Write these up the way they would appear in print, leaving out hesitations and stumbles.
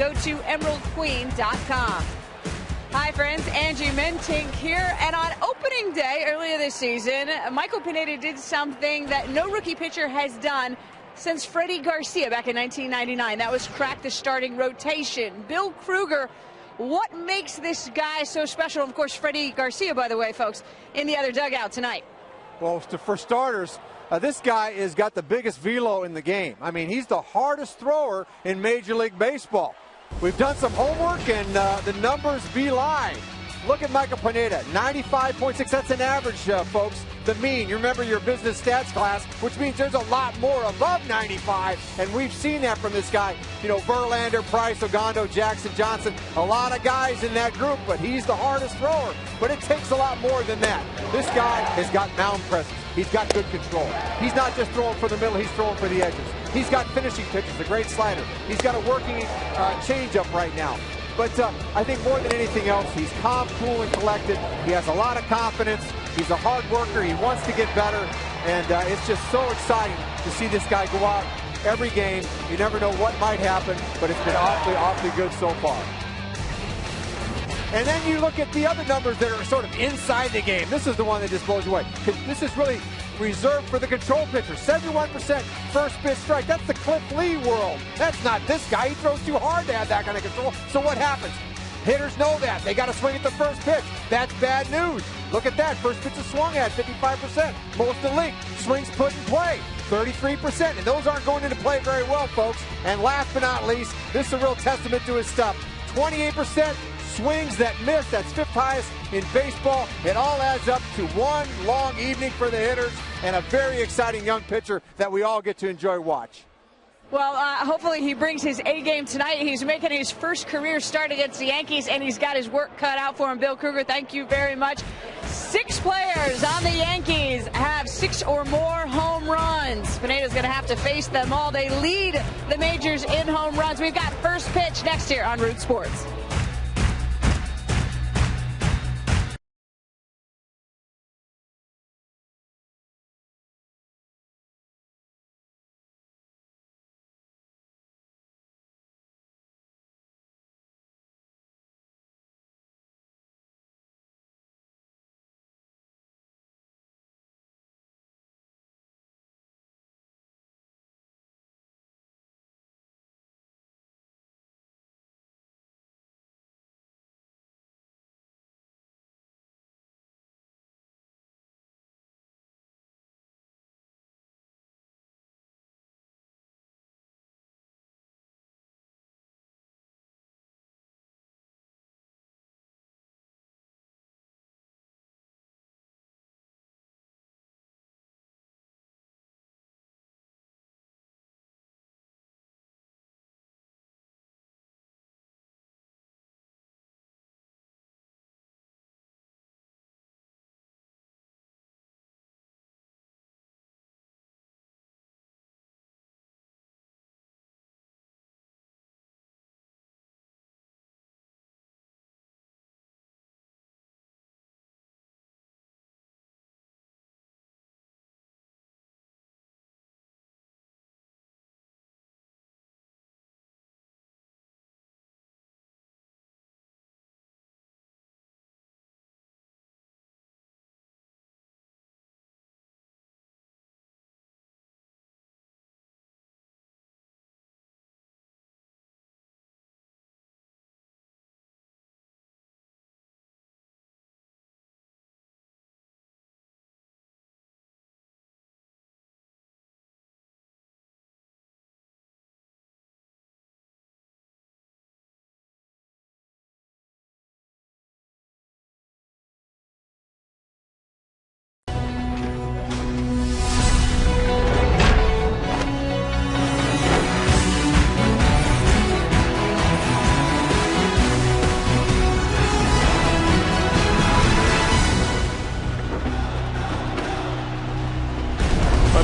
Go to emeraldqueen.com. Hi, friends. Angie Mentink here. And on opening day earlier this season, Michael Pineda did something that no rookie pitcher has done since Freddie Garcia back in 1999. That was crack the starting rotation. Bill Kruger, what makes this guy so special? Of course, Freddie Garcia, by the way, folks, in the other dugout tonight. Well, for starters, this guy has got the biggest velo in the game. I mean, he's the hardest thrower in Major League Baseball. We've done some homework, and the numbers belie. Look at Michael Pineda, 95.6. That's an average, folks. The mean. You remember your business stats class, which means there's a lot more above 95, and we've seen that from this guy. You know, Verlander, Price, Ogando, Jackson, Johnson, a lot of guys in that group, but he's the hardest thrower. But it takes a lot more than that. This guy has got mound presence. He's got good control. He's not just throwing for the middle, he's throwing for the edges. He's got finishing pitches, a great slider. He's got a working changeup right now. But I think more than anything else, he's calm, cool, and collected. He has a lot of confidence. He's a hard worker. He wants to get better. And it's just so exciting to see this guy go out every game. You never know what might happen, but it's been awfully, awfully good so far. And then you look at the other numbers that are sort of inside the game. This is the one that just blows you away. This is really reserved for the control pitcher. 71% first pitch strike. That's the Cliff Lee world. That's not this guy. He throws too hard to have that kind of control. So what happens? Hitters know that. They got to swing at the first pitch. That's bad news. Look at that. First pitch is swung at 55%. Most of the league. Swings put in play 33%. And those aren't going into play very well, folks. And last but not least, this is a real testament to his stuff. 28% swings that miss. That's fifth highest in baseball. It all adds up to one long evening for the hitters and a very exciting young pitcher that we all get to enjoy watch. Well, hopefully he brings his A game tonight. He's making his first career start against the Yankees, and he's got his work cut out for him. Bill Kruger, thank you very much. 6 players on the Yankees have 6 or more home runs. Pineda's going to have to face them all. They lead the majors in home runs. We've got first pitch next year on Root Sports.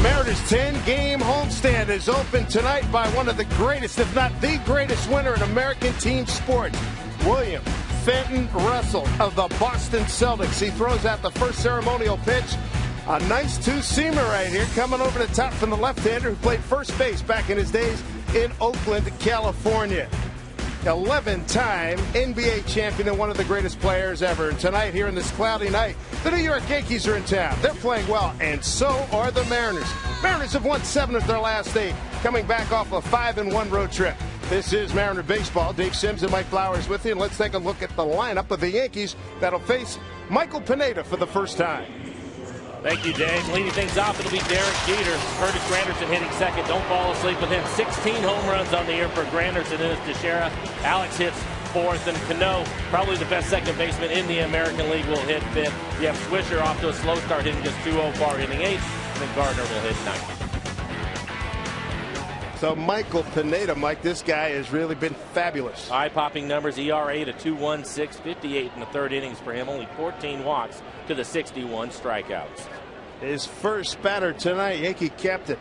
Mariners' 10-game homestand is opened tonight by one of the greatest, if not the greatest winner in American team sports, William Fenton Russell of the Boston Celtics. He throws out the first ceremonial pitch. A nice two-seamer right here, coming over the top from the left-hander who played first base back in his days in Oakland, California. 11-time NBA champion and one of the greatest players ever. And tonight, here in this cloudy night, the New York Yankees are in town. They're playing well, and so are the Mariners. Mariners have won 7 of their last 8, coming back off a 5-1 road trip. This is Mariner Baseball. Dave Sims and Mike Flowers with you, and let's take a look at the lineup of the Yankees that'll face Michael Pineda for the first time. Thank you, Dave. Leading things off, it'll be Derek Jeter. Curtis Granderson hitting second. Don't fall asleep with him. 16 home runs on the year for Granderson. And it's Teixeira. Alex hits fourth, and Cano, probably the best second baseman in the American League, will hit fifth. You have Swisher off to a slow start, hitting just 2-0, hitting eighth. And then Gardner will hit ninth. So Michael Pineda, Mike, this guy has really been fabulous. Eye-popping numbers, ERA to 2.16, 58 in the third innings for him. Only 14 walks to the 61 strikeouts. His first batter tonight, Yankee captain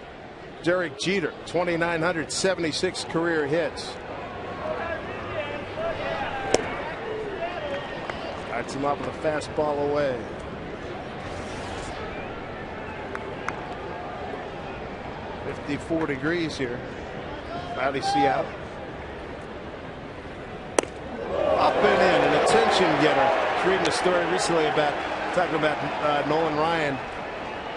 Derek Jeter, 2,976 career hits. Starts him up with a fastball away. .54 degrees here. Cloudy Seattle. Up and in, an attention getter. I was reading a story recently talking about Nolan Ryan,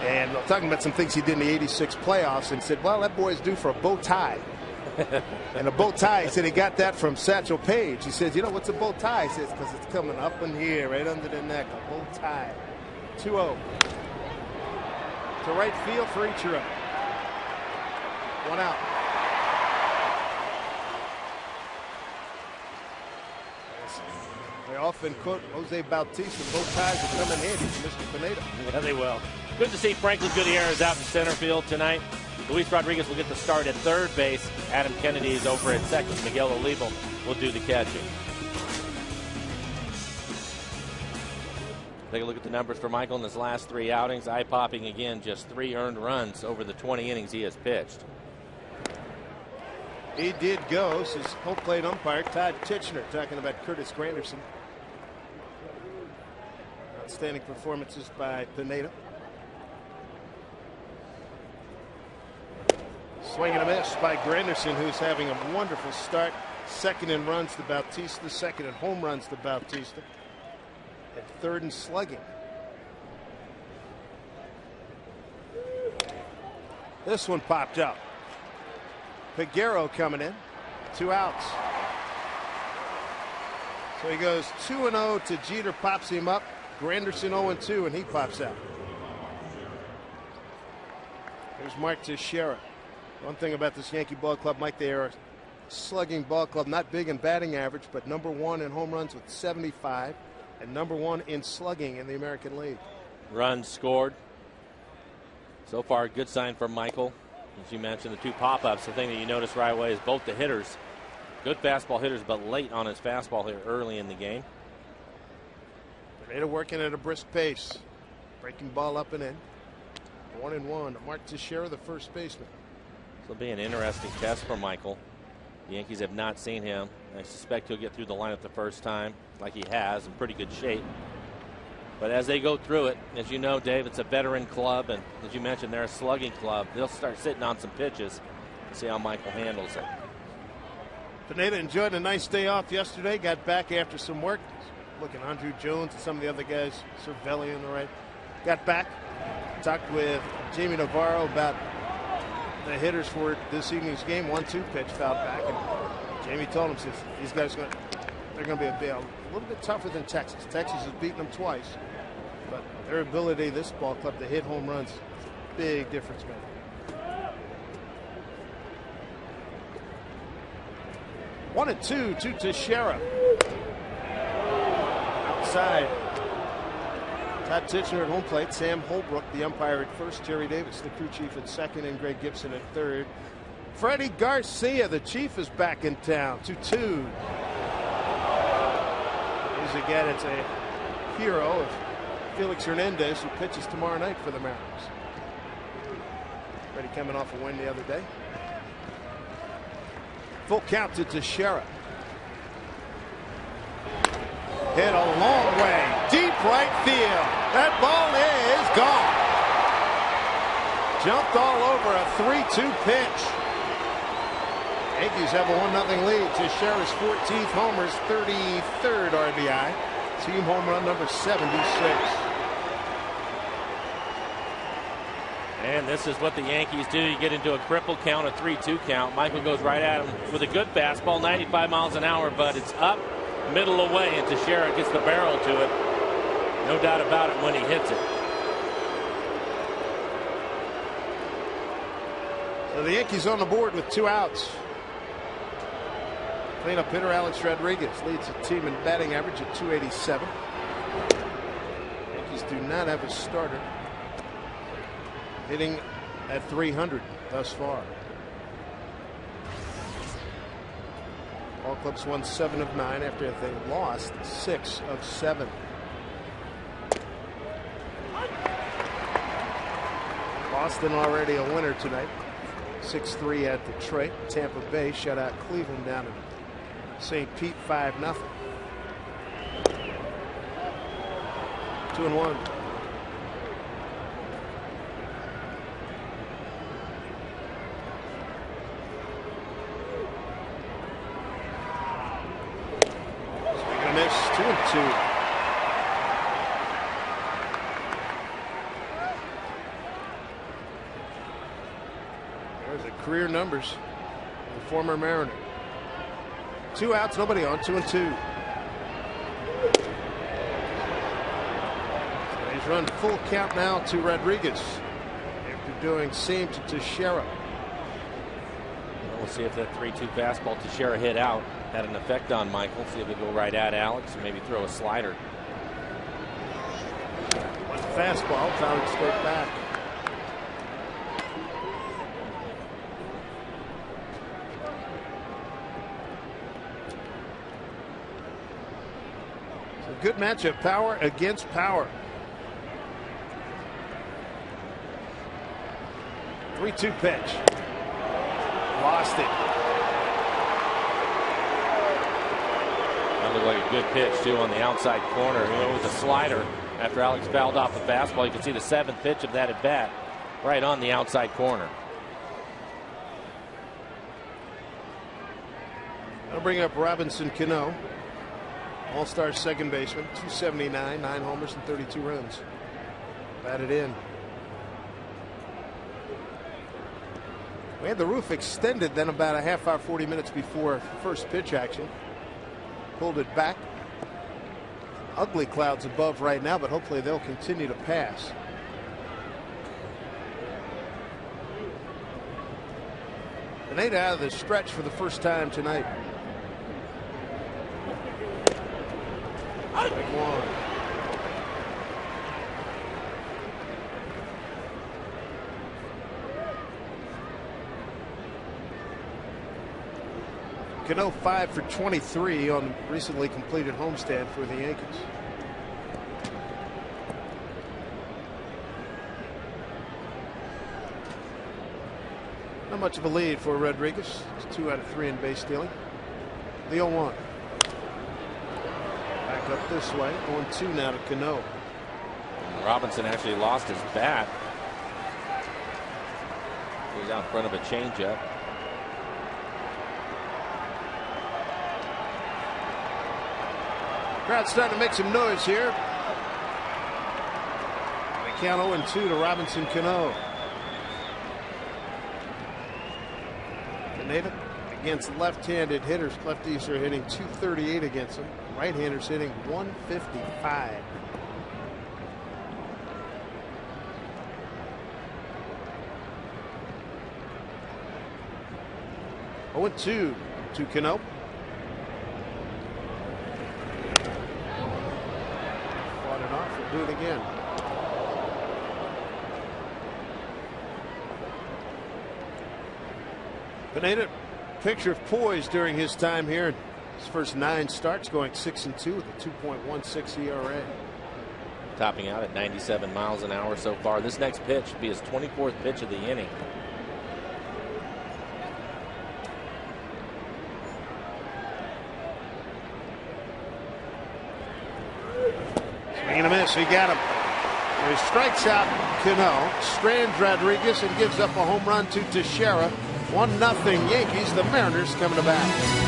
and talking about some things he did in the '86 playoffs, and said, well, that boy's due for a bow tie. And a bow tie, he said he got that from Satchel Paige. He says, you know, what's a bow tie? He says, because it's coming up in here, right under the neck, a bow tie. 2-0. To right field for Ichiro. 1 out. They often quote Jose Bautista, both ties will come in handy for Mr. Pineda. Yeah, they will. Good to see Franklin Gutierrez out in center field tonight. Luis Rodriguez will get the start at third base. Adam Kennedy is over at second. Miguel Olivo will do the catching. Take a look at the numbers for Michael in his last 3 outings. Eye-popping again, just 3 earned runs over the 20 innings he has pitched. He did go. This is home plate umpire Todd Titchener talking about Curtis Granderson. Outstanding performances by Pineda. Swing and a miss by Granderson, who's having a wonderful start. Second in runs to Bautista, second in home runs to Bautista, and third in slugging. This one popped up. Figueroa coming in, 2 outs. So he goes 2-0 to Jeter, pops him up. Granderson 0-2, and he pops out. There's Mark Teixeira. One thing about this Yankee ball club, Mike, they are a slugging ball club, not big in batting average, but #1 in home runs with 75, and #1 in slugging in the American League. Runs scored. So far, a good sign for Michael. As you mentioned, the 2 pop-ups, the thing that you notice right away is both the hitters, good fastball hitters, but late on his fastball here early in the game. Pineda working at a brisk pace, breaking ball up and in. 1-1. Mark Teixeira, the first baseman. This will be an interesting test for Michael. The Yankees have not seen him. I suspect he'll get through the lineup the first time, like he has, in pretty good shape. But as they go through it, as you know, Dave, it's a veteran club, and as you mentioned, they're a slugging club. They'll start sitting on some pitches and see how Michael handles it. Pineda enjoyed a nice day off yesterday, got back after some work. Looking Andrew Jones and some of the other guys, Cervelli on the right. Got back, talked with Jamie Navarro about the hitters for this evening's game. 1-2 pitch, fouled back, and Jamie told him, says, these guys they're going to be a little bit tougher than Texas. Texas has beaten them twice, but their ability, this ball club, to hit home runs, big difference maker. 1-2 to Teixeira. Outside. Todd Titchener at home plate. Sam Holbrook, the umpire at first. Jerry Davis, the crew chief, at second, and Greg Gibson at third. Freddie Garcia, the chief, is back in town. 2-2. Again, it's a hero of Felix Hernandez, who pitches tomorrow night for the Mariners. Freddie coming off a win the other day. Full count to Teixeira. Hit a long way, deep right field. That ball is gone. Jumped all over a 3-2 pitch. Yankees have a 1-0 lead. Teixeira's 14th homer's 33rd RBI. Team home run number 76. And this is what the Yankees do. You get into a cripple count, a 3-2 count. Michael goes right at him with a good fastball, 95 miles an hour, but it's up, middle away, and Teixeira gets the barrel to it. No doubt about it when he hits it. So the Yankees on the board with 2 outs. Cleanup hitter Alex Rodriguez leads the team in batting average at .287. Yankees do not have a starter. Hitting at .300 thus far. Ball clubs won 7 of 9 after they lost 6 of 7. Boston already a winner tonight. 6-3 at Detroit. Tampa Bay shut out Cleveland down in St. Pete 5-0. 2-1. Miss, 2-2. There's the career numbers. The former Mariner. 2 outs, nobody on. 2-2. So he's run full count now to Rodriguez after doing same to Teixeira. We'll see if that 3-2 fastball Teixeira hit out had an effect on Michael. See if he'll go right at Alex and maybe throw a slider. One fastball, fouled straight back. It's a good matchup, power against power. 3-2 pitch. Lost it. That looked like a good pitch too on the outside corner. You know, with a slider after Alex fouled off the fastball. You can see the 7th pitch of that at bat right on the outside corner. I'll bring up Robinson Cano, all-star second baseman, 279, 9 homers and 32 runs. Batted in. We had the roof extended then about a half hour, 40 minutes before first pitch action. Pulled it back. Ugly clouds above right now, but hopefully they'll continue to pass. Pineda out of the stretch for the first time tonight. Strike one. Cano 5 for 23 on the recently completed homestand for the Yankees. Not much of a lead for Rodriguez. It's 2 out of 3 in base stealing. The 0-1. Back up this way. 0-2 now to Cano. Robinson actually lost his bat. He was out in front of a changeup. Crowd's starting to make some noise here. They count 0-2 to Robinson Cano. Pineda against left-handed hitters. Lefties are hitting .238 against them. Right-handers hitting .155. Oh, 0-2 to Cano. Do it again. Pineda, picture of poise during his time here. His first 9 starts, going 6-2 with a 2.16 ERA. Topping out at 97 miles an hour so far. This next pitch will be his 24th pitch of the inning. Swing and a miss. He got him. He strikes out Cano, strands Rodriguez, and gives up a home run to Teixeira 1-0 Yankees. The Mariners coming to bat.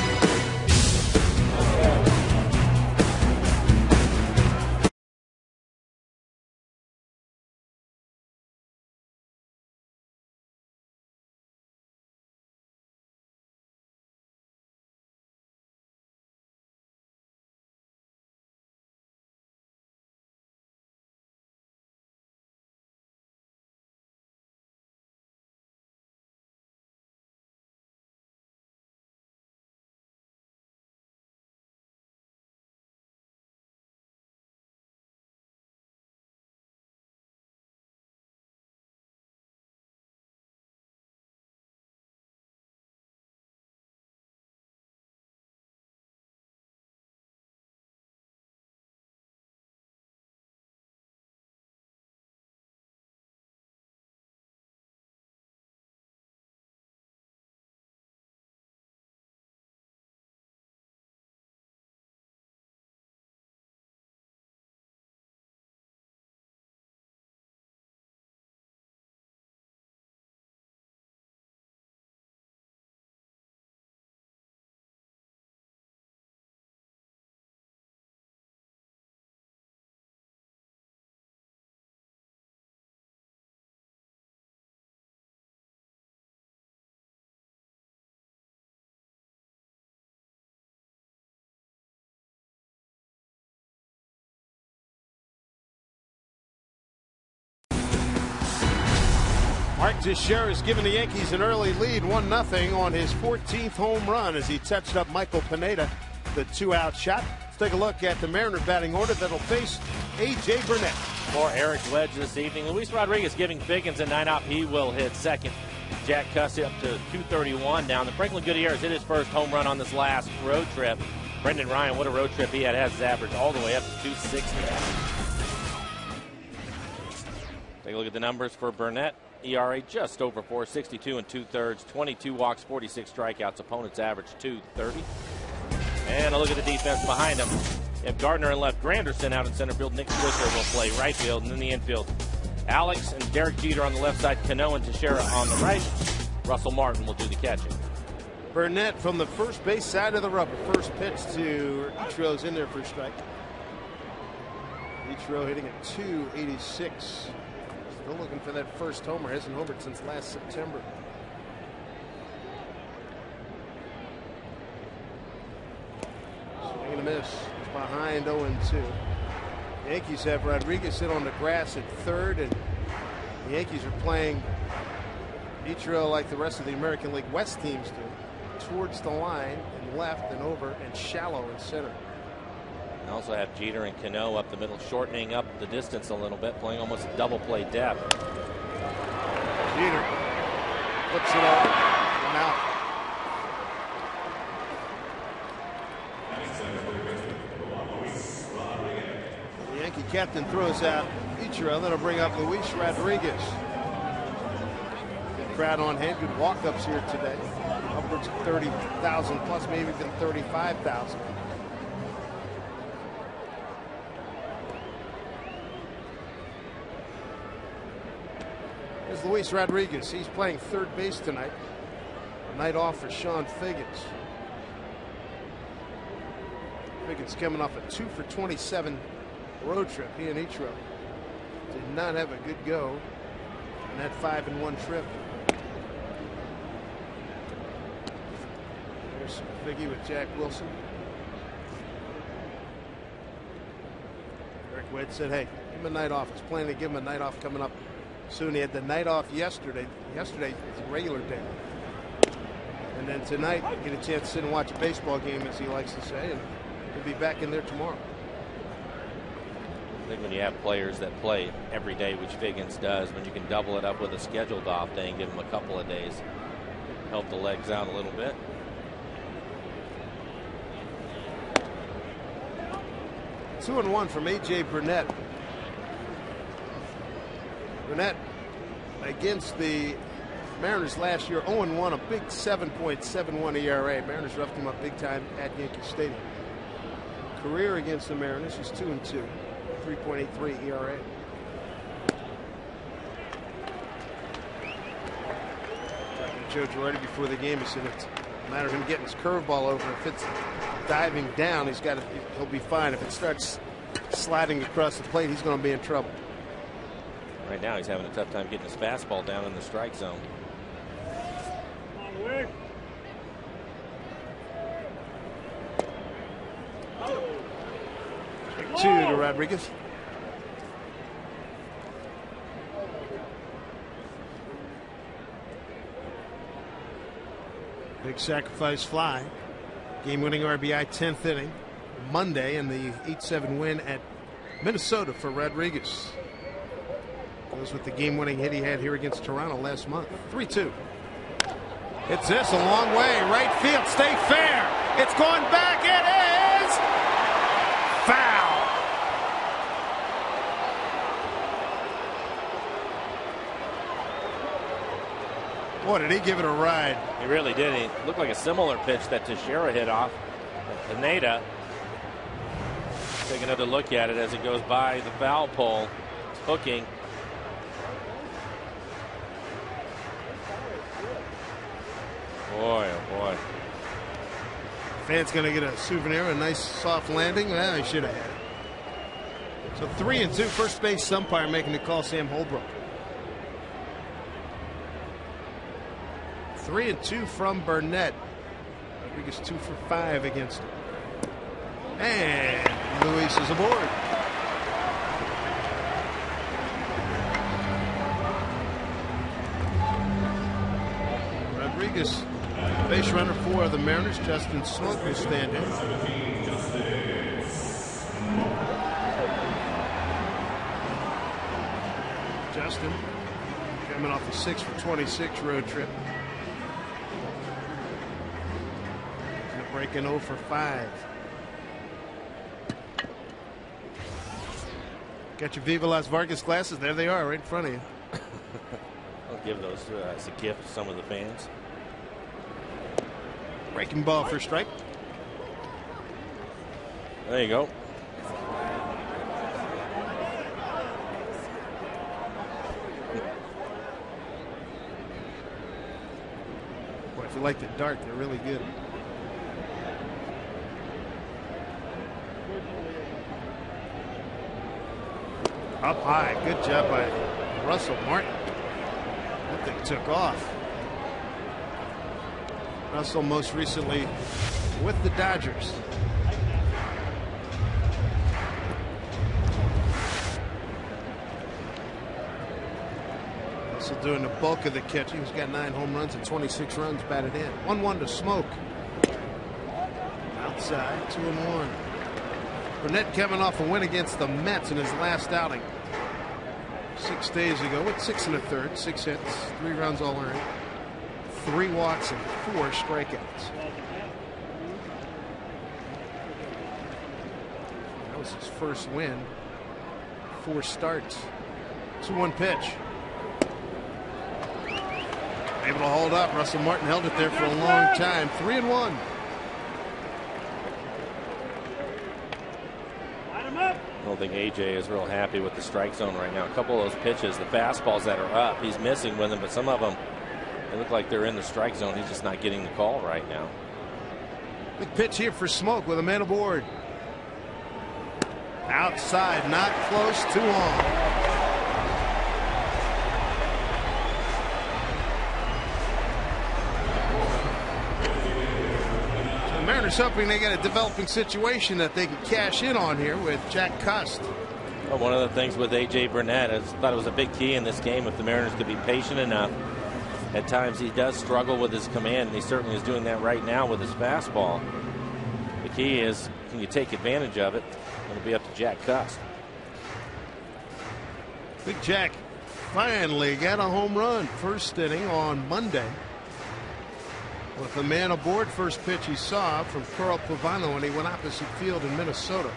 Mark Teixeira has given the Yankees an early lead, 1-0 on his 14th home run as he touched up Michael Pineda, the 2-out shot. Let's take a look at the Mariner batting order that'll face A.J. Burnett. For Eric Wedge this evening, Luis Rodriguez giving Figgins a 9-out. He will hit second. Jack Cussy up to 231 down. The Franklin Gutierrez hit his first home run on this last road trip. Brendan Ryan, what a road trip he had, has his average all the way up to 260. Take a look at the numbers for Burnett. ERA just over 4, 62 2/3, 22 walks, 46 strikeouts. Opponent's average 230. And a look at the defense behind him. If Gardner in left, Granderson out in center field, Nick Swisher will play right field, and in the infield, Alex and Derek Jeter on the left side, Cano and Teixeira on the right. Russell Martin will do the catching. Burnett from the first base side of the rubber. First pitch to Ichiro's in there for a strike. Ichiro hitting at 286. Still looking for that first homer. Hasn't homered since last September. Swing and a miss. It's behind 0-2. Yankees have Rodriguez sit on the grass at third, and the Yankees are playing Ichiro like the rest of the American League West teams do. Towards the line and left and over and shallow in center. They also have Jeter and Cano up the middle, shortening up the distance a little bit, playing almost double play depth. Jeter flips it over and out. The Yankee captain throws out Ichiro. That'll bring up Luis Rodriguez. Good crowd on hand. Good walk-ups here today. Upwards of 30,000 plus, maybe even 35,000. Here's Luis Rodriguez. He's playing third base tonight. A night off for Sean Figgins. Figgins coming off a 2 for 27 road trip. He and Ichiro did not have a good go in that 5-1 trip. There's Figgy with Jack Wilson. Eric Wedge said, hey, give him a night off. He's planning to give him a night off coming up soon. He had the night off yesterday. Yesterday is a regular day. And then tonight, get a chance to sit and watch a baseball game, as he likes to say, and he'll be back in there tomorrow. I think when you have players that play every day, which Figgins does, when you can double it up with a scheduled off day and give them a couple of days, help the legs out a little bit. Two and 2-1 from A.J. Burnett. Burnett against the Mariners last year, 0-1, a big 7.71 ERA. Mariners roughed him up big time at Yankee Stadium. Career against the Mariners is 2-2, 3.83 ERA. Joe Girardi before the game. He said it's a matter of him getting his curveball over. If it's diving down, he'll be fine. If it starts sliding across the plate, he's going to be in trouble. Right now, he's having a tough time getting his fastball down in the strike zone. 2 to Rodriguez. Big sacrifice fly. Game-winning RBI 10th inning Monday, and the 8-7 win at Minnesota for Rodriguez. Goes with the game-winning hit he had here against Toronto last month. 3-2. It's this a long way. Right field. Stay fair. It's going back. It is foul. Boy, did he give it a ride. He really did. He looked like a similar pitch that Teixeira hit off. Pineda. Take another look at it as it goes by the foul pole. It's hooking. Boy, oh boy. Fans going to get a souvenir, a nice soft landing. Well, he should have had it. So 3-2, first base umpire making the call, Sam Holbrook. 3-2 from Burnett. Rodriguez 2 for 5 against him. And Luis is aboard. Rodriguez, base runner for the Mariners. Justin Smoke will stand in. Justin coming off a 6 for 26 road trip. Breaking 0 for 5. Got your Viva Las Vargas glasses. There they are, right in front of you. I'll give those as a gift to some of the fans. Breaking ball for strike. There you go. Boy, if you like the dark, they're really good. Up high. Good job by Russell Martin. That thing took off. Russell most recently with the Dodgers. Russell doing the bulk of the catching. He's got 9 home runs and 26 runs batted in. 1-1 to Smoke. Outside, 2-1. Burnett coming off a win against the Mets in his last outing 6 days ago with 6 1/3, 6 hits, 3 runs all earned, 3 walks and 4 strikeouts. That was his first win. 4 starts. 2-1 pitch. Able to hold up. Russell Martin held it there for a long time. 3-1. I don't think AJ is real happy with the strike zone right now. A couple of those pitches, the fastballs that are up, he's missing with them, but some of them, they look like they're in the strike zone. He's just not getting the call right now. Big pitch here for Smoke with a man aboard. Outside, not close, 2 on. Mariners hoping they get a developing situation that they can cash in on here with Jack Cust. Well, one of the things with A.J. Burnett, I thought it was a big key in this game if the Mariners could be patient enough. At times he does struggle with his command, and he certainly is doing that right now with his fastball. The key is, can you take advantage of it? It'll be up to Jack Cust. Big Jack finally got a home run first inning on Monday. With a man aboard, first pitch he saw from Carl Pavano when he went opposite field in Minnesota.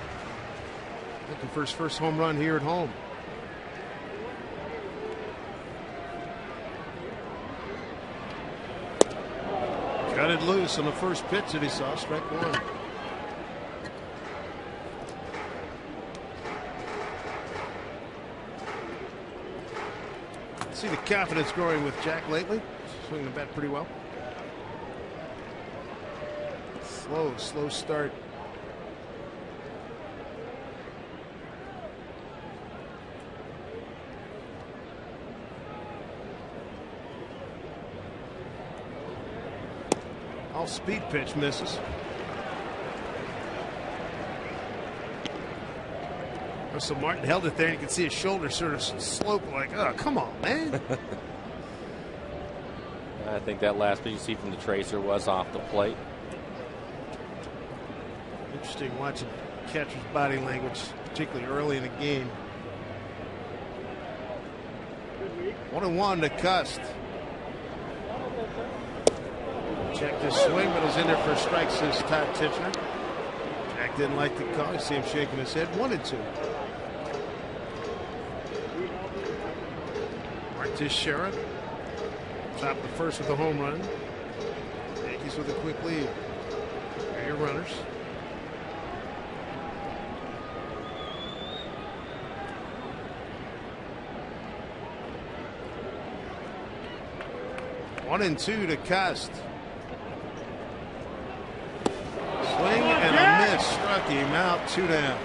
Looking for his first home run here at home. Got it loose on the first pitch that he saw, strike 1. See the confidence growing with Jack lately. swinging the bat pretty well. Slow start. Off speed pitch misses. So Martin held it there, and you can see his shoulder sort of slope like, oh, come on, man. I think that last pitch you see from the tracer was off the plate. Interesting watching catcher's body language, particularly early in the game. 1-1 to Cust. Checked his swing, but was in there for a strike, says Todd Tichenor. Jack didn't like the call. You see him shaking his head. 1-2. Teixeira, top the first with a home run. Yankees with a quick lead. There are your runners. One and two to Cust. Swing and a miss. Struck him out. 2 down.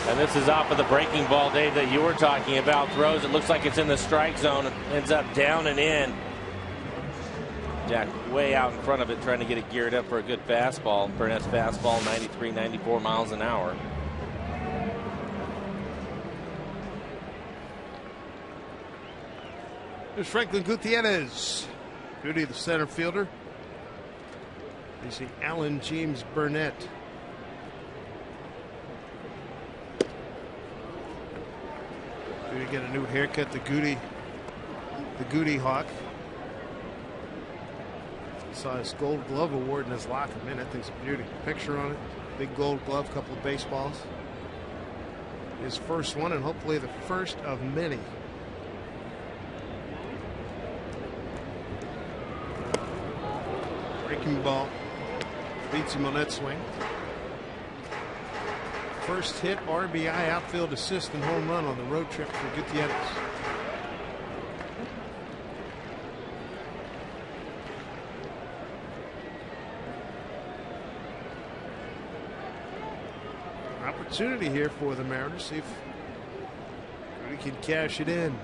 And this is off of the breaking ball, Dave, that you were talking about. Throws, it looks like it's in the strike zone. Ends up down and in. Jack way out in front of it, trying to get it geared up for a good fastball. Burnett's fastball, 93, 94 miles an hour. Here's Franklin Gutierrez. Goody, the center fielder. You see Alan James Burnett. Goody get a new haircut. The Goody Hawk. Saw his Gold Glove award in his locker. Man, that thing's a beauty. Picture on it. Big Gold Glove, couple of baseballs. His first one, and hopefully the first of many. Breaking ball. Beats him on that swing. First hit, RBI, outfield assist, and home run on the road trip for Gutierrez. Opportunity here for the Mariners. See if we can cash it in.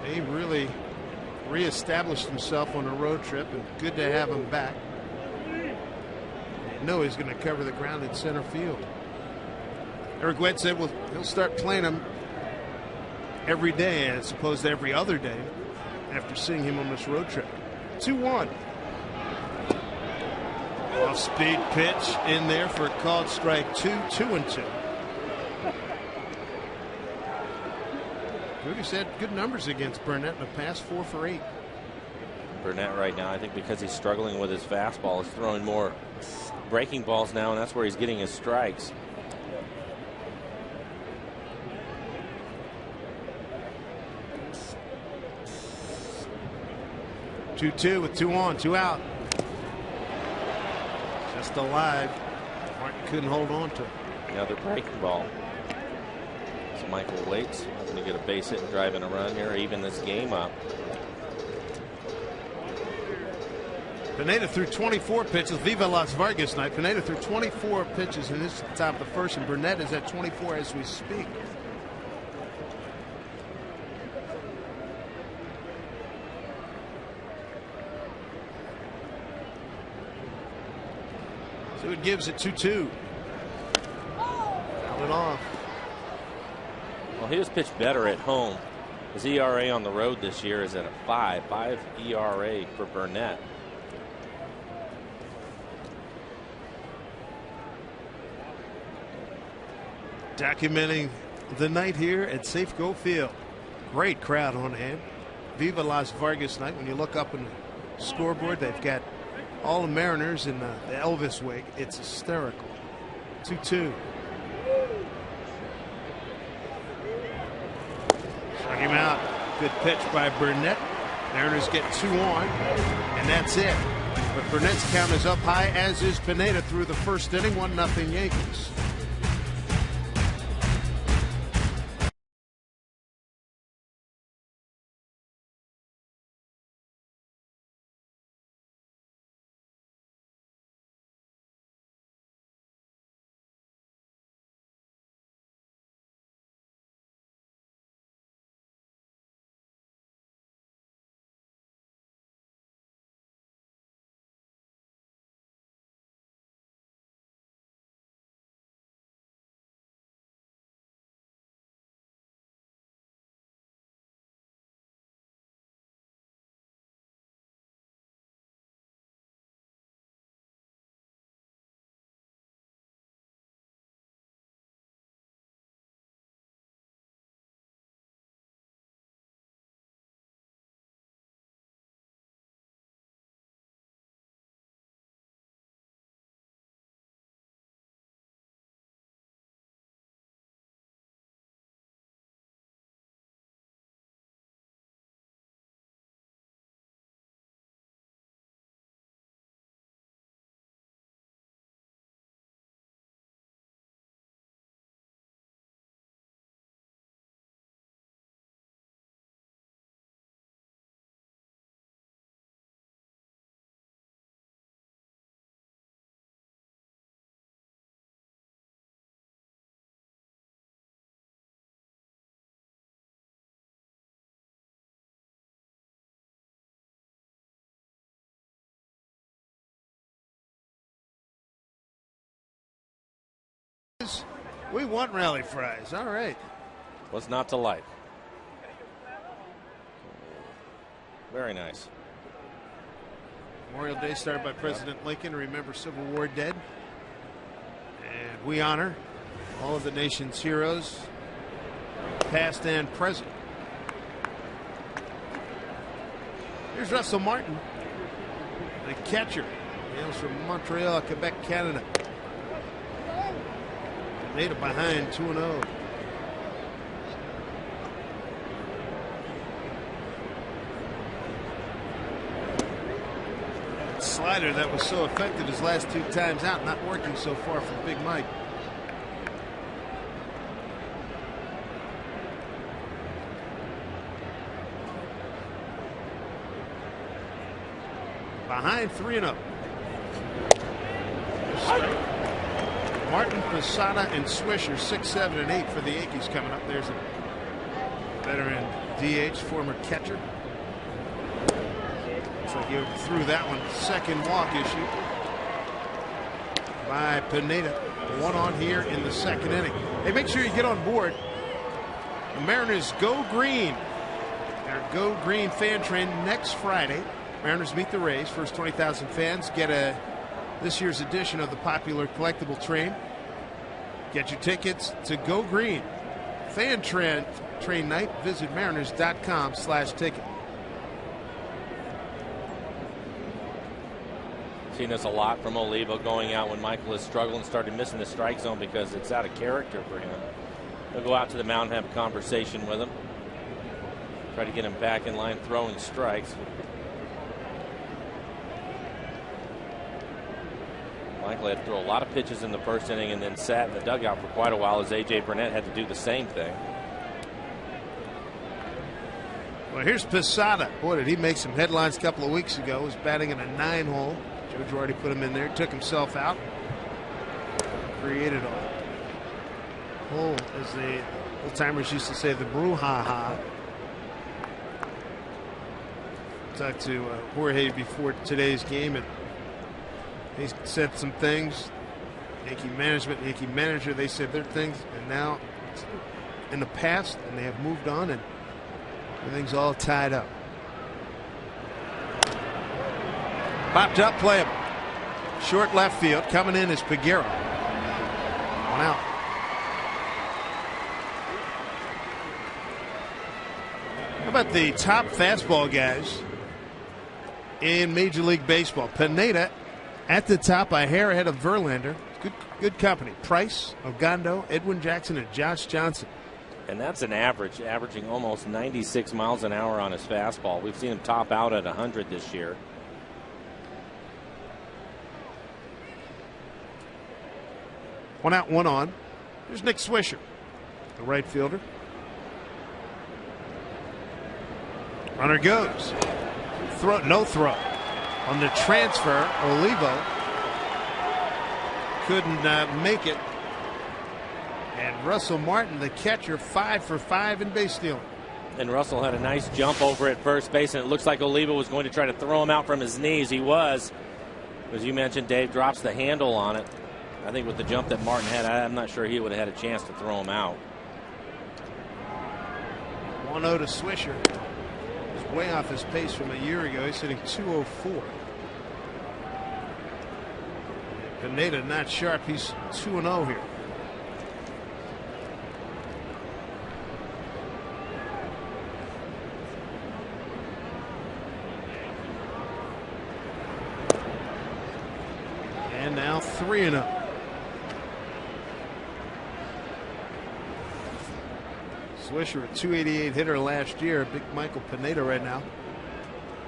He really reestablished himself on a road trip, and good to have him back. I know he's going to cover the ground in center field. Eric Wett said, well, he'll start playing him every day as opposed to every other day after seeing him on this road trip. 2-1. Off-speed pitch in there for a called strike 2, 2-2. Rudy's had good numbers against Burnett in the past, 4 for 8. Burnett right now, I think because he's struggling with his fastball, he's throwing more breaking balls now, and that's where he's getting his strikes. Two with 2 on, 2 out. Just alive. Martin couldn't hold on to it. Another breaking ball. So Michael waits, going to get a base hit and drive in a run here, even this game up. Pineda threw 24 pitches. Viva Las Vargas night. Pineda threw 24 pitches in this top of the first, and Burnett is at 24 as we speak. So it gives it 2-2. Fouled it off. Well, he has pitched better at home. His ERA on the road this year is at a 5 ERA for Burnett. Documenting the night here at Safeco Field. Great crowd on hand. Viva Las Vargas night. When you look up in the scoreboard, they've got all the Mariners in the Elvis wig. It's hysterical. 2-2. Struck him out. Good pitch by Burnett. Mariners get 2 on, and that's it. But Burnett's count is up high, as is Pineda through the first inning. 1-0 Yankees. We want rally fries. All right. What's not to like? Very nice. Memorial Day started by President Lincoln to remember Civil War dead. And we honor all of the nation's heroes, past and present. Here's Russell Martin, the catcher. He hails from Montreal, Quebec, Canada. Pineda behind 2-0. Slider that was so effective his last 2 times out, not working so far from Big Mike. Behind 3-0. Martin, Posada, and Swisher, 6, 7, and 8 for the Yankees coming up. There's a veteran DH, former catcher. Looks like he overthrew that one. Second walk issue by Pineda. 1 on here in the second inning. Hey, make sure you get on board. The Mariners go green. Their Go Green fan train next Friday. Mariners meet the Rays. First 20,000 fans get this year's edition of the popular collectible train. Get your tickets to Go Green. Fan train night. Visit mariners.com/ticket. Seen this a lot from Oliva, going out when Michael is struggling, started missing the strike zone because it's out of character for him. He'll go out to the mound and have a conversation with him. Try to get him back in line throwing strikes. Michael had to throw a lot of pitches in the first inning and then sat in the dugout for quite a while as A.J. Burnett had to do the same thing. Well, here's Posada. Boy, did he make some headlines a couple of weeks ago. He was batting in a 9-hole. Joe Girardi put him in there, took himself out, created a hole, as the old-timers used to say, the brouhaha. Talked to Jorge before today's game, and he said some things. Yankee management, Yankee manager, they said their things, and now it's in the past, and they have moved on, and everything's all tied up. Popped up, playable. Short left field. Coming in is Peguero. 1 out. How about the top fastball guys in Major League Baseball? Pineda at the top, a hair ahead of Verlander. Good company. Price, Ogando, Edwin Jackson, and Josh Johnson. And that's an average, averaging almost 96 miles an hour on his fastball. We've seen him top out at 100 this year. One out, one on. Here's Nick Swisher, the right fielder. Runner goes. Throw, no throw. On the transfer, Olivo couldn't make it. And Russell Martin, the catcher, 5 for 5 in base stealing. And Russell had a nice jump over at first base, and it looks like Olivo was going to try to throw him out from his knees. He was. As you mentioned, Dave drops the handle on it. I think with the jump that Martin had, I'm not sure he would have had a chance to throw him out. 1-0 to Swisher. He's way off his pace from a year ago. He's hitting .204. Pineda not sharp. He's 2-0 here. And now 3-0. Swisher, a .288 hitter last year. Big Michael Pineda right now.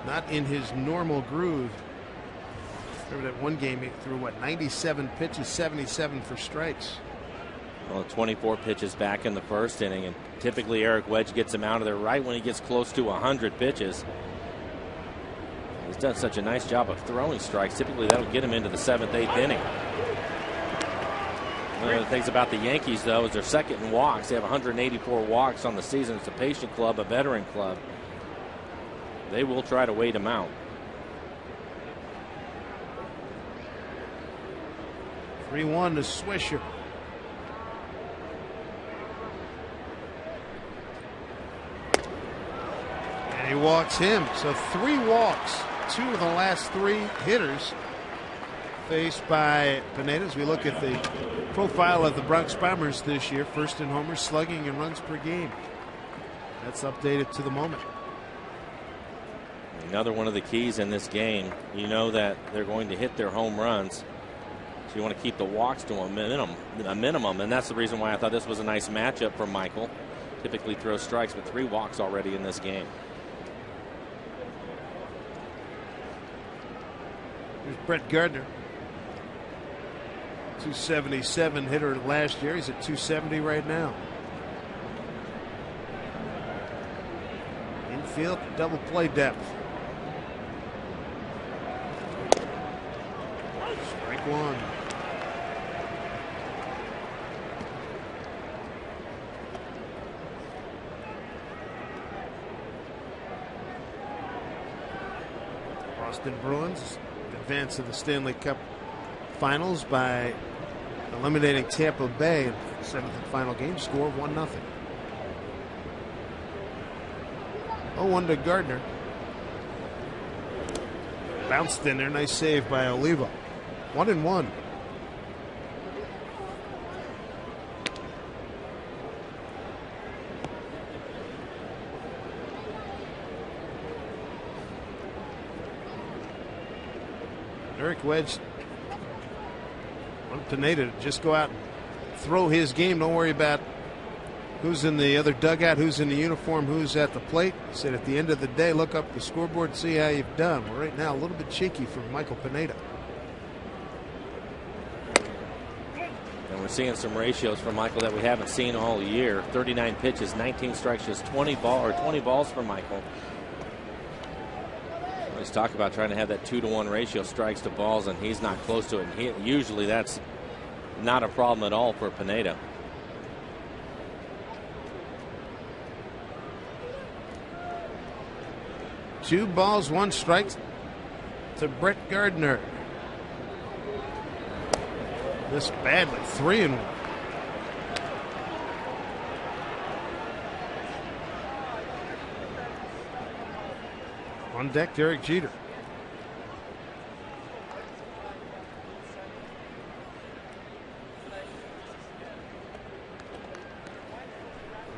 Not in his normal groove. Remember that one game he threw, what, 97 pitches, 77 for strikes. Well, 24 pitches back in the first inning, and typically Eric Wedge gets him out of there right when he gets close to 100 pitches. He's done such a nice job of throwing strikes. Typically that'll get him into the 7th, 8th inning. One of the things about the Yankees, though, is they're second in walks. They have 184 walks on the season. It's a patient club, a veteran club. They will try to wait him out. (3-1) to Swisher. And he walks him. So 3 walks. 2 of the last 3 hitters faced by Pineda. As we look at the profile of the Bronx Bombers this year, first in homers, slugging, and runs per game. That's updated to the moment. Another one of the keys in this game, you know that they're going to hit their home runs. So you want to keep the walks to a minimum, and that's the reason why I thought this was a nice matchup for Michael. Typically throws strikes, but 3 walks already in this game. Here's Brett Gardner. .277 hitter last year. He's at .270 right now. Infield, double play depth. Strike 1. Boston Bruins advance to the Stanley Cup Finals by eliminating Tampa Bay in the 7th and final game. Score 1-0. 0-1 to Gardner. Bounced in there. Nice save by Olivo. 1-1. Eric Wedge wanted Pineda to just go out and throw his game. Don't worry about who's in the other dugout, who's in the uniform, who's at the plate. He said at the end of the day, look up the scoreboard and see how you've done. Well, right now, a little bit cheeky for Michael Pineda. And we're seeing some ratios from Michael that we haven't seen all year. 39 pitches, 19 strikes, just 20 balls for Michael. Let's talk about trying to have that 2-to-1 ratio, strikes to balls, and he's not close to it. And usually that's not a problem at all for Pineda. Two balls, 1 strike to Brett Gardner. This badly, 3-1. On deck, Derek Jeter.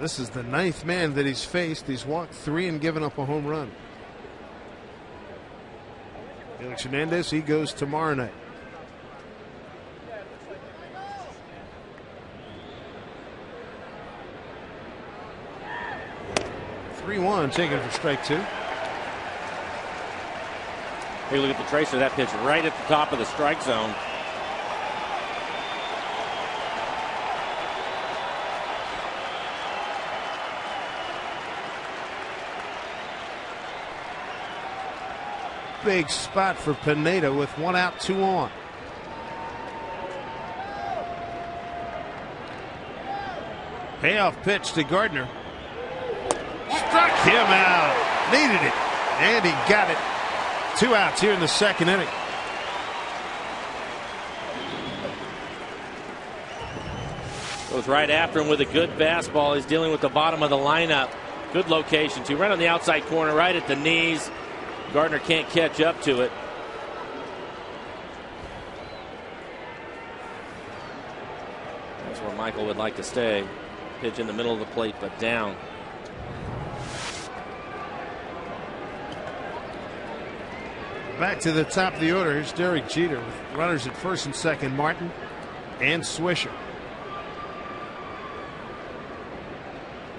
This is the 9th man that he's faced. He's walked 3 and given up a home run. Felix Hernandez, he goes tomorrow night. 3-1, taken for strike 2. Take a look at the tracer of that pitch right at the top of the strike zone. Big spot for Pineda with 1 out, 2 on. Payoff pitch to Gardner. Struck him out. Needed it. And he got it. 2 outs here in the second inning. Goes right after him with a good fastball. He's dealing with the bottom of the lineup. Good location too. Right on the outside corner, right at the knees. Gardner can't catch up to it. That's where Michael would like to stay. Pitch in the middle of the plate, but down. Back to the top of the order. Here's Derek Jeter with runners at first and second, Martin and Swisher.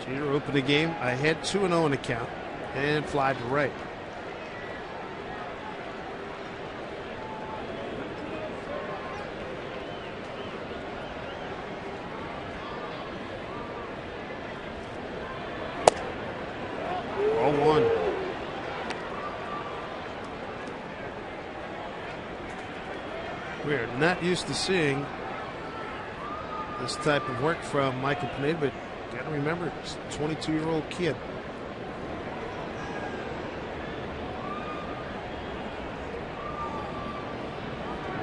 Jeter opened the game ahead 2-0 in the count and fly to right. We are not used to seeing this type of work from Michael Pineda, but got to remember, it's a 22-year-old kid.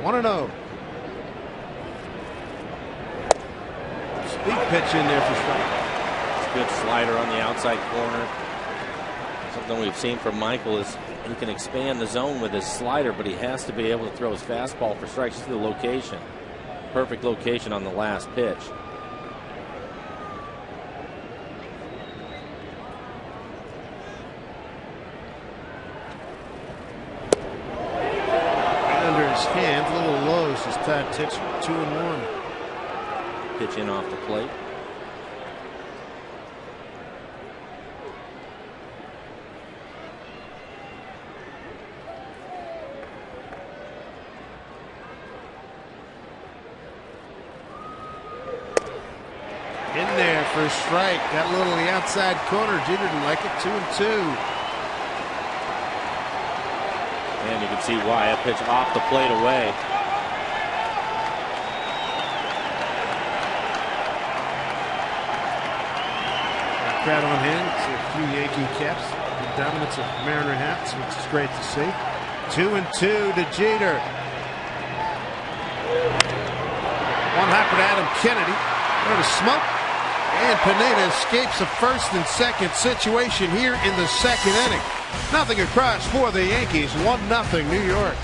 One and 0. Speed pitch in there for strike. Good slider on the outside corner. Something we've seen from Michael is he can expand the zone with his slider, but he has to be able to throw his fastball for strikes to the location. Perfect location on the last pitch. Under his hand, a little low as Todd takes 2-1. Pitch in off the plate. In there for a strike. Got a little on the outside corner. Jeter didn't like it. 2-2. And you can see why. A pitch off the plate away. Crowd on hand. See a few Yankee caps. The dominance of Mariner hats, which is great to see. 2-2 to Jeter. One hopper to Adam Kennedy. There to smoke. And Pineda escapes a first and second situation here in the second inning. Nothing across for the Yankees. 1-0 New York.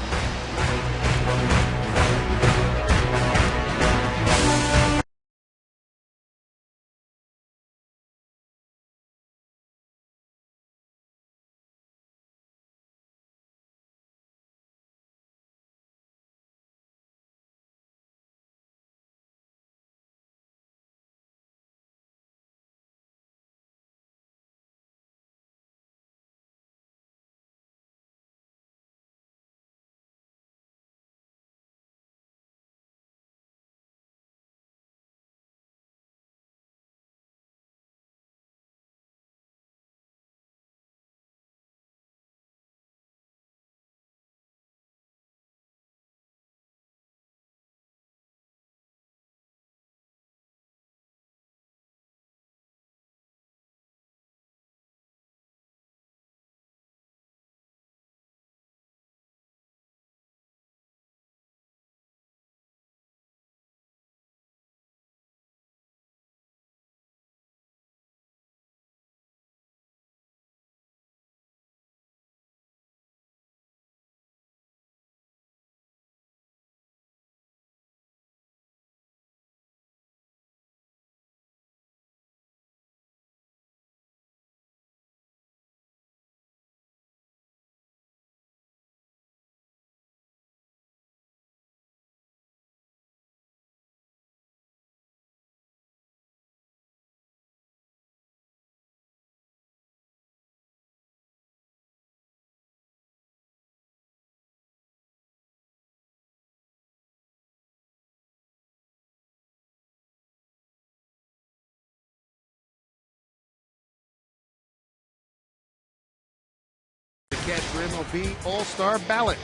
cast your MLB All-Star ballot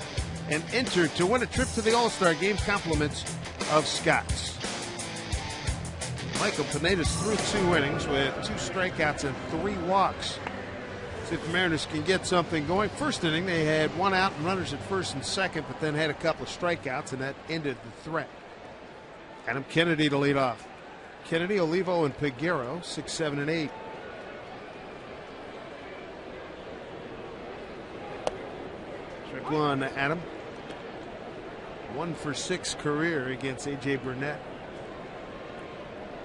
and enter to win a trip to the All-Star Game, compliments of Scott's. Michael Pineda's threw 2 innings with 2 strikeouts and 3 walks. See if the Mariners can get something going. First inning, they had 1 out and runners at first and second, but then had a couple of strikeouts, and that ended the threat. Adam Kennedy to lead off. Kennedy, Olivo, and Peguero, 6, 7, and 8. Strike one, Adam. 1 for 6 career against A.J. Burnett.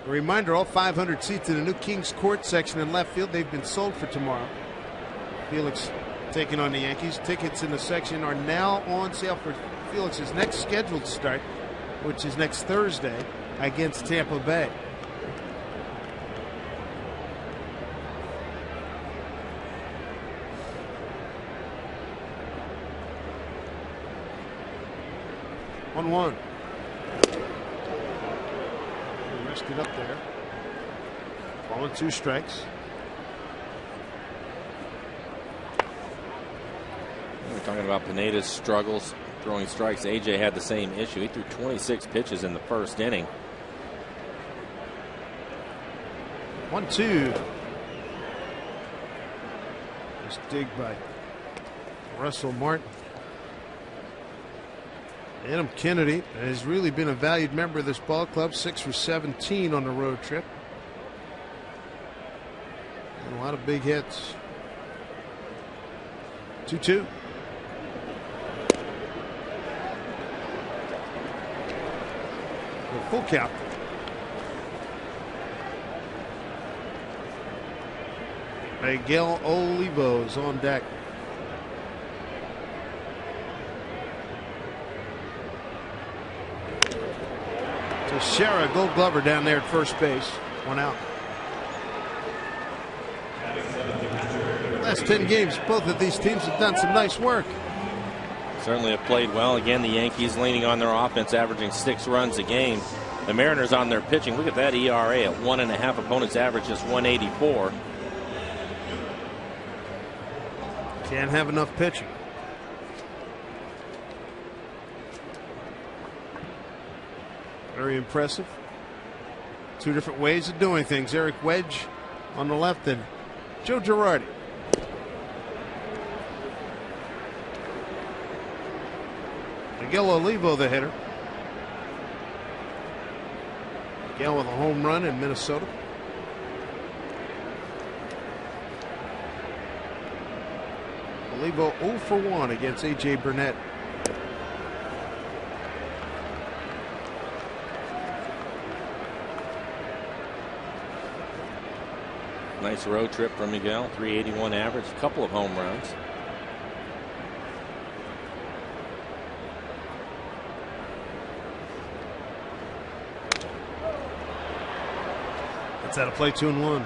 A reminder, all 500 seats in the new Kings Court section in left field, they've been sold for tomorrow. Felix taking on the Yankees. Tickets in the section are now on sale for Felix's next scheduled start, which is next Thursday against Tampa Bay. One. Rested up there. Falling 2 strikes. We're talking about Pineda's struggles throwing strikes. AJ had the same issue. He threw 26 pitches in the first inning. 1-2. Nice dig by Russell Martin. Adam Kennedy has really been a valued member of this ball club. 6 for 17 on the road trip. And a lot of big hits. 2-2. Full count. Miguel Olivo's on deck. Teixeira, Gold Glover down there at first base. 1 out. Last 10 games, both of these teams have done some nice work. Certainly have played well. Again, the Yankees leaning on their offense, averaging 6 runs a game. The Mariners on their pitching. Look at that ERA at 1.5. Opponents average just 184. Can't have enough pitching. Very impressive. 2 different ways of doing things. Eric Wedge on the left and Joe Girardi. Miguel Olivo, the hitter. Miguel with a home run in Minnesota. Olivo 0 for 1 against A.J. Burnett. Nice road trip for Miguel. 381 average, a couple of home runs. That's out of play. 2-1.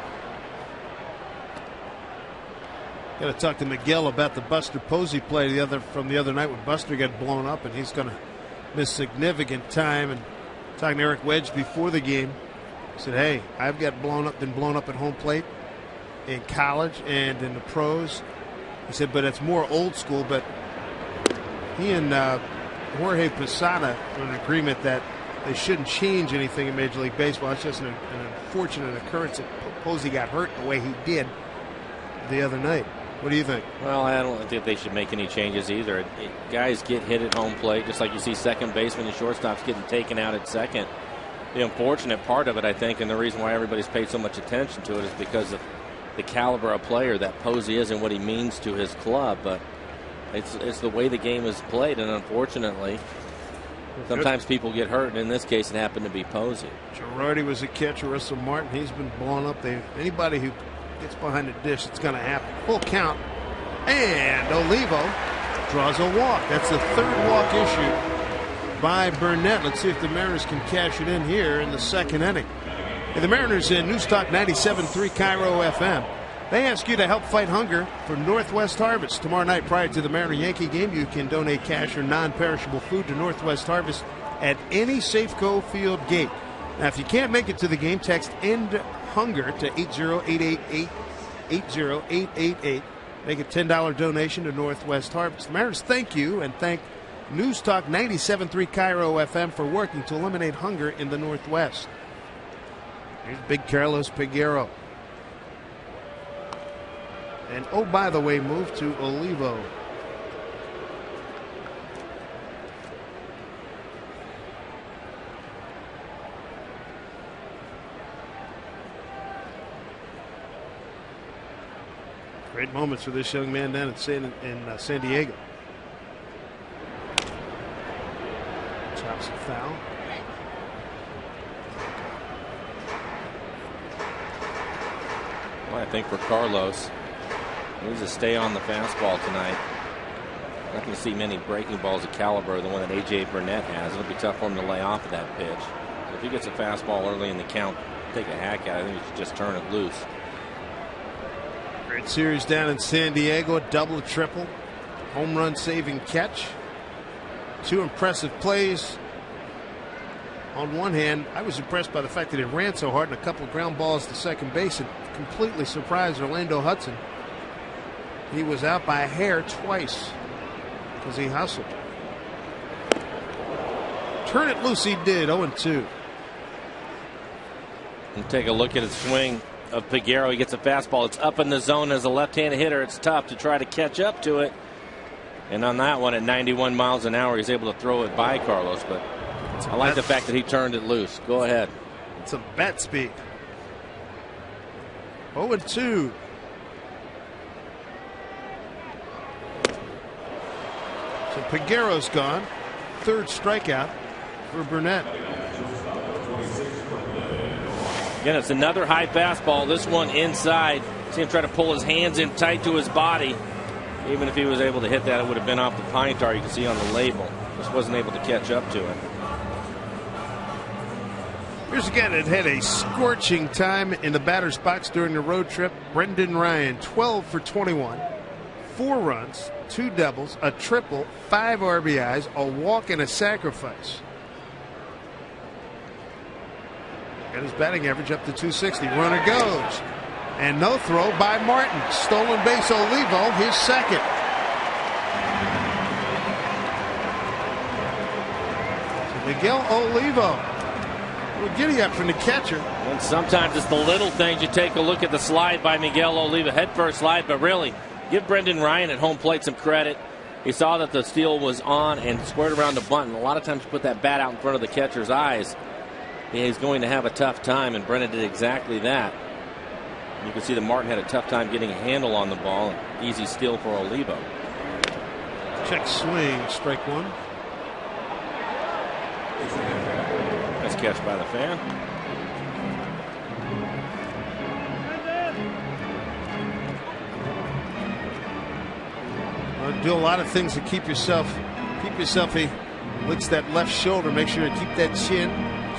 Got to talk to Miguel about the Buster Posey play from the other night when Buster got blown up, and he's going to miss significant time. And talking to Eric Wedge before the game, he said, "Hey, I've been blown up at home plate in college and in the pros." He said, "But it's more old school." But he and Jorge Posada were in agreement that they shouldn't change anything in Major League Baseball. It's just an unfortunate occurrence that Posey got hurt the way he did the other night. What do you think? Well, I don't think they should make any changes either. Guys get hit at home plate, just like you see second baseman and shortstops getting taken out at second. The unfortunate part of it, I think, and the reason why everybody's paid so much attention to it, is because of the caliber of player that Posey is and what he means to his club. But it's the way the game is played, and unfortunately, sometimes people get hurt, and in this case, it happened to be Posey. Girardi was a catcher. Russell Martin, he's been blown up. Anybody who gets behind the dish, it's going to happen. Full count, and Olivo draws a walk. That's the 3rd walk issued by Burnett. Let's see if the Mariners can cash it in here in the 2nd inning. And the Mariners in News Talk 97.3 Cairo FM. They ask you to help fight hunger for Northwest Harvest. Tomorrow night, prior to the Mariner-Yankee game, you can donate cash or non-perishable food to Northwest Harvest at any Safeco Field gate. Now, if you can't make it to the game, text END HUNGER to 80888, 80888. Make a $10 donation to Northwest Harvest. The Mariners thank you and thank News Talk 97.3 Cairo FM for working to eliminate hunger in the Northwest. Here's big Carlos Peguero. And oh, by the way, move to Olivo. Great moments for this young man down in San Diego. Chops a foul. Well, I think for Carlos, he needs to stay on the fastball tonight. Not going to see many breaking balls of caliber the one that A.J. Burnett has. It'll be tough for him to lay off of that pitch. So if he gets a fastball early in the count, take a hack at it. I think he should just turn it loose. Great series down in San Diego. A double, a triple. Home run saving catch. Two impressive plays. On one hand, I was impressed by the fact that he ran so hard and a couple of ground balls to second base and completely surprised Orlando Hudson. He was out by a hair twice because he hustled. Turn it loose he did. 0-2. And take a look at his swing of Peguero. He gets a fastball. It's up in the zone as a left-handed hitter. It's tough to try to catch up to it. And on that one at 91 miles an hour, he's able to throw it by Carlos. But I like the fact that he turned it loose. Go ahead. It's a bat speed. 0-2. So Peguero's gone. Third strikeout for Burnett. Again, it's another high fastball. This one inside. See him try to pull his hands in tight to his body. Even if he was able to hit that, it would have been off the pine tar you can see on the label. Just wasn't able to catch up to it. Here's a guy that had a scorching time in the batter's box during the road trip. Brendan Ryan, 12 for 21. 4 runs, 2 doubles, a triple, 5 RBIs, a walk, and a sacrifice. Got his batting average up to 260. Runner goes. And no throw by Martin. Stolen base Olivo, his second. So Miguel Olivo. A little giddy up from the catcher. And sometimes it's the little things. You take a look at the slide by Miguel Olivo. Head first slide, but really, give Brendan Ryan at home plate some credit. He saw that the steal was on and squared around the bunt. And a lot of times you put that bat out in front of the catcher's eyes, he's going to have a tough time, and Brennan did exactly that. You can see that Martin had a tough time getting a handle on the ball. Easy steal for Olivo. Check swing, strike one. Nice catch by the fan. Well, do a lot of things to keep yourself. He licks that left shoulder. Make sure to keep that chin,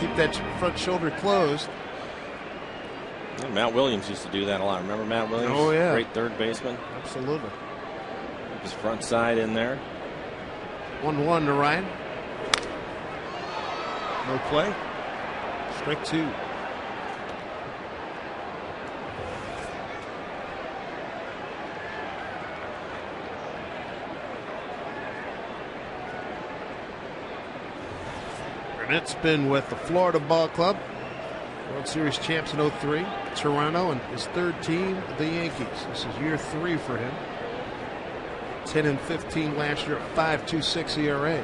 keep that front shoulder closed. And Matt Williams used to do that a lot. Remember Matt Williams? Oh, yeah. Great third baseman. Absolutely. Keep his front side in there. 1-1 to Ryan. No play. Strike 2. Burnett's been with the Florida Ball Club. World Series champs in 03, Toronto, and his third team, the Yankees. This is year 3 for him. 10-15 last year, 5.26 ERA.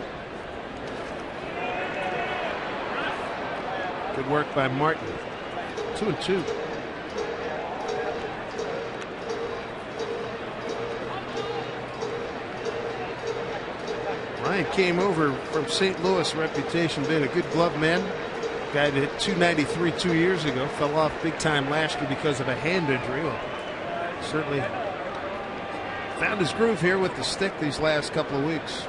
Good work by Martin. 2-2. Ryan came over from St. Louis, reputation being a good glove man. Guy that hit 293 2 years ago, fell off big time last year because of a hand injury. Well, certainly found his groove here with the stick these last couple of weeks.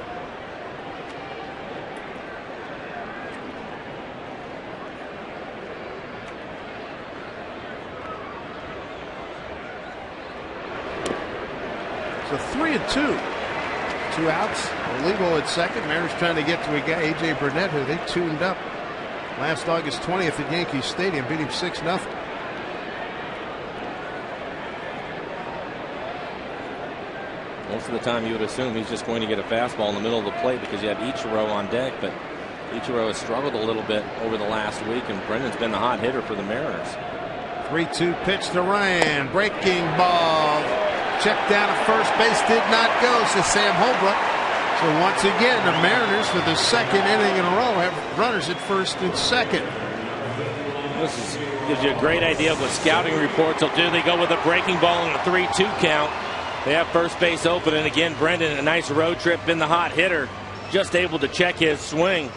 So 3-2. 2 outs. Olivo at second. Mariners trying to get to a guy, A.J. Burnett, who they tuned up last August 20th at Yankee Stadium, beat him 6-0. Most of the time you would assume he's just going to get a fastball in the middle of the plate because you have Ichiro on deck, but Ichiro has struggled a little bit over the last week, and Brendan's been the hot hitter for the Mariners. 3-2 pitch to Ryan. Breaking ball. Checked down at first base. Did not go, says Sam Holbrook. So once again, the Mariners, for the second inning in a row, have runners at first and second. This gives you a great idea of what scouting reports will do. They go with a breaking ball in a 3-2 count. They have first base open, and again, Brendan, a nice road trip, been the hot hitter, just able to check his swing.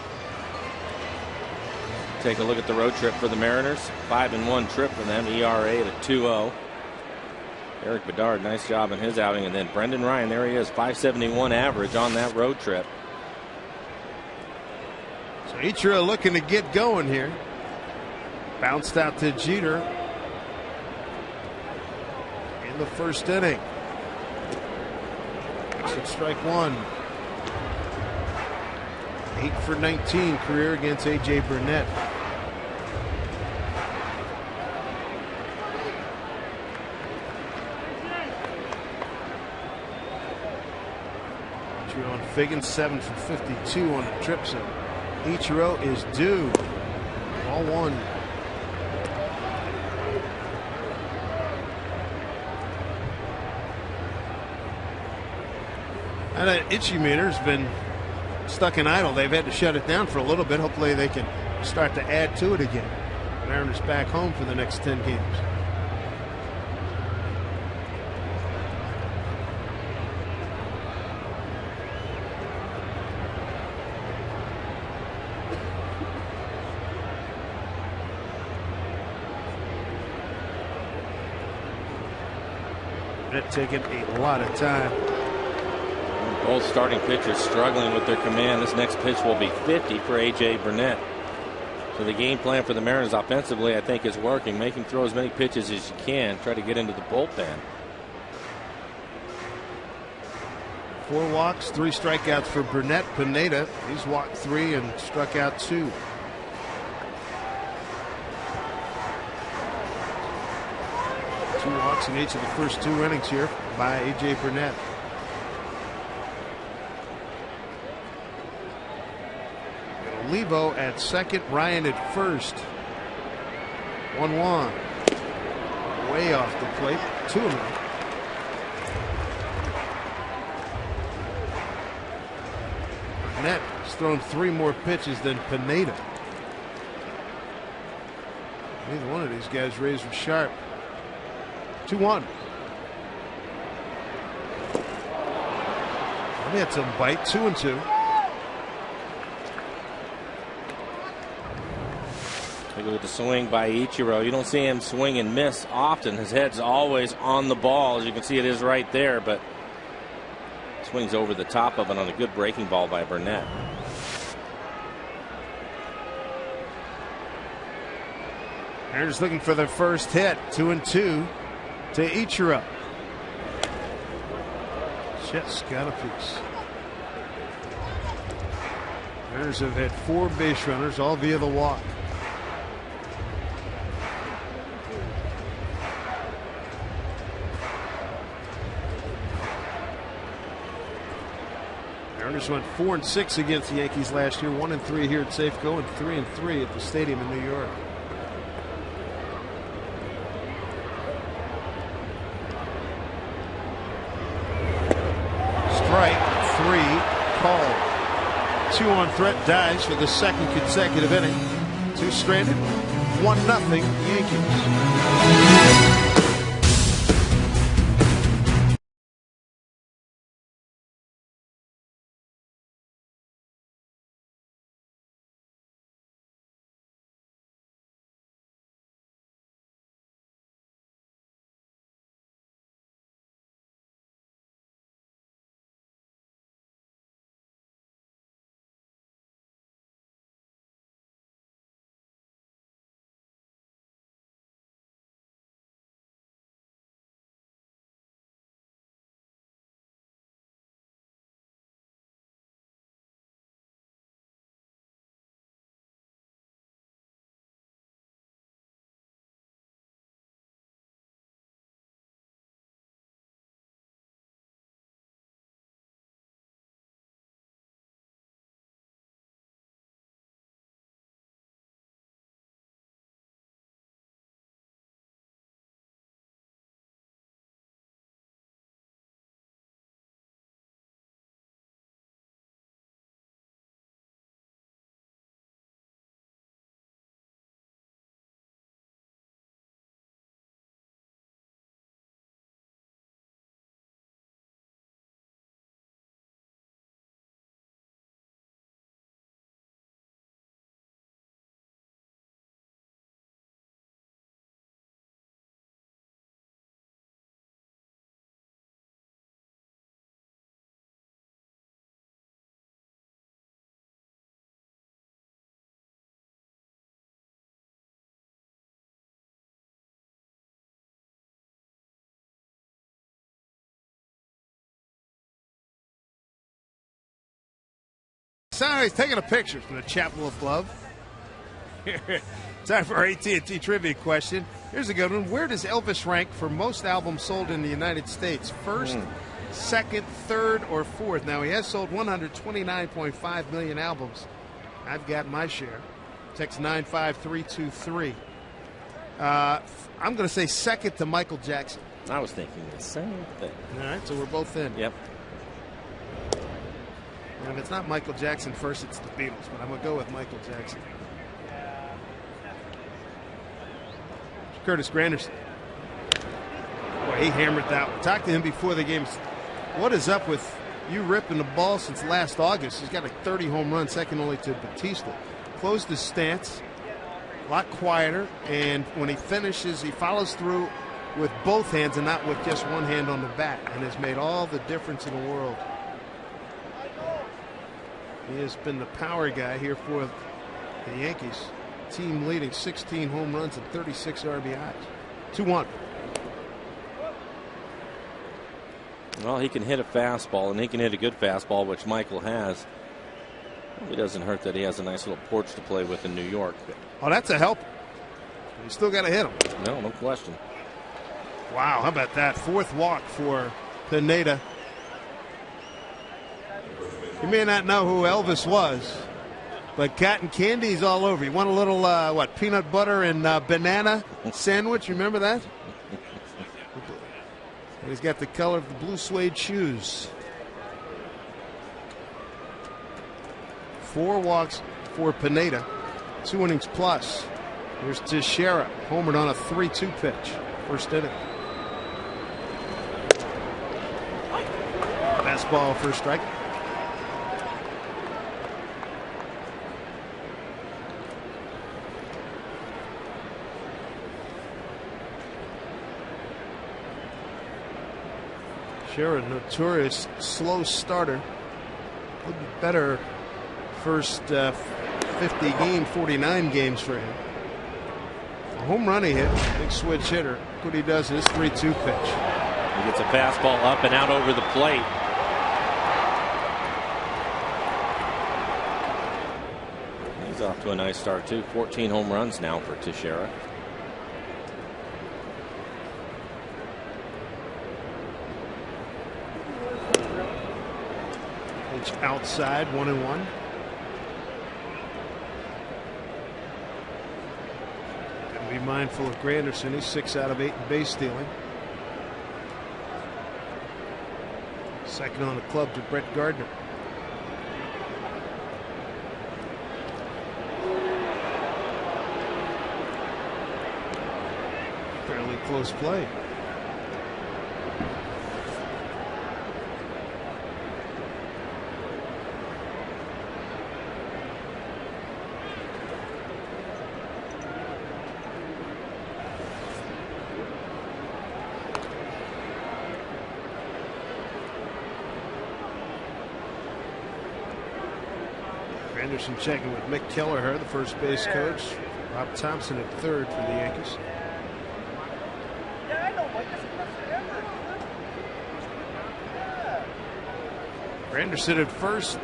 Take a look at the road trip for the Mariners. 5-1 trip for them. ERA at 2.0. Eric Bedard, nice job in his outing. And then Brendan Ryan, there he is, 571 average on that road trip. So Ichiro looking to get going here. Bounced out to Jeter in the first inning. Exit strike one. 8 for 19 career against A.J. Burnett. Ichiro on Figgins, 7 for 52 on the trip. So Ichiro is due. All one. And that itchy meter's been stuck in idle. They've had to shut it down for a little bit. Hopefully they can start to add to it again. Mariners back home for the next 10 games. That taking a lot of time. Both starting pitchers struggling with their command. This next pitch will be 50 for A.J. Burnett. So the game plan for the Mariners offensively, I think, is working. Make him throw as many pitches as you can. Try to get into the bullpen. 4 walks, 3 strikeouts for Burnett. Pineda, he's walked 3 and struck out 2. Two walks in each of the first 2 innings here by A.J. Burnett. Levo at second, Ryan at first. 1-1. Way off the plate. 2 of them. Burnett has thrown 3 more pitches than Pineda. Neither one of these guys razor sharp. 2-1. He had some bite. 2-2. Take a look at the swing by Ichiro. You don't see him swing and miss often. His head's always on the ball. As you can see, it is right there, but swings over the top of it on a good breaking ball by Burnett. Mariners looking for their first hit. 2-2 to Ichiro. Just got a piece. Mariners have had 4 base runners, all via the walk. Mariners went 4-6 against the Yankees last year, 1-3 here at Safeco, and 3-3 at the stadium in New York. Strike 3 called. 2 on threat dies for the second consecutive inning. 2 stranded, 1-0 Yankees. So he's taking a picture from the Chapel of Love. Time for our AT&T trivia question. Here's a good one. Where does Elvis rank for most albums sold in the United States? First, second, third, or fourth? Now, he has sold 129.5 million albums. I've got my share. Text 95323. I'm going to say second to Michael Jackson. I was thinking the same thing. All right, so we're both in. Yep. And it's not Michael Jackson first, it's the Beatles, but I'm going to go with Michael Jackson. Curtis Granderson. Boy, he hammered that one. Talked to him before the game. What is up with you ripping the ball since last August? He's got like 30 home runs, second only to Batista. Closed his stance, a lot quieter, and when he finishes, he follows through with both hands and not with just one hand on the bat, and has made all the difference in the world. He has been the power guy here for the Yankees. Team leading 16 home runs and 36 RBIs. 2-1. Well, he can hit a fastball, and he can hit a good fastball, which Michael has. It doesn't hurt that he has a nice little porch to play with in New York. Oh, that's a help. You still got to hit him. No question. Wow, how about that? Fourth walk for Pineda. You may not know who Elvis was, but cotton candy's all over. You want a little, peanut butter and banana sandwich? Remember that? And he's got the color of the blue suede shoes. 4 walks for Pineda. 2 innings plus. Here's Teixeira, homered on a 3-2 pitch. First inning. Fastball first strike. Teixeira, notorious slow starter. A little bit better first 50 game, 49 games for him. A home run he hit, big switch hitter. What he does is 3-2 pitch. He gets a fastball up and out over the plate. He's off to a nice start too. 14 home runs now for Teixeira. Pitch outside, 1-1. Be mindful of Granderson. He's 6 out of 8 in base stealing. Second on the club to Brett Gardner. Fairly close play. Anderson checking with Mick Kelleher, the first base coach. Rob Thompson at third for the Yankees. Granderson at first.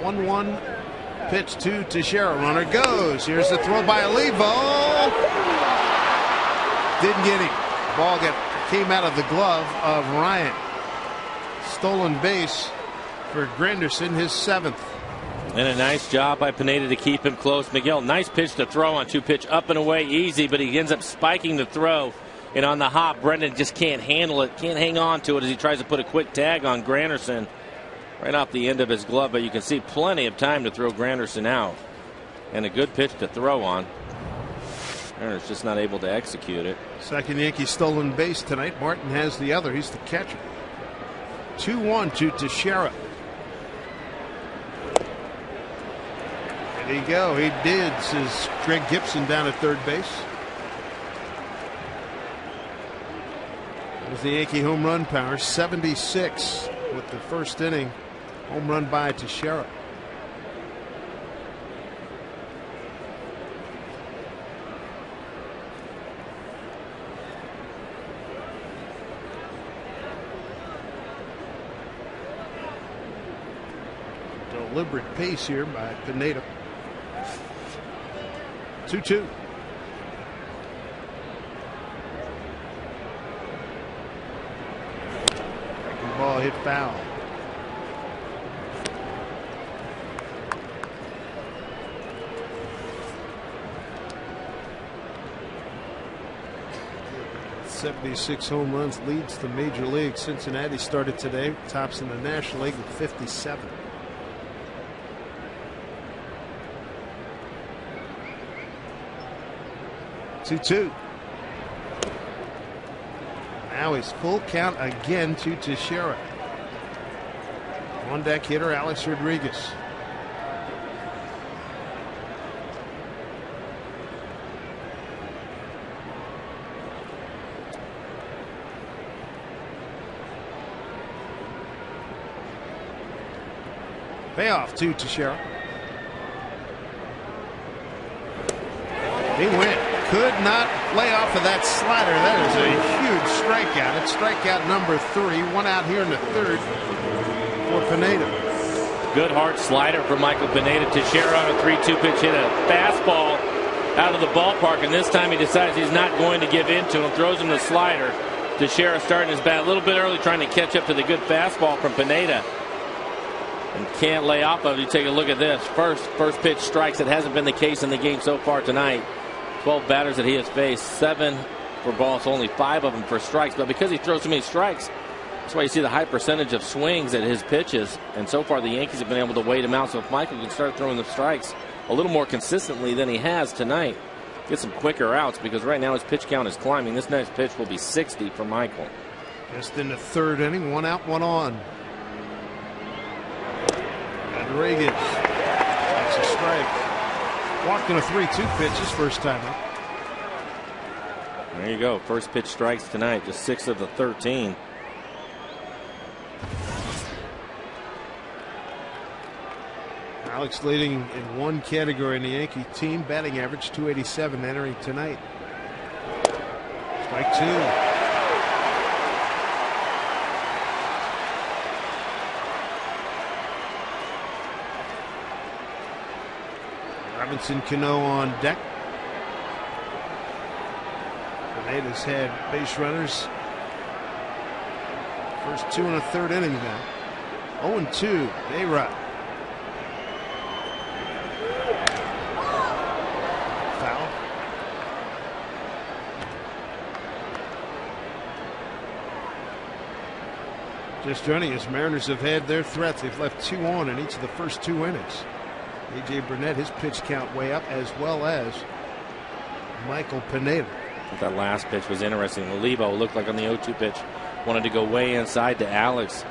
1-1 pitch to Teixeira. Runner goes. Here's the throw by Olivo. Didn't get him. Ball came out of the glove of Ryan. Stolen base for Granderson, his 7th. And a nice job by Pineda to keep him close. Miguel, nice pitch to throw on 2-pitch, up and away, easy, but he ends up spiking the throw. And on the hop, Brendan just can't handle it, can't hang on to it as he tries to put a quick tag on Granderson right off the end of his glove. But you can see plenty of time to throw Granderson out. And a good pitch to throw on. Granderson's just not able to execute it. Second Yankee stolen base tonight. Martin has the other. He's the catcher. 2-1 to Teixeira. There you go. He did, says Greg Gibson down at third base. There's the Yankee home run power, 76 with the first inning. Home run by Teixeira. deliberate pace here by Pineda. 2-2. Breaking ball hit foul. '76 home runs, leads the major league. Cincinnati started today, tops in the National League with 57. Two. Now it's full count again to Teixeira. On deck hitter Alex Rodriguez. Payoff to Teixeira. He went. Could not lay off of that slider. That is a huge strikeout. It's strikeout number 3. One out here in the third for Pineda. Good hard slider for Michael Pineda. Teixeira on a 3-2 pitch hit a fastball out of the ballpark, and this time he decides he's not going to give in to him. Throws him the slider. Teixeira starting his bat a little bit early, trying to catch up to the good fastball from Pineda. And can't lay off of it. You take a look at this. First pitch strikes. It hasn't been the case in the game so far tonight. 12 batters that he has faced, 7 for balls, only 5 of them for strikes. But because he throws so many strikes, that's why you see the high percentage of swings at his pitches. And so far the Yankees have been able to wait him out. So if Michael can start throwing the strikes a little more consistently than he has tonight, get some quicker outs, because right now his pitch count is climbing. This next pitch will be 60 for Michael. Just in the third inning, 1 out, 1 on. Rodriguez. That's a strike. Walked in a 3-2 pitch his first time up. There you go. First pitch strikes tonight. Just 6 of the 13. Alex leading in one category in the Yankee team. Batting average .287 entering tonight. Strike 2. Robinson Cano on deck. Pineda's had base runners. First 2 in the third inning now. 0-2. A-Rod. Foul. Just joining us, Mariners have had their threats. They've left 2 on in each of the first 2 innings. A.J. Burnett, his pitch count way up, as well as Michael Pineda. That last pitch was interesting. Olivo looked like on the 0-2 pitch wanted to go way inside to Alex.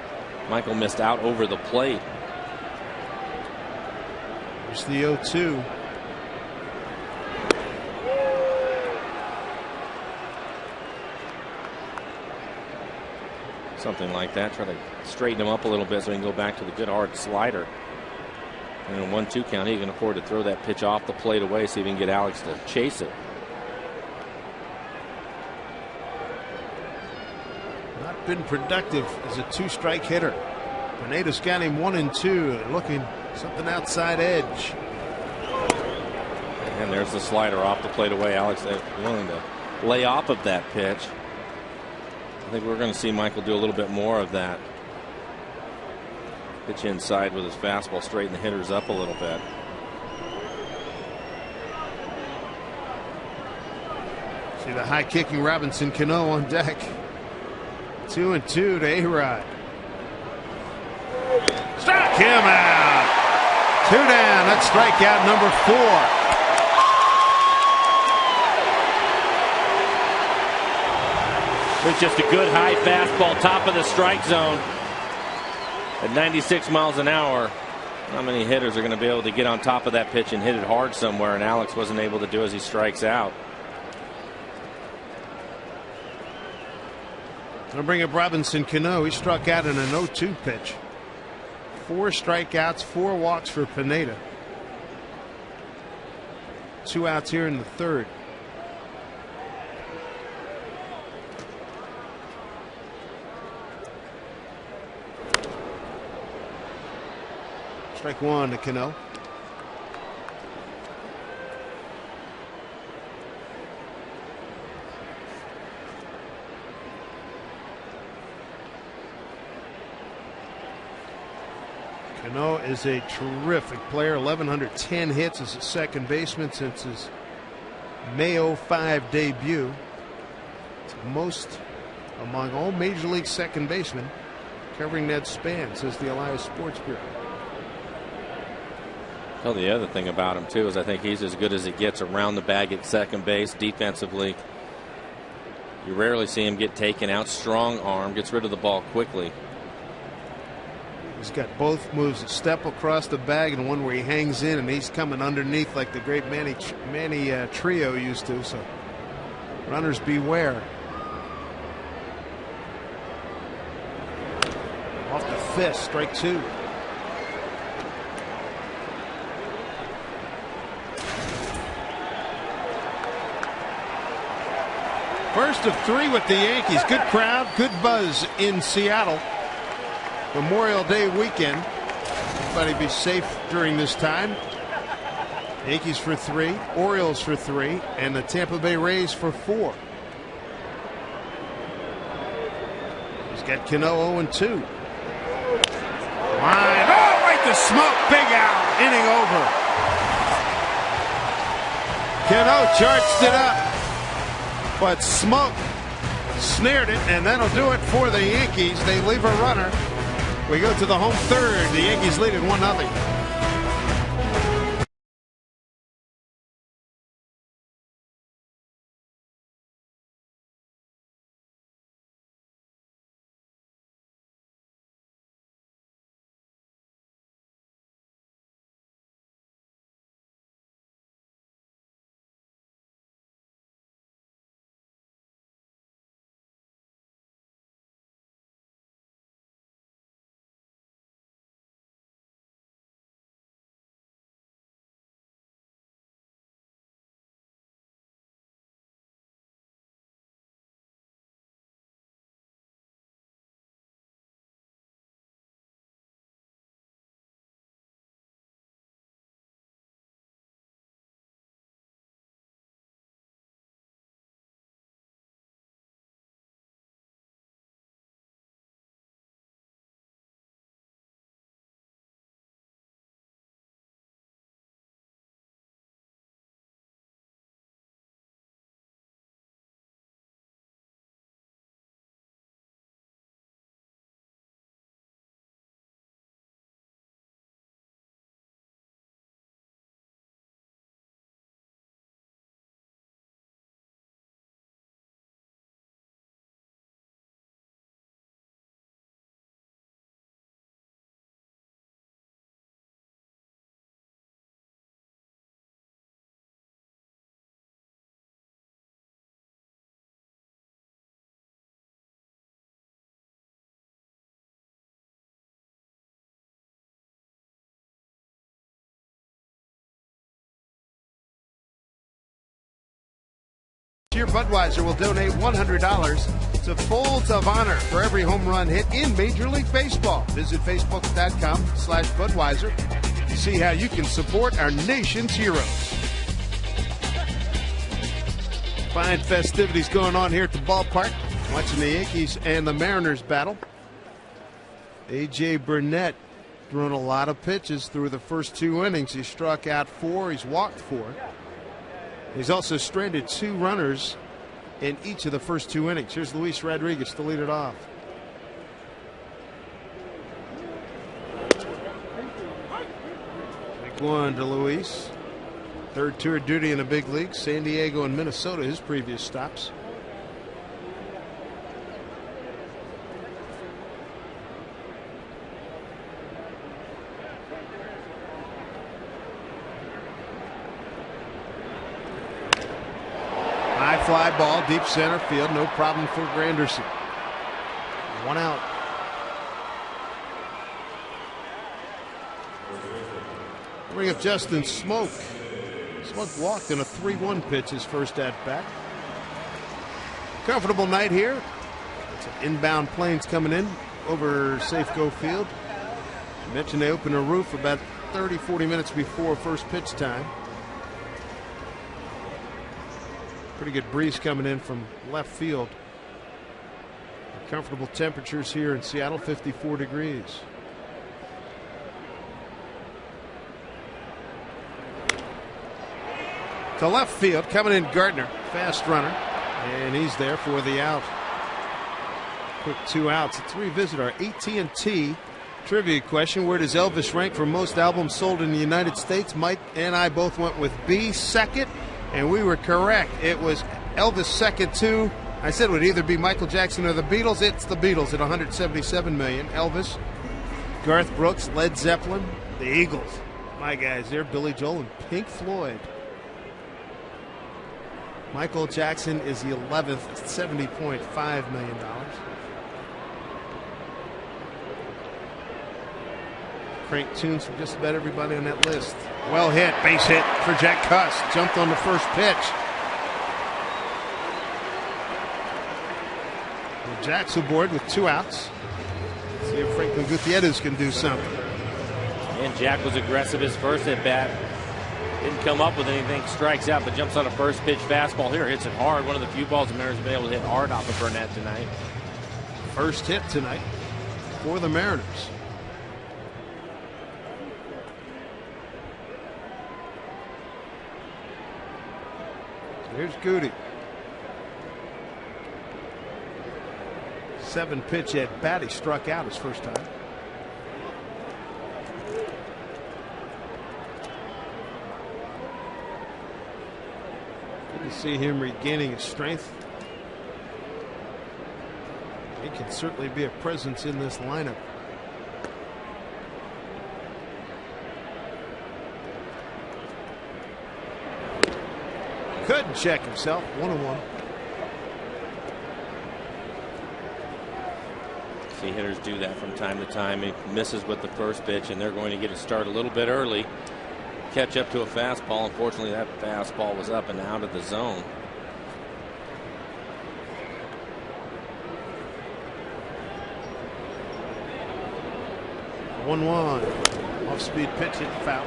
Michael missed out over the plate. There's the 0-2. Something like that. Try to straighten him up a little bit so he can go back to the good hard slider. And in a 1-2 count, he can afford to throw that pitch off the plate away, see if he can get Alex to chase it. Not been productive as a 2-strike hitter. Pineda's got him 1-2, looking something outside edge. And there's the slider off the plate away. Alex willing to lay off of that pitch. I think we're going to see Michael do a little bit more of that. Pitch inside with his fastball, straighten the hitters up a little bit. See the high kicking Robinson Cano on deck. 2-2 to A-Rod. Struck him out. 2 down. That's strikeout number 4. It's just a good high fastball, top of the strike zone. At 96 miles an hour, how many hitters are going to be able to get on top of that pitch and hit it hard somewhere? And Alex wasn't able to do as he strikes out. I'll bring up Robinson Cano. He struck out in an 0-2 pitch. 4 strikeouts, 4 walks for Pineda. 2 outs here in the third. Strike one to Cano. Cano is a terrific player. 1,110 hits as a second baseman since his May 05 debut. It's the most among all Major League second basemen covering that span, says the Elias Sports Bureau. Well, the other thing about him, too, is I think he's as good as he gets around the bag at second base. Defensively, you rarely see him get taken out. Strong arm, gets rid of the ball quickly. He's got both moves, a step across the bag and one where he hangs in, and he's coming underneath like the great Manny Trio used to. So runners beware. Off the fist, strike two. First of three with the Yankees. Good crowd, good buzz in Seattle. Memorial Day weekend. Everybody be safe during this time. Yankees for three, Orioles for three, and the Tampa Bay Rays for four. He's got Cano 0-2. Line. Oh, right to Smoke. Big out. Inning over. Cano charged it up, but Smoke snared it, and that'll do it for the Yankees. They leave a runner. We go to the home third. The Yankees lead it 1-0. Here, Budweiser will donate $100 to Folds of Honor for every home run hit in Major League Baseball. Visit Facebook.com/Budweiser to see how you can support our nation's heroes. Fine festivities going on here at the ballpark. Watching the Yankees and the Mariners battle. A.J. Burnett thrown a lot of pitches through the first two innings. He struck out 4. He's walked 4. He's also stranded 2 runners in each of the first 2 innings. Here's Luis Rodriguez to lead it off. Take one to Luis. Third tour duty in the big leagues. San Diego and Minnesota, his previous stops. High fly ball, deep center field, no problem for Granderson. 1 out. Bring up Justin Smoke. Smoke walked in a 3-1 pitch his first at bat. Comfortable night here. Some inbound planes coming in over Safeco Field. I mentioned they opened a roof about 30, 40 minutes before first pitch time. Pretty good breeze coming in from left field. Comfortable temperatures here in Seattle, 54 degrees. To left field, coming in Gardner, fast runner, and he's there for the out. Quick 2 outs. Let's revisit our AT&T trivia question. Where does Elvis rank for most albums sold in the United States? Mike and I both went with B, second, and we were correct. It was Elvis second too. I said it would either be Michael Jackson or the Beatles. It's the Beatles at 177 million. Elvis, Garth Brooks, Led Zeppelin, the Eagles. My guys there, Billy Joel and Pink Floyd. Michael Jackson is the 11th at $70.5 million. Crank tunes for just about everybody on that list. Well hit, base hit for Jack Cuss. Jumped on the first pitch. Well, Jack's aboard with 2 outs. See if Franklin Gutierrez can do something. And Jack was aggressive his first at bat. Didn't come up with anything, strikes out, but jumps on a first pitch fastball here. Hits it hard. One of the few balls the Mariners have been able to hit hard off of Burnett tonight. First hit tonight for the Mariners. Here's Goody. 7-pitch at bat. He struck out his first time. Good to see him regaining his strength. He can certainly be a presence in this lineup. Couldn't check himself. 1-1. See hitters do that from time to time. He misses with the first pitch, and they're going to get a start a little bit early. Catch up to a fastball. Unfortunately, that fastball was up and out of the zone. One off-speed pitch hit foul.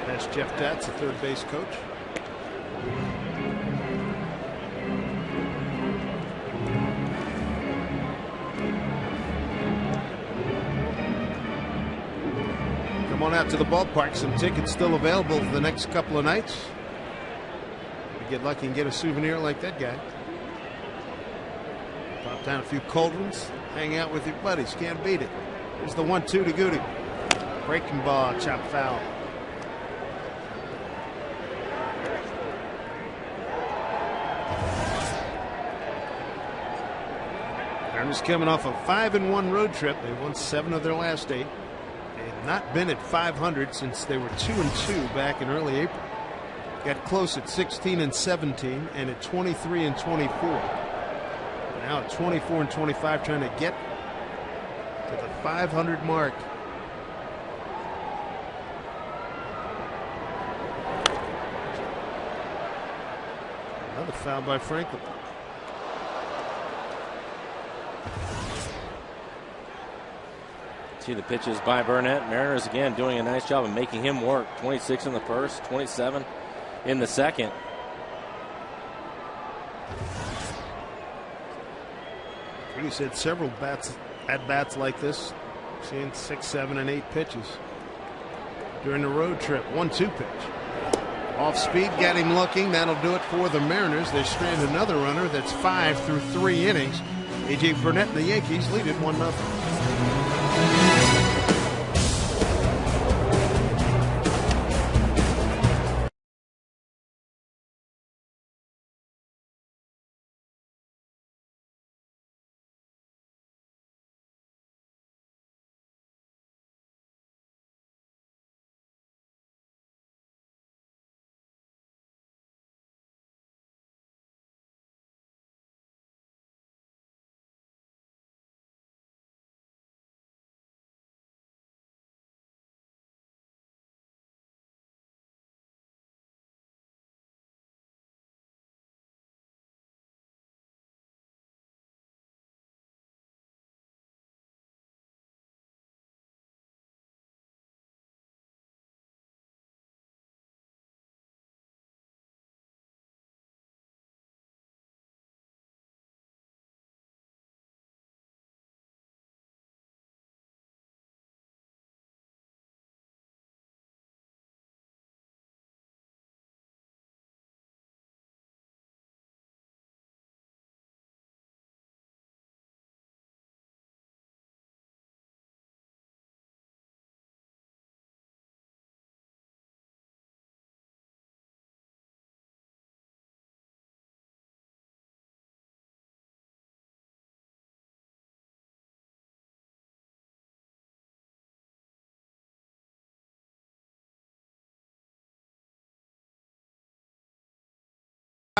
That's Jeff Datz, the third base coach. Come on out to the ballpark. Some tickets still available for the next couple of nights. You get lucky and get a souvenir like that guy. Pop down a few cold ones. Hang out with your buddies. Can't beat it. Here's the 1-2 to Goody. Breaking ball, chop foul. Mariners coming off a 5-1 road trip. They won 7 of their last 8. They had not been at 500 since they were 2-2 back in early April. Got close at 16-17 and at 23-24. Now at 24-25, trying to get to the 500 mark. Another foul by Franklin. See the pitches by Burnett. Mariners again doing a nice job of making him work. 26 in the first, 27 in the second. He's had several at-bats like this, seeing 6, 7, and 8 pitches during the road trip. 1-2 pitch. Off speed, got him looking. That'll do it for the Mariners. They strand another runner. That's 5 through 3 innings. A.J. Burnett and the Yankees lead it 1-0.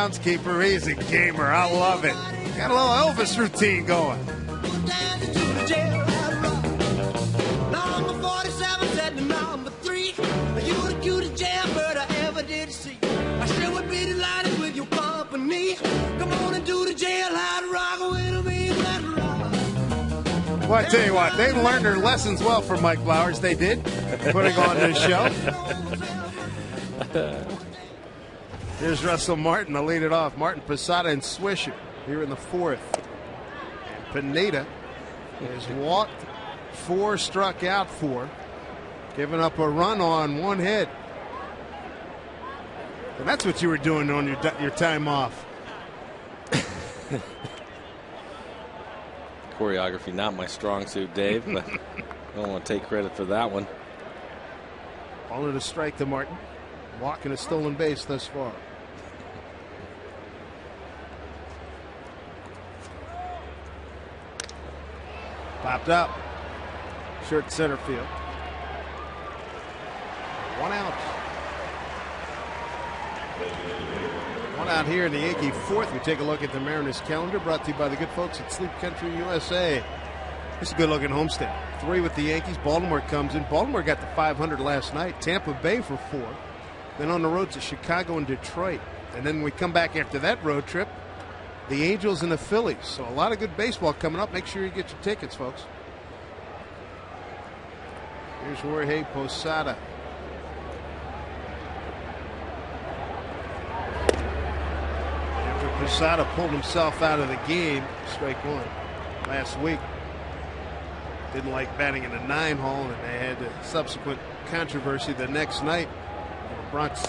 Groundskeeper, he's a gamer. I love it. Got a little Elvis routine going. Well, I tell you what, they learned their lessons well from Mike Flowers. They did, putting on this show. Here's Russell Martin to lead it off. Martin, Posada, and Swisher here in the fourth. And Pineda has walked 4, struck out 4, giving up a run on 1 hit. And that's what you were doing on your time off. Choreography, not my strong suit, Dave, but I don't want to take credit for that one. All in a strike to Martin. Walking a stolen base thus far. Popped up. Short center field. 1 out. 1 out here in the Yankee fourth. We take a look at the Mariners calendar, brought to you by the good folks at Sleep Country USA. This is a good looking homestand. 3 with the Yankees. Baltimore comes in. Baltimore got to 500 last night. Tampa Bay for 4. Then on the road to Chicago and Detroit. And then we come back after that road trip, the Angels and the Phillies. So a lot of good baseball coming up. Make sure you get your tickets, folks. Here's Jorge Posada. After Posada pulled himself out of the game, strike 1 last week. Didn't like batting in the 9 hole, and they had a subsequent controversy the next night. The Bronx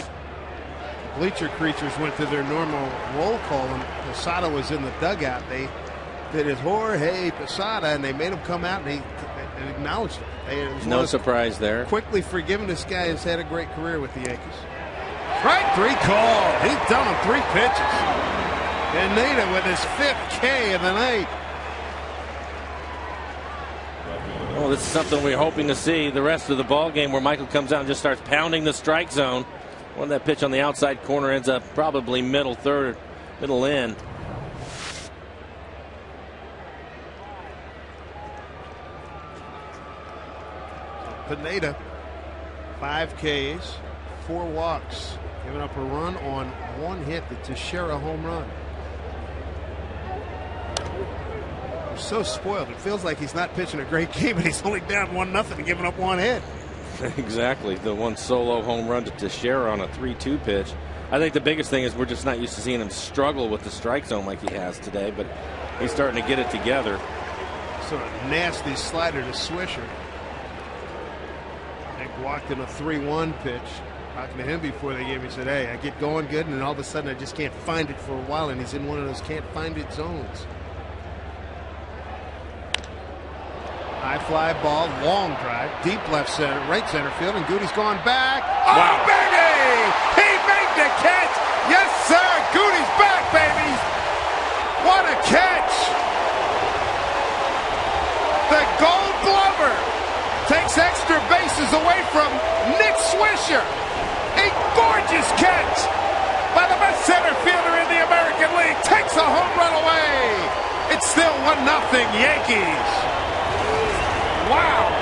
bleacher creatures went to their normal roll call, and Posada was in the dugout. They did his Jorge Posada, and they made him come out, and they acknowledged him. No surprise there. Quickly forgiven. This guy has had a great career with the Yankees. Strike 3 called. He's done him 3 pitches. And Nada with his 5th K of the night. Well, this is something we're hoping to see the rest of the ball game, where Michael comes out and just starts pounding the strike zone. When that pitch on the outside corner ends up probably middle third, middle in. Pineda, 5 Ks, 4 walks, giving up a run on 1 hit, the Teixeira home run. We're so spoiled. It feels like he's not pitching a great game, and he's only down 1-0 and giving up 1 hit. Exactly. The one solo home run to Teixeira on a 3-2 pitch. I think the biggest thing is we're just not used to seeing him struggle with the strike zone like he has today, but he's starting to get it together. Sort of nasty slider to Swisher. Nick walked in a 3-1 pitch. Talking to him before the game, he said, hey, I get going good, and then all of a sudden I just can't find it for a while, and he's in one of those can't find it zones. High fly ball, long drive, deep left center, right center field, and Goody's gone back. Wow. Oh, baby! He made the catch! Yes, sir! Goody's back, baby! What a catch! The Gold Glover takes extra bases away from Nick Swisher. A gorgeous catch by the best center fielder in the American League. Takes a home run away. It's still 1-0 Yankees. Wow.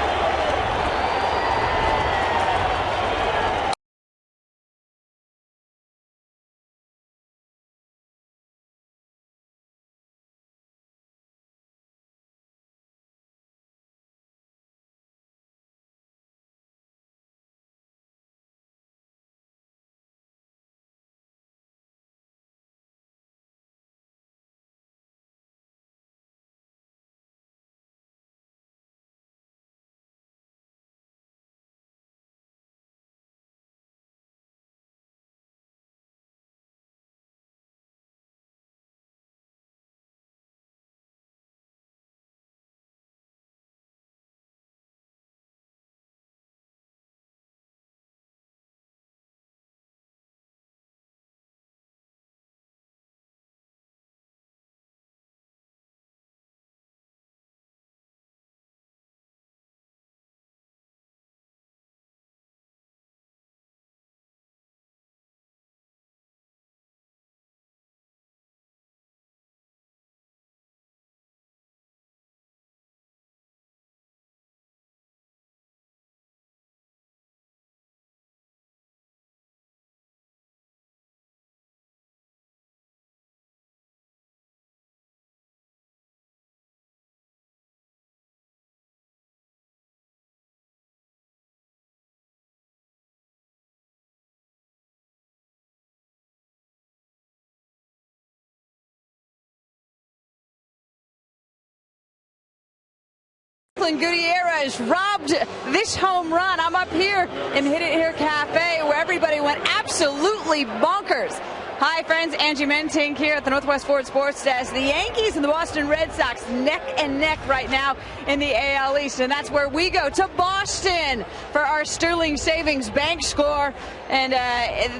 Franklin Gutierrez robbed this home run. I'm up here in Hit It Here Cafe where everybody went absolutely bonkers. Hi friends, Angie Mentink here at the Northwest Ford Sports Desk. The Yankees and the Boston Red Sox neck and neck right now in the AL East, and that's where we go to Boston for our Sterling Savings Bank score, and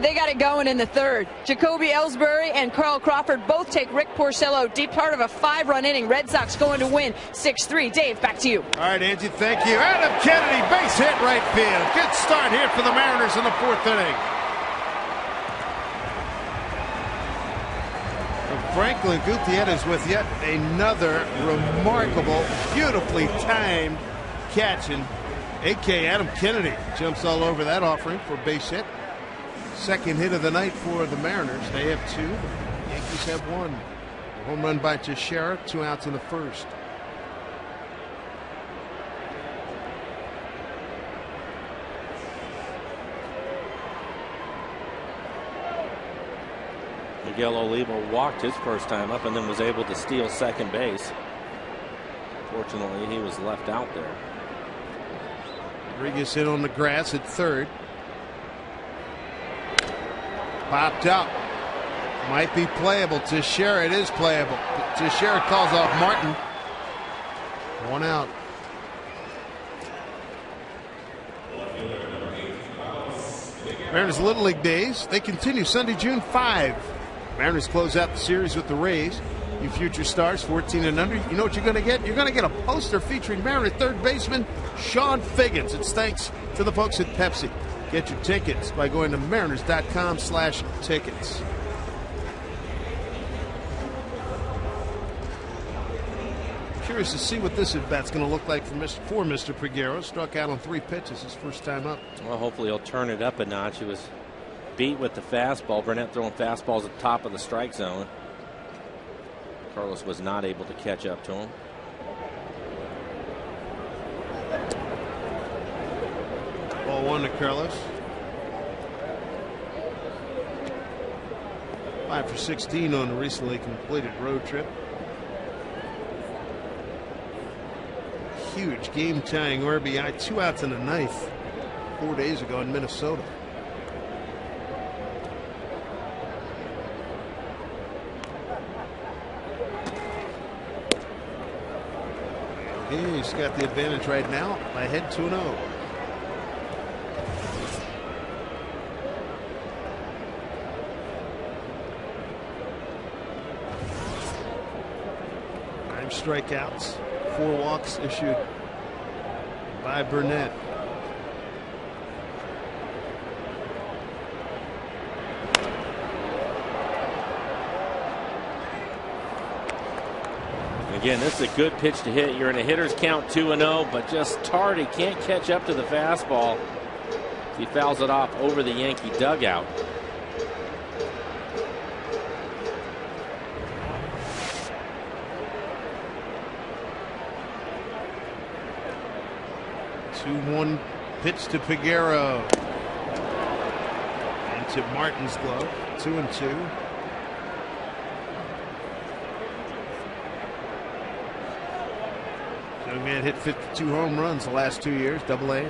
they got it going in the third. Jacoby Ellsbury and Carl Crawford both take Rick Porcello deep, part of a 5-run inning. Red Sox going to win 6-3. Dave, back to you. All right, Angie, thank you. Adam Kennedy, base hit right field. Good start here for the Mariners in the fourth inning. Franklin Gutierrez with yet another remarkable, beautifully timed catch, and A.K. Adam Kennedy jumps all over that offering for a base hit. Second hit of the night for the Mariners. They have 2. The Yankees have 1. A home run by Teixeira, 2 outs in the first. Miguel Oliva walked his first time up and then was able to steal second base. Fortunately, he was left out there. Rodriguez hit on the grass at third. Popped up. Might be playable. Teixeira, it is playable. Teixeira calls off Martin. 1 out. Mariners Little League days, they continue Sunday, June 5. Mariners close out the series with the Rays. You future stars, 14 and under. You know what you're going to get? You're going to get a poster featuring Mariner third baseman Sean Figgins. It's thanks to the folks at Pepsi. Get your tickets by going to mariners.com/tickets. Curious to see what this at-bat's going to look like for Mr. Peguero. Struck out on 3 pitches his first time up. Well, hopefully he'll turn it up a notch. He was beat with the fastball. Burnett throwing fastballs at the top of the strike zone. Carlos was not able to catch up to him. Ball 1 to Carlos. 5 for 16 on a recently completed road trip. Huge game-tying RBI, 2 outs in the ninth 4 days ago in Minnesota. He's got the advantage right now by head 2-0. Nine strikeouts, 4 walks issued by Burnett. Again, this is a good pitch to hit. You're in a hitter's count 2-0, but just Tardy can't catch up to the fastball. He fouls it off over the Yankee dugout. One pitch to Peguero. Into Martin's glove. 2-2. Young man hit 52 home runs the last 2 years, AA,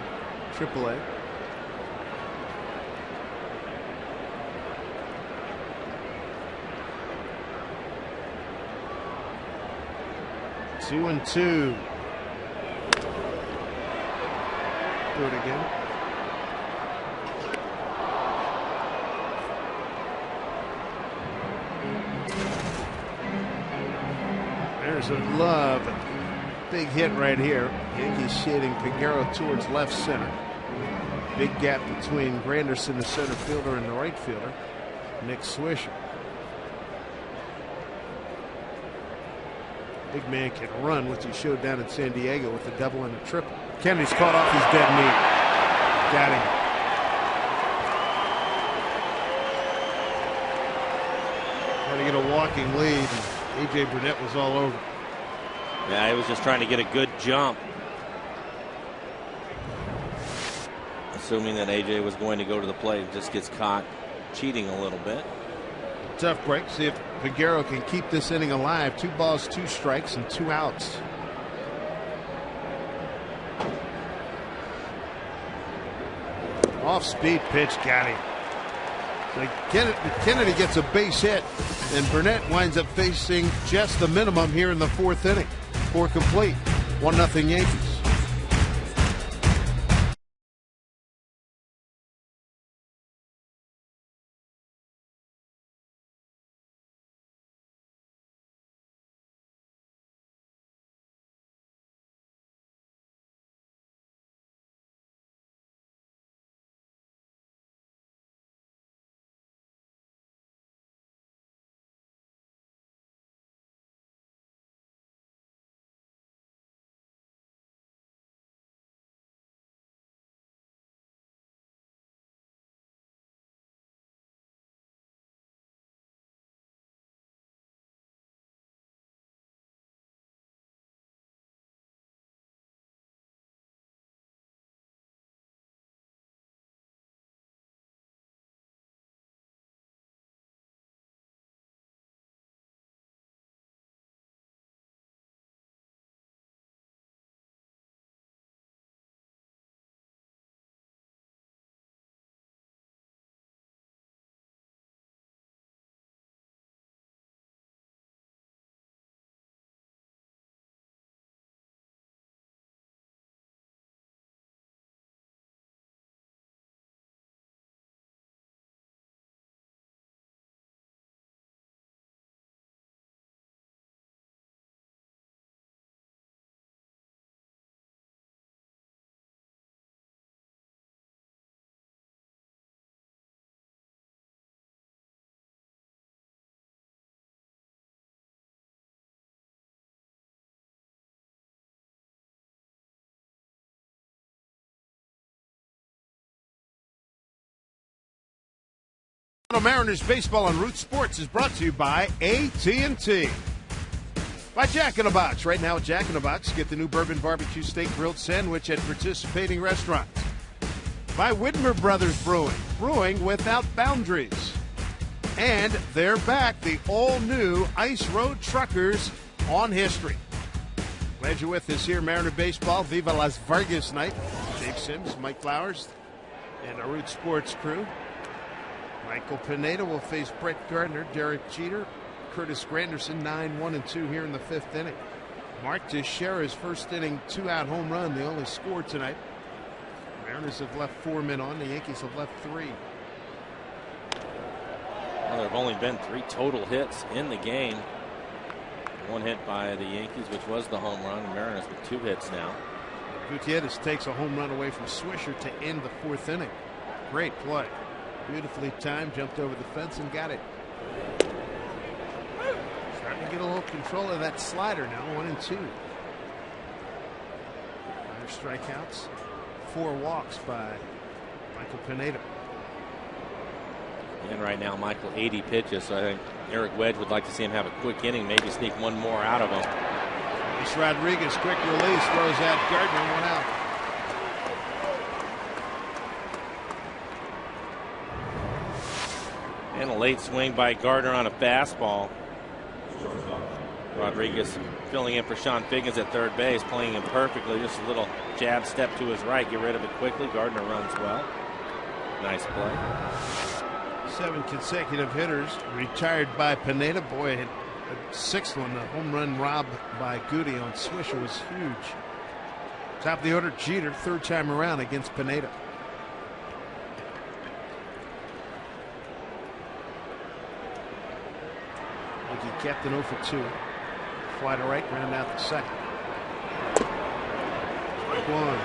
AAA. Two and two. Do it again. There's a love. Big hit right here. Yankees shading Peguero towards left center. Big gap between Granderson, the center fielder, and the right fielder, Nick Swisher. Big man can run, which he showed down in San Diego with the double and the triple. Kennedy's caught off his dead meat. Got him. Trying to get a walking lead. A.J. Burnett was all over. Yeah, he was just trying to get a good jump. Assuming that A.J. was going to go to the plate, just gets caught cheating a little bit. Tough break. See if Peguero can keep this inning alive. 2 balls, 2 strikes, and 2 outs. Off-speed pitch, got him. So Kennedy gets a base hit, and Burnett winds up facing just the minimum here in the 4th inning. 4 complete, 1-0 Yankees. Mariners baseball on Root Sports is brought to you by AT&T. By Jack in the Box. Right now at Jack in the Box, get the new bourbon barbecue steak grilled sandwich at participating restaurants. By Widmer Brothers Brewing. Brewing without boundaries. And they're back, the all-new Ice Road Truckers on history. Glad you're with us here, Mariner Baseball. Viva Las Vegas night. Dave Sims, Mike Flowers, and our Root Sports crew. Michael Pineda will face Brett Gardner, Derek Jeter, Curtis Granderson, 9-1-2 here in the 5th inning. Mark Teixeira's first inning 2-out home run, the only score tonight. Mariners have left 4 men on, the Yankees have left 3. Well, there have only been 3 total hits in the game. 1 hit by the Yankees, which was the home run. The Mariners with 2 hits now. Gutierrez takes a home run away from Swisher to end the 4th inning. Great play. Beautifully timed, jumped over the fence and got it. Starting to get a little control of that slider now, 1-2. 5 strikeouts, 4 walks by Michael Pineda. And right now, Michael 80 pitches, so I think Eric Wedge would like to see him have a quick inning, maybe sneak 1 more out of him. This Rodriguez, quick release, throws out Gardner, 1 out. And a late swing by Gardner on a fastball. Rodriguez filling in for Sean Figgins at third base, playing him perfectly. Just a little jab step to his right, get rid of it quickly. Gardner runs well. Nice play. 7 consecutive hitters retired by Pineda. Boy, hit a 6th one, the home run robbed by Goody on Swisher was huge. Top of the order, Jeter, 3rd time around against Pineda. He kept an 0 for 2. Fly to right, ground out the second. 1.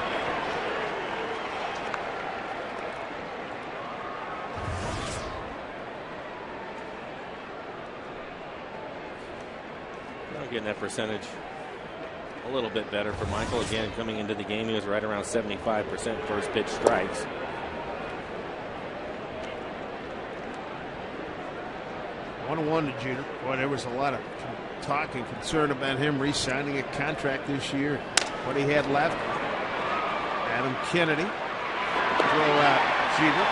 Getting that percentage a little bit better for Michael. Again, coming into the game, he was right around 75% first pitch strikes. One to Jeter. Boy, there was a lot of talk and concern about him re-signing a contract this year. What he had left. Adam Kennedy. Throw out Jeter.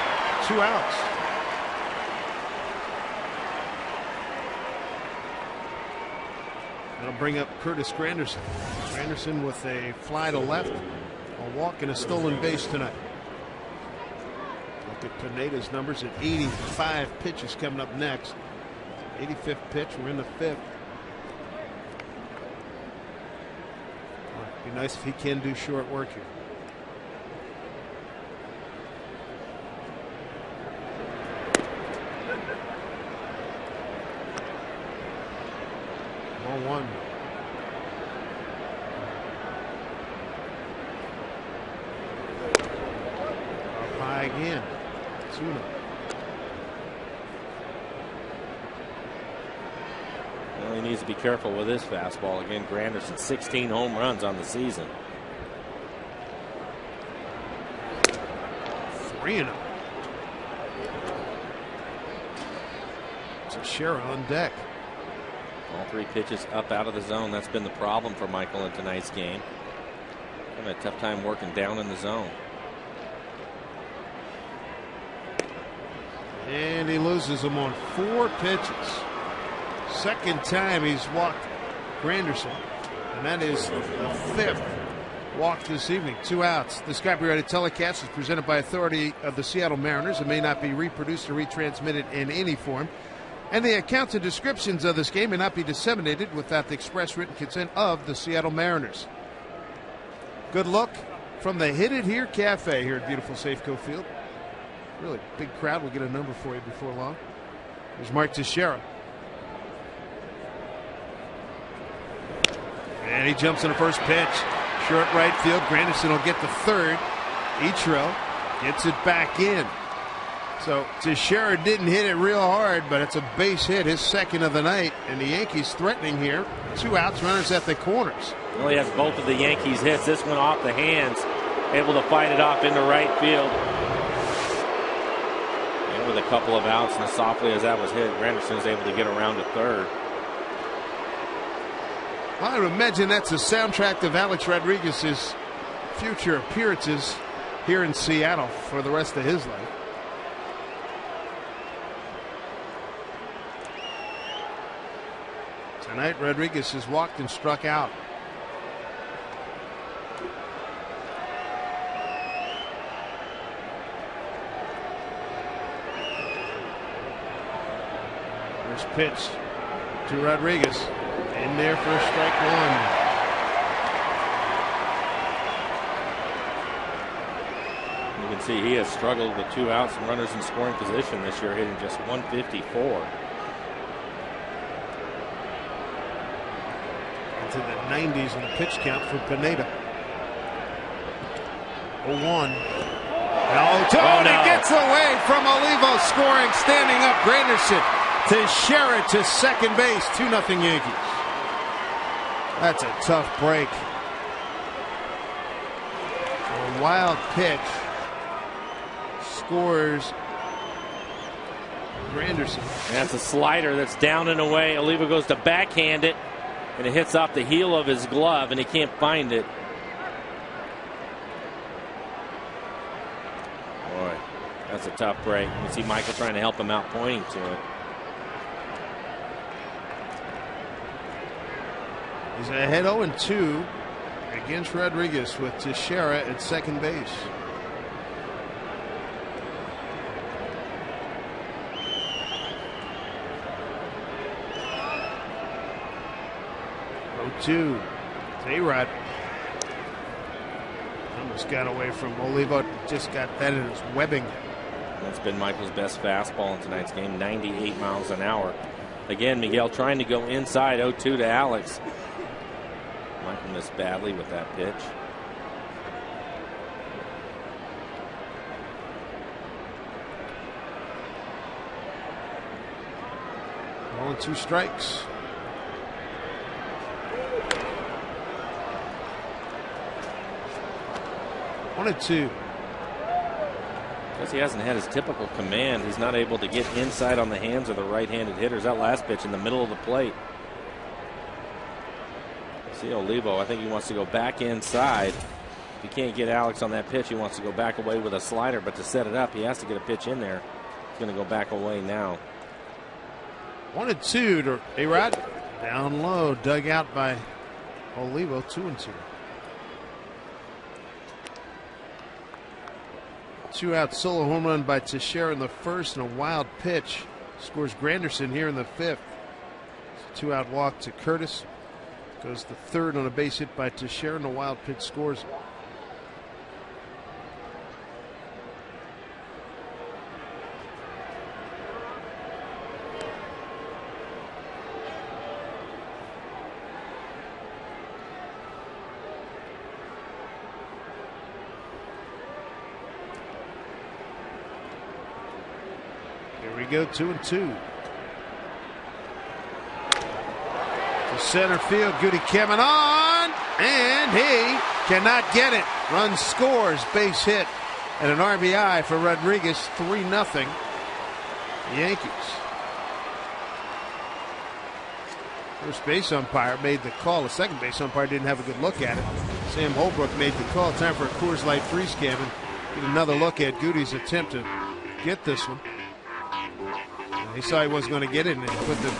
2 outs. That'll bring up Curtis Granderson. Granderson with a fly to left, a walk, and a stolen base tonight. Look at Pineda's numbers at 85 pitches coming up next. 85th pitch. We're in the 5th. Be nice if he can do short work here. Ball 1. Up high again. 2-0. Well, he needs to be careful with his fastball. Again, Granderson, 16 home runs on the season. 3-0. Teixeira on deck. All 3 pitches up out of the zone. That's been the problem for Michael in tonight's game. Having a tough time working down in the zone. And he loses them on 4 pitches. Second time he's walked Granderson, and that is the 5th walk this evening. 2 outs. This copyrighted telecast is presented by authority of the Seattle Mariners and may not be reproduced or retransmitted in any form. And the accounts and descriptions of this game may not be disseminated without the express written consent of the Seattle Mariners. Good look from the Hit It Here Cafe here at beautiful Safeco Field. Really big crowd. We'll get a number for you before long. There's Mark Teixeira. And he jumps in the first pitch. Short right field. Granderson will get the third. Ichiro gets it back in. So Teixeira didn't hit it real hard, but it's a base hit, his second of the night. And the Yankees threatening here. 2 outs, runners at the corners. Well, he has both of the Yankees hits. This one off the hands. Able to fight it off into right field. And with a couple of outs, and as softly as that was hit, Granderson is able to get around to third. I would imagine that's a soundtrack of Alex Rodriguez's future appearances here in Seattle for the rest of his life. Tonight, Rodriguez has walked and struck out. First pitch to Rodriguez. In there for strike 1. You can see he has struggled with 2 outs and runners in scoring position this year, hitting just 154. Into the 90s in the pitch count for Pineda. 0-1. Now 0-2. Oh, no. He gets away from Olivo scoring, standing up Granderson. Teixeira to second base. 2-0 Yankees. That's a tough break. A wild pitch. Scores Granderson. That's a slider that's down and away. Oliva goes to backhand it, and it hits off the heel of his glove, and he can't find it. Boy, that's a tough break. You see Michael trying to help him out, pointing to it. He's ahead 0-2 against Rodriguez with Teixeira at second base. Two. A-Rod almost got away from Olivo. Just got that in his webbing. That's been Michael's best fastball in tonight's game, 98 miles an hour. Again, Miguel trying to go inside, 0-2 to Alex. Michael missed badly with that pitch. Ball and 2 strikes. 1-2. Because he hasn't had his typical command, he's not able to get inside on the hands of the right-handed hitters. That last pitch in the middle of the plate. See Olivo, I think he wants to go back inside. If he can't get Alex on that pitch, he wants to go back away with a slider, but to set it up, he has to get a pitch in there. He's going to go back away now. 1-2 to A-Rod. Down low, dug out by Olivo, 2-2. 2-out solo home run by Teixeira in the first, and a wild pitch scores Granderson here in the fifth. 2-out walk to Curtis. Goes the third on a base hit by Teixeira, and a wild pitch scores. Here we go, 2-2. To center field, Goody coming on, and he cannot get it. Run scores, base hit, and an RBI for Rodriguez. 3-0 Yankees. First base umpire made the call. The second base umpire didn't have a good look at it. Sam Holbrook made the call. Time for a Coors Light freeze cam and get another look at Goody's attempt to get this one. He saw he wasn't going to get it, and he put the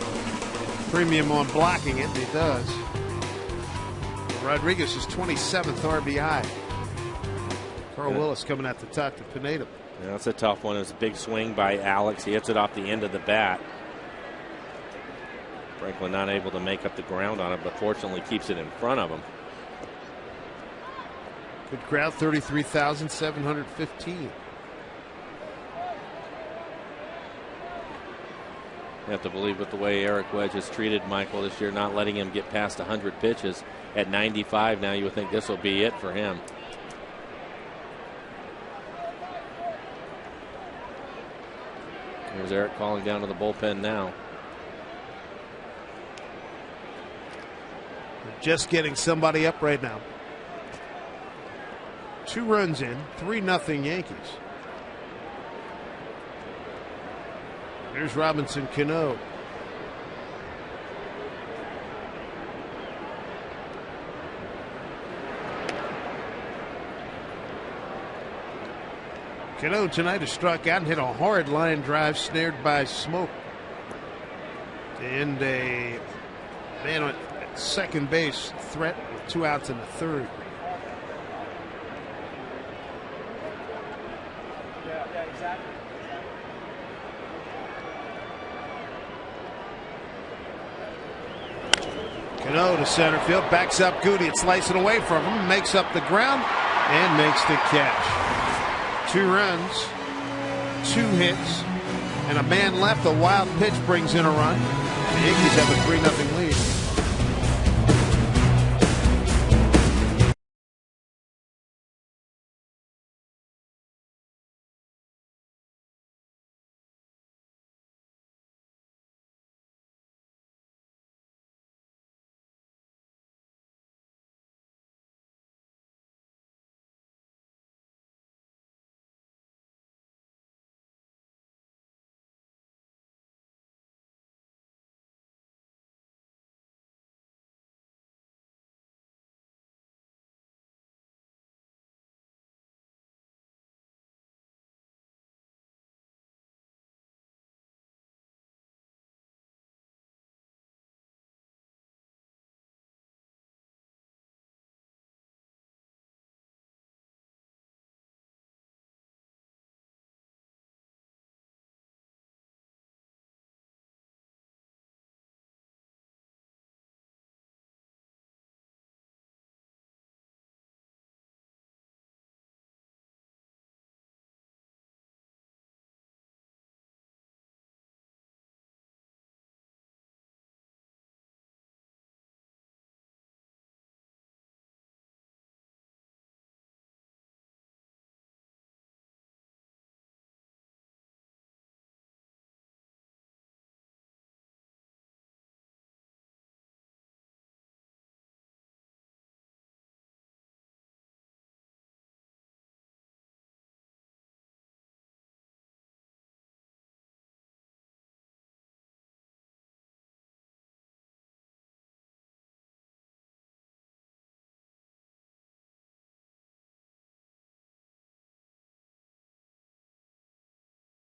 premium on blocking it, and he does. Rodriguez's 27th RBI. Carl Willis coming out to talk to Pineda. Yeah, that's a tough one. It was a big swing by Alex. He hits it off the end of the bat. Franklin not able to make up the ground on it, but fortunately keeps it in front of him. Good crowd, 33,715. You have to believe with the way Eric Wedge has treated Michael this year, not letting him get past 100 pitches. At 95 now, you would think this will be it for him. Here's Eric calling down to the bullpen now. They're just getting somebody up right now. 2 runs in, 3-0 Yankees. Here's Robinson Cano. Cano tonight has struck out and hit a hard line drive snared by Smoke. And a man at second base threat with 2 outs in the third. Cano to center field, backs up Goody. It's slicing away from him, makes up the ground, and makes the catch. 2 runs, 2 hits, and a man left. A wild pitch brings in a run. The Yankees have a 3-0 lead.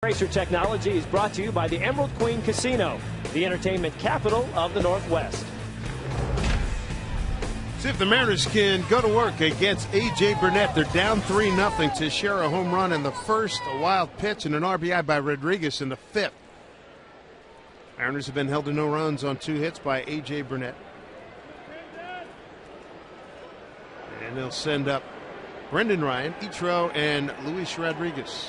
Racer Technology is brought to you by the Emerald Queen Casino, the entertainment capital of the Northwest. See if the Mariners can go to work against A.J. Burnett. They're down 3-0. Teixeira home run in the first, a wild pitch, and an RBI by Rodriguez in the fifth. Mariners have been held to no runs on 2 hits by A.J. Burnett. And they'll send up Brendan Ryan, Ichiro, and Luis Rodriguez.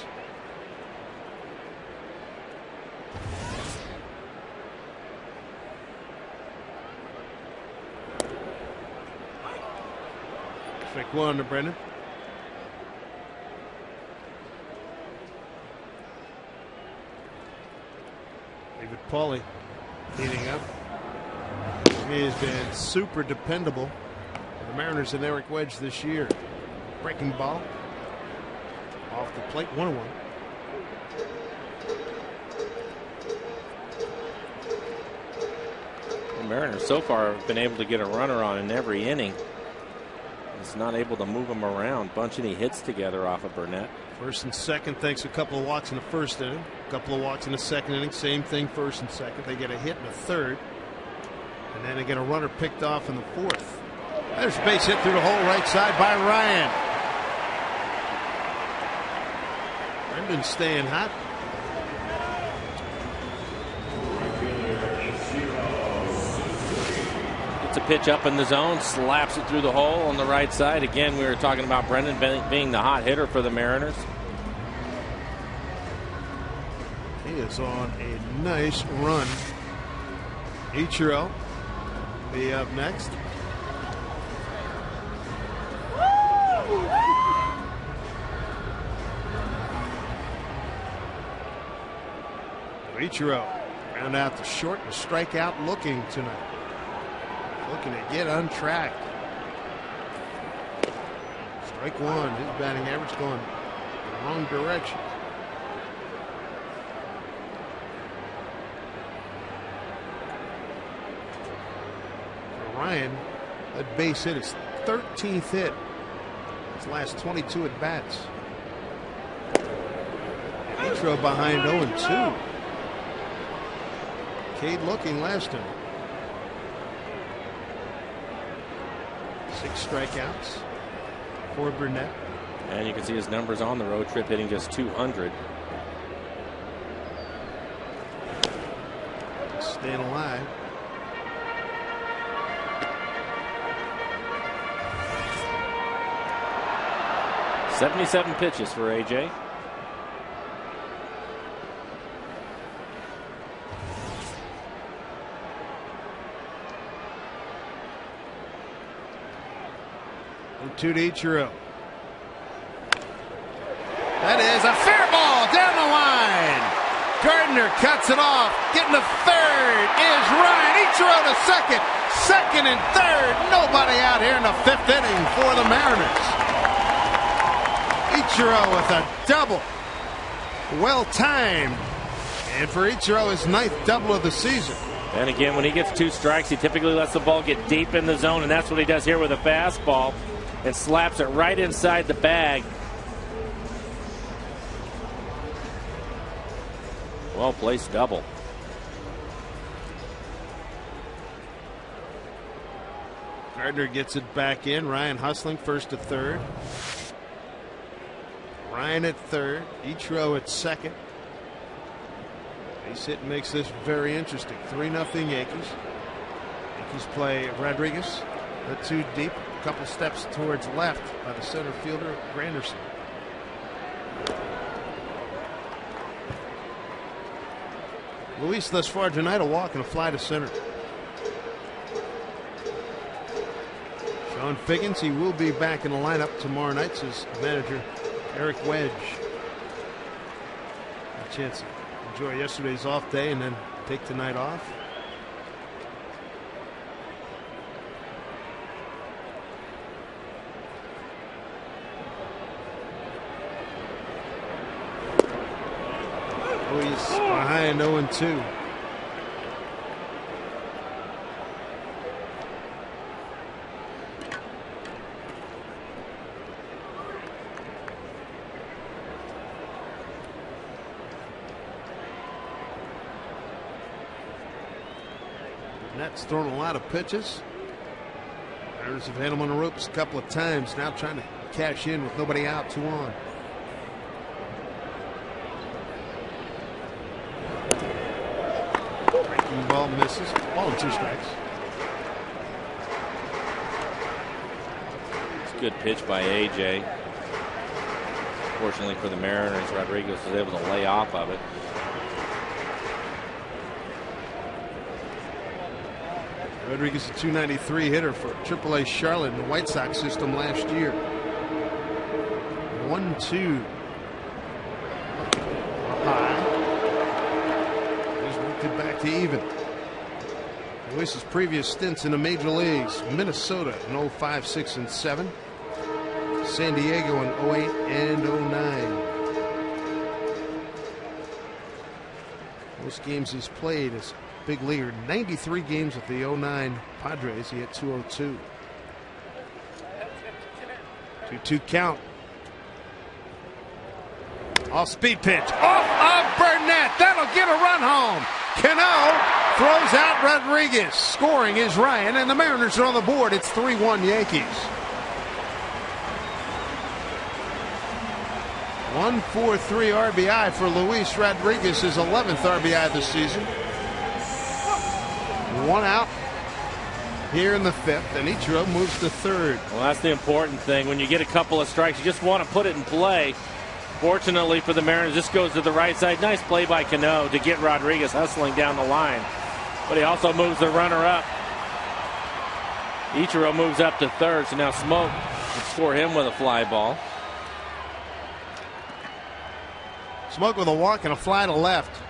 Strike one to Brendan. David Pauly leading up. He has been super dependable for the Mariners and Eric Wedge this year. Breaking ball off the plate, 1-1. The Mariners so far have been able to get a runner on in every inning. It's not able to move them around, bunch any hits together off of Burnett. First and second, thanks to a couple of walks in the first inning, a couple of walks in the second inning. Same thing, first and second. They get a hit in the third, and then they get a runner picked off in the fourth. There's a base hit through the hole right side by Ryan. Brendan staying hot. Gets a pitch up in the zone, slaps it through the hole on the right side. Again, we were talking about Brendan being the hot hitter for the Mariners. He is on a nice run. Ichiro be up next. Ichiro round out the short and strikeout looking tonight. Looking to get untracked. Strike one. His batting average going the wrong direction. For Ryan, that base hit is 13th hit. His last 22 at bats. Ichiro behind 0-2. Cade looking last time. 6 strikeouts for Burnett. And you can see his numbers on the road trip, hitting just 200. Staying alive. .77 pitches for AJ. To Ichiro. That is a fair ball down the line. Gardner cuts it off. Getting to third is Ryan. Ichiro to second. Second and third. Nobody out here in the 5th inning for the Mariners. Ichiro with a double. Well timed. And for Ichiro, his 9th double of the season. And again, when he gets 2 strikes, he typically lets the ball get deep in the zone, and that's what he does here with a fastball. And slaps it right inside the bag. Well placed double. Gardner gets it back in. Ryan hustling first to third. Ryan at third. Ichiro at second. Base hit makes this very interesting. 3-0 Yankees. Yankees play Rodriguez. The 2 deep. A couple steps towards left by the center fielder Granderson. Luis thus far tonight, a walk and a fly to center. Sean Figgins, he will be back in the lineup tomorrow night, says manager Eric Wedge. A chance to enjoy yesterday's off day and then take tonight off. He's behind 0-2. Nett's thrown a lot of pitches. Mariners have had him on the ropes a couple of times. Now trying to cash in with nobody out, 2 on. Breaking ball misses. Ball and 2 strikes. It's a good pitch by A.J. Fortunately for the Mariners, Rodriguez was able to lay off of it. Rodriguez, a .293 hitter for AAA Charlotte in the White Sox system last year. 1-2. High. He's worked it back to even. Luis's previous stints in the major leagues: Minnesota in 05, 6, and 7. San Diego in 08 and 09. Most games he's played as big leaguer, 93 games with the 09 Padres. He hit .202. 2-2 count. Off speed pitch. Off of Burnett. That'll get a run home. Cano throws out Rodriguez. Scoring is Ryan, and the Mariners are on the board. It's 3-1 Yankees. 143 RBI for Luis Rodriguez, his 11th RBI this season. 1 out here in the 5th, and Ichiro moves to 3rd. Well, that's the important thing. When you get a couple of strikes, you just want to put it in play. Fortunately for the Mariners, this goes to the right side. Nice play by Cano to get Rodriguez hustling down the line. But he also moves the runner up. Ichiro moves up to 3rd, so now Smoke can score him with a fly ball. Smoke with a walk and a fly to left.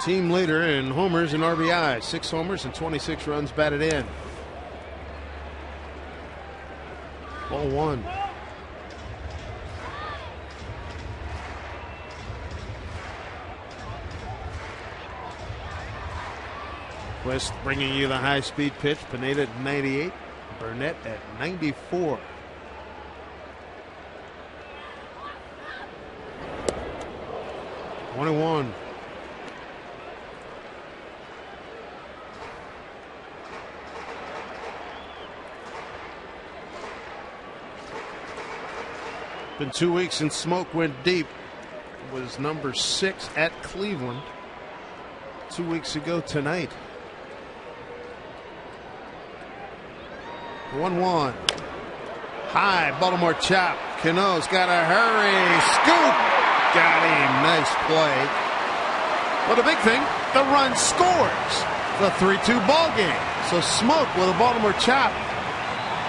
Team leader in homers and RBIs. 6 homers and 26 runs batted in. Ball 1. West bringing you the high-speed pitch. Pineda at 98. Burnett at 94. .21. Been 2 weeks since Smoke went deep. It was number 6 at Cleveland 2 weeks ago tonight. 1-1. High, Baltimore chop. Cano's got a hurry. Scoop. Got him. Nice play. Well, the big thing, the run scores. The 3-2 ball game. So Smoke with a Baltimore chop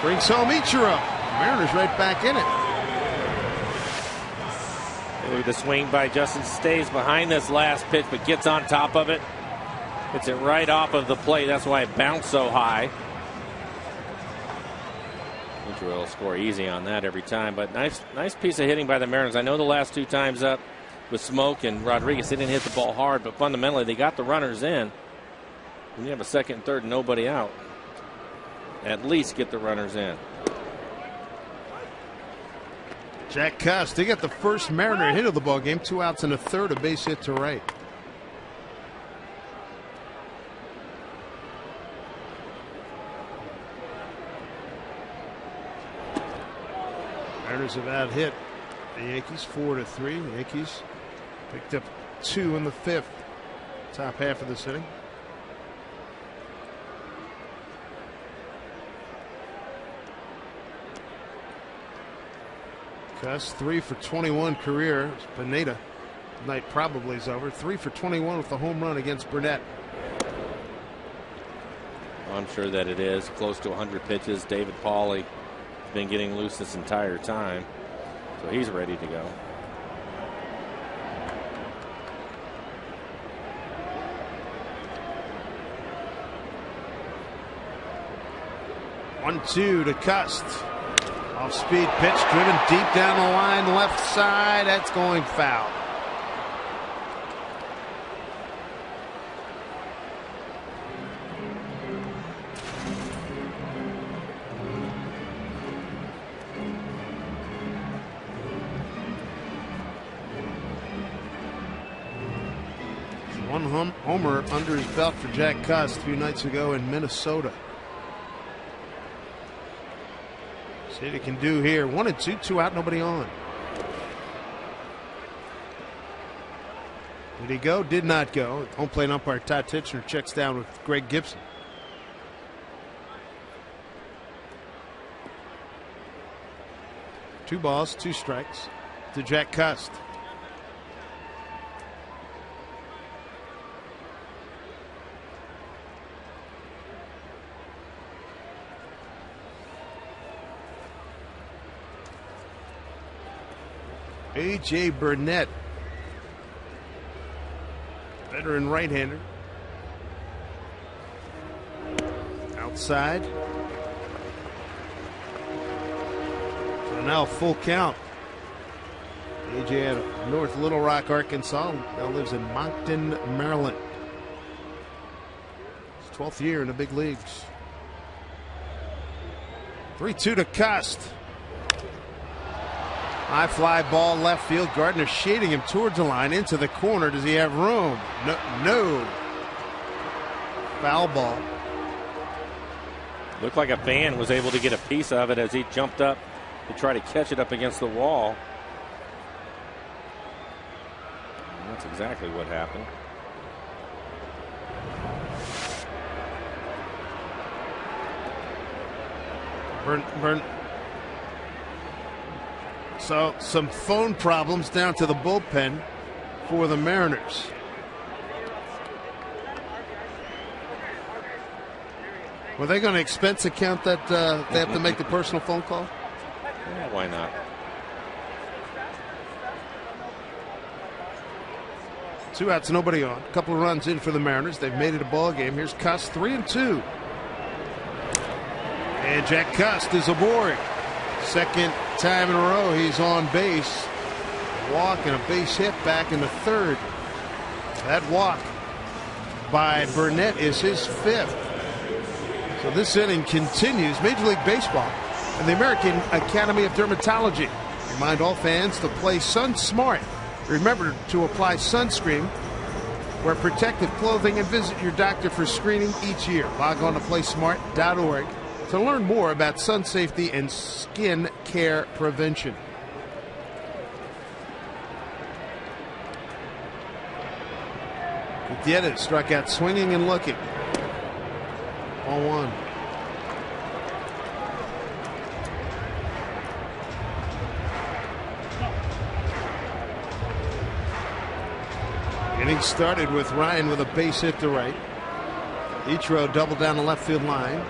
brings home Ichiro. Mariners right back in it. Look at the swing by Justin. Stays behind this last pitch, but gets on top of it. Hits it right off of the plate. That's why it bounced so high. Ichiro will score easy on that every time, but nice piece of hitting by the Mariners. I know the last 2 times up with Smoke and Rodriguez, they didn't hit the ball hard, but fundamentally they got the runners in. When you have a 2nd and 3rd, nobody out, at least get the runners in. Jack Cuss, they got the first Mariner hit of the ball game. 2 outs and a 3rd, a base hit to right. Mariners have out hit the Yankees 4-3. The Yankees picked up 2 in the 5th. Top half of this inning. Cuss 3 for 21 career. Pineda night probably is over. 3 for 21 with the home run against Burnett. I'm sure that it is. Close to 100 pitches. David Pauly been getting loose this entire time, so he's ready to go. One-two to Cust. Off speed pitch driven deep down the line left side. That's going foul. One homer under his belt for Jack Cust a few nights ago in Minnesota. See what he can do here. 1-2, 2 out, nobody on. Did he go? Did not go. Home plate umpire Todd Titchener checks down with Greg Gibson. Two balls, two strikes to Jack Cust. A.J. Burnett, veteran right-hander. Outside. So now full count. A.J. out of North Little Rock, Arkansas. Now lives in Moncton, Maryland. His 12th year in the big leagues. 3-2 to Cust. High fly ball left field. Gardner shading him towards the line into the corner. Does he have room? No. Foul ball. Looked like a fan was able to get a piece of it as he jumped up to try to catch it up against the wall. And that's exactly what happened. Burn. So some phone problems down to the bullpen for the Mariners. Were they going to expense account that they have to make the personal phone call? Yeah, why not? Two outs, nobody on. A couple of runs in for the Mariners. They've made it a ball game. Here's Cust, 3-2. And Jack Cust is aboard. Second time in a row he's on base. Walk and a base hit back in the third. That walk by Burnett is his fifth. So this inning continues. Major League Baseball and the American Academy of Dermatology remind all fans to play Sun Smart. Remember to apply sunscreen, wear protective clothing, and visit your doctor for screening each year. Log on to playsmart.org to learn more about sun safety and skin care prevention. Gutierrez struck out swinging and looking. 0-1. Inning started with Ryan with a base hit to right. Ichiro doubled down the left field line.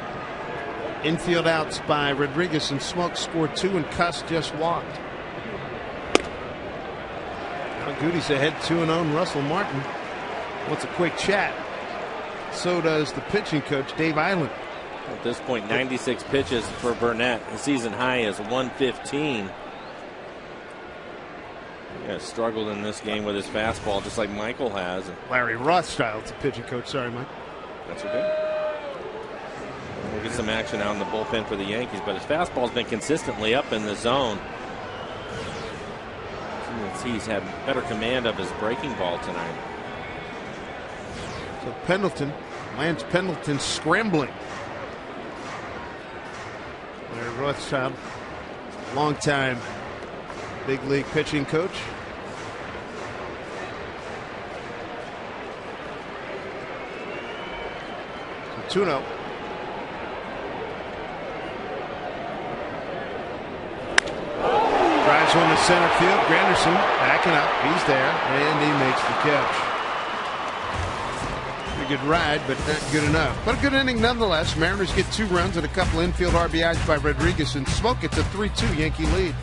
Infield outs by Rodriguez and Smoke scored two, and Cust just walked. Now Goody's ahead 2-0. Russell Martin wants a quick chat. So does the pitching coach, Dave Island. At this point, 96 pitches for Burnett. The season high is 115. He has struggled in this game with his fastball, just like Michael has. Larry Rothschild's the pitching coach. Sorry, Mike. That's okay. We'll get some action out in the bullpen for the Yankees, but his fastball's been consistently up in the zone. He's had better command of his breaking ball tonight. So Pendleton, Lance Pendleton scrambling. Larry Rothschild, longtime big league pitching coach. So 2-0. Drives one to center field. Granderson backing up. He's there, and he makes the catch. Pretty good ride, but not good enough. But a good inning nonetheless. Mariners get 2 runs and a couple infield RBIs by Rodriguez and Smoke. It's a 3-2 Yankee lead.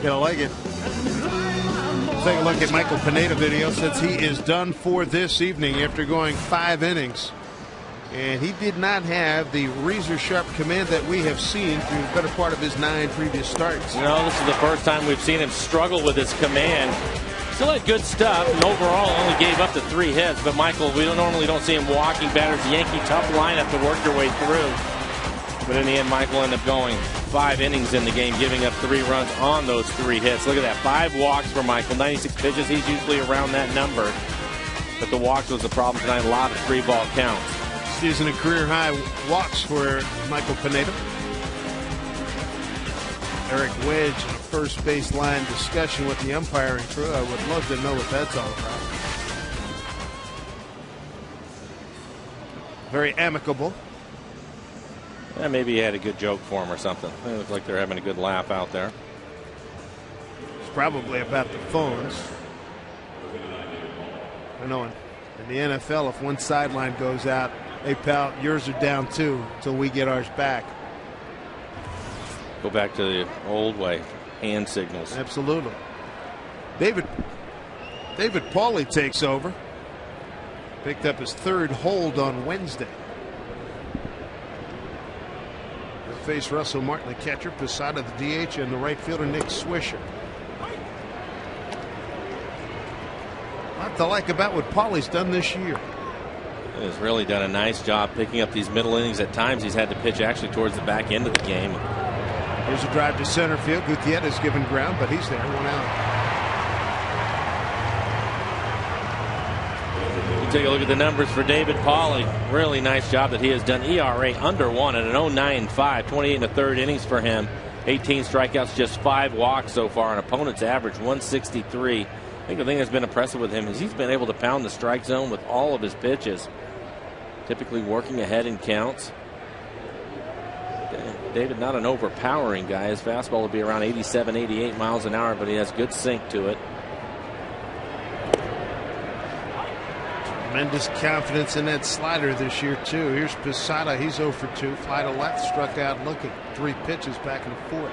Gonna like it. Take a look at Michael Pineda video. Says he is done for this evening after going 5 innings. And he did not have the razor-sharp command that we have seen through the better part of his 9 previous starts. You know, this is the first time we've seen him struggle with his command. Still had good stuff, and overall only gave up to 3 hits. But Michael, we normally don't see him walking batters. Yankee tough lineup to work your way through. But in the end, Michael ended up going 5 innings in the game, giving up 3 runs on those 3 hits. Look at that, 5 walks for Michael, 96 pitches. He's usually around that number. But the walks was the problem tonight. A lot of 3-ball counts. Season and career high walks for Michael Pineda. Eric Wedge in a first baseline discussion with the umpiring crew. I would love to know what that's all about. Very amicable. Yeah, maybe he had a good joke for him or something. It looked like they're having a good laugh out there. It's probably about the phones. I know in the NFL, if one sideline goes out, hey pal, yours are down too until we get ours back. Go back to the old way, hand signals. Absolutely. David Pauly takes over. Picked up his 3rd hold on Wednesday. He'll face Russell Martin, the catcher, Posada, the DH, and the right fielder, Nick Swisher. A lot to like about what Pauly's done this year. He has really done a nice job picking up these middle innings. At times he's had to pitch actually towards the back end of the game. Here's a drive to center field. Gutierrez given ground, but he's there. 1 out. You take a look at the numbers for David Pauly. Really nice job that he has done. ERA under 1 at an 0.95. 28 1/3 innings for him. 18 strikeouts, just 5 walks so far. An opponent's average 163. I think the thing that's been impressive with him is he's been able to pound the strike zone with all of his pitches. Typically working ahead in counts. David, not an overpowering guy. His fastball will be around 87, 88 miles an hour, but he has good sink to it. Tremendous confidence in that slider this year, too. Here's Posada. He's 0 for 2. Fly to left, struck out looking. 3 pitches back and forth.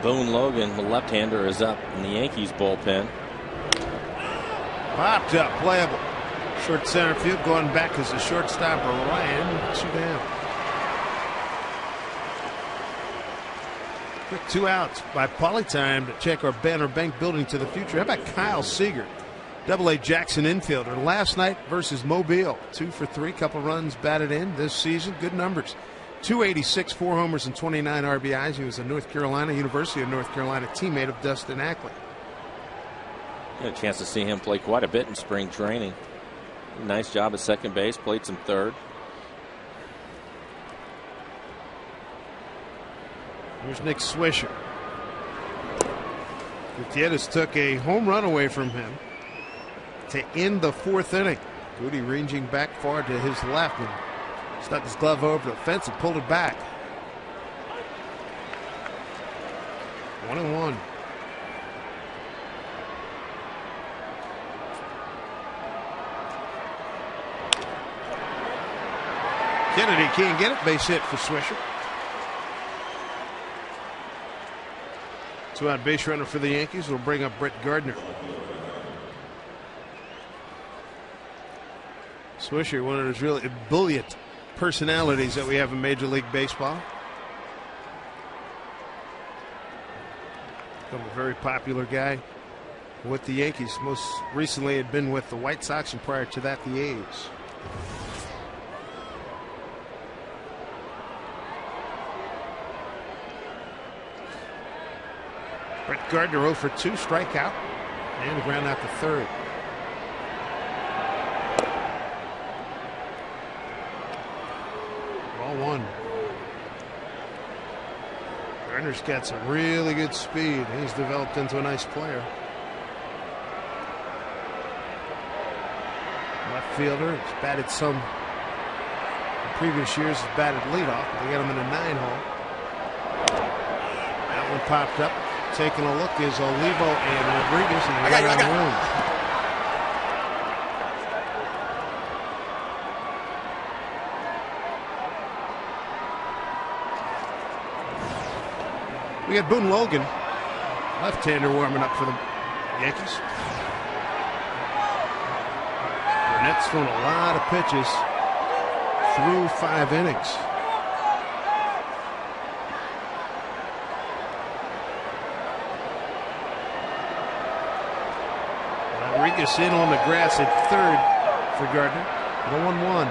Boone Logan, the left-hander, is up in the Yankees bullpen. Popped up, playable. Short center field, going back as the shortstop Ryan. 2 down. Quick 2 outs by Pauly. Time to check our Banner Bank building to the future. How about Kyle Seager, Double-A Jackson infielder, last night versus Mobile. 2 for 3, couple runs batted in this season. Good numbers. 286, 4 homers, and 29 RBIs. He was a University of North Carolina teammate of Dustin Ackley. Had a chance to see him play quite a bit in spring training. Nice job at second base, played some third. Here's Nick Swisher. Gutierrez took a home run away from him to end the 4th inning. Goody ranging back far to his left and stuck his glove over the fence and pulled it back. 1-1. Kennedy can't get it. Base hit for Swisher. 2-out base runner for the Yankees will bring up Brett Gardner. Swisher, one of those really ebullient personalities that we have in Major League Baseball. Become a very popular guy with the Yankees. Most recently had been with the White Sox, and prior to that the A's. Brett Gardner 0 for 2, strikeout, and ground out to third. Ball 1. Gardner's got some really good speed. He's developed into a nice player. Left fielder, he's batted some in previous years, he's batted leadoff, but they got him in a 9-hole. That one popped up. Taking a look is Olivo and Rodriguez. And I got we got Boone Logan, left-hander, warming up for the Yankees. Burnett's thrown a lot of pitches through 5 innings. Rodriguez in on the grass at third for Gardner. The 1-1.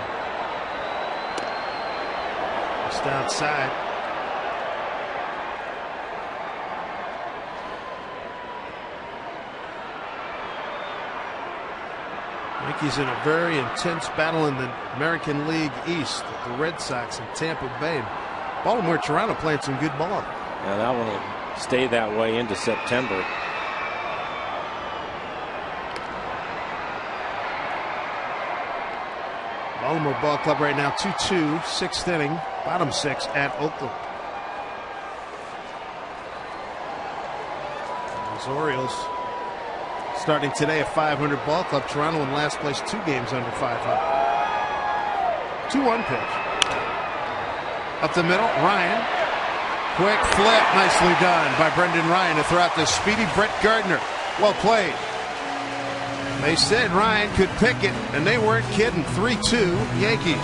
Just outside. Yankees in a very intense battle in the American League East with the Red Sox and Tampa Bay. Baltimore, Toronto playing some good ball. Yeah, that one will stay that way into September. Baltimore Ball Club right now 2-2, 6th inning, bottom 6 at Oakland. And those Orioles starting today at 500 Ball Club. Toronto in last place, 2 games under 500. 2-1 pitch. Up the middle, Ryan. Quick flip, nicely done by Brendan Ryan to throw out the speedy Brett Gardner. Well played. They said Ryan could pick it, and they weren't kidding. 3-2 Yankees.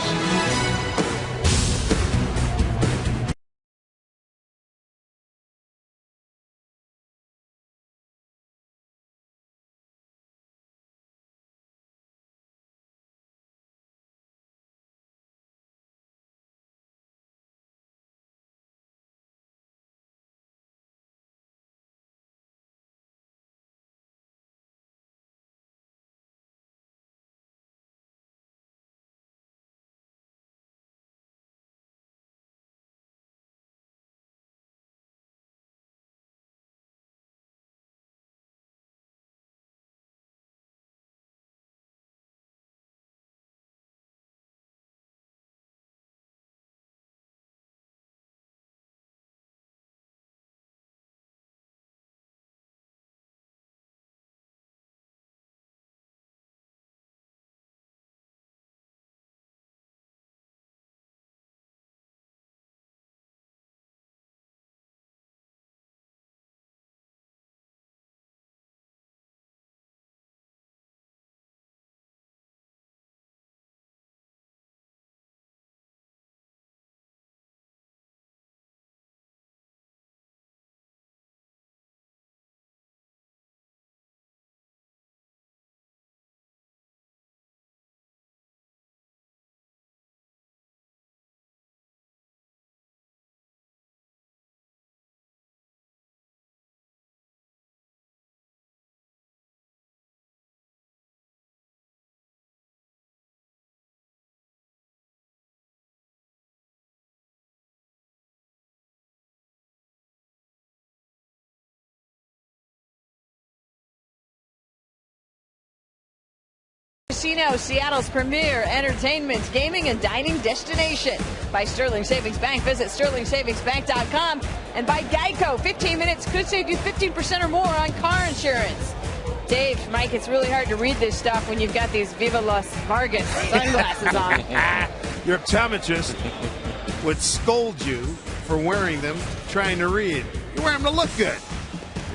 Casino, Seattle's premier entertainment, gaming, and dining destination. By Sterling Savings Bank. Visit sterlingsavingsbank.com. And by Geico, 15 minutes could save you 15% or more on car insurance. Dave, Mike, it's really hard to read this stuff when you've got these Viva Las Vargas sunglasses on. Your optometrist would scold you for wearing them, trying to read. You wear them to look good.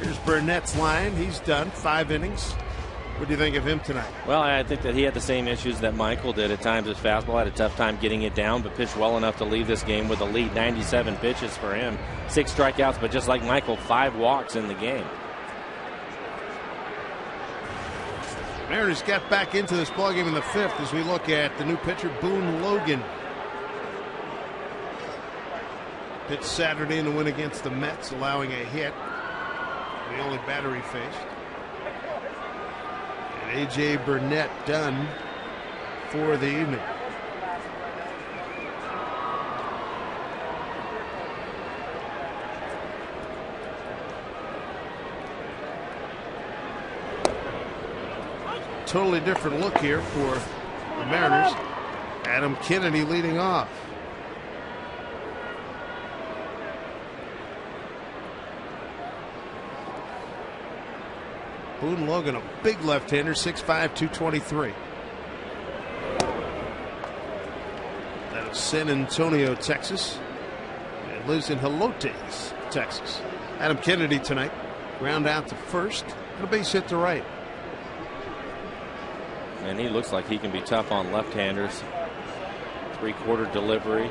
Here's Burnett's line. He's done 5 innings. What do you think of him tonight? Well, I think that he had the same issues that Michael did at times. His fastball had a tough time getting it down, but pitched well enough to leave this game with a lead. 97 pitches for him. 6 strikeouts, but just like Michael, 5 walks in the game. Mariners got back into this ballgame in the 5th as we look at the new pitcher, Boone Logan. Pitched Saturday in the win against the Mets, allowing a hit. The only batter he faced. A.J. Burnett done for the evening. Totally different look here for the Mariners. Adam Kennedy leading off. Boone Logan, a big left-hander, 6'5", 223. Out of San Antonio, Texas, and lives in Helotes, Texas. Adam Kennedy tonight, ground out to first, and a base hit to right. And he looks like he can be tough on left-handers. Three-quarter delivery.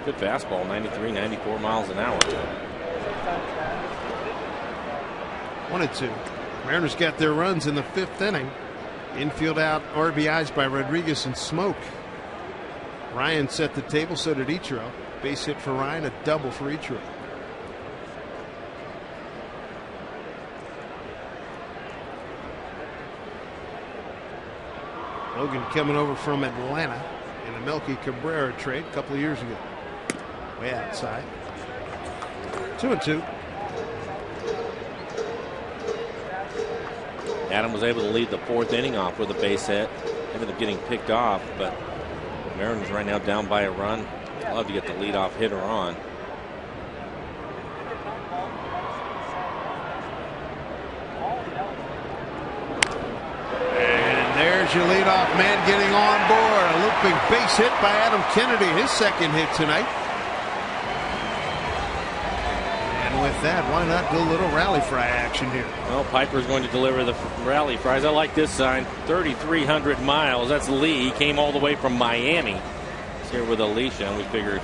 Good fastball, 93, 94 miles an hour. 1-2. Mariners got their runs in the 5th inning. Infield out, RBIs by Rodriguez and Smoke. Ryan set the table, so did Ichiro. Base hit for Ryan, a double for Ichiro. Logan coming over from Atlanta in a Melky Cabrera trade a couple of years ago. Way outside. 2-2. Adam was able to lead the 4th inning off with a base hit. Ended up getting picked off, but Mariners right now down by a run. Love to get the leadoff hitter on. There's your leadoff man getting on board. A looping base hit by Adam Kennedy, his 2nd hit tonight. And with that, why not do a little rally fry action here? Well, Piper's going to deliver the rally fries. I like this sign. 3,300 miles. That's Lee. He came all the way from Miami. He's here with Alicia, and we figured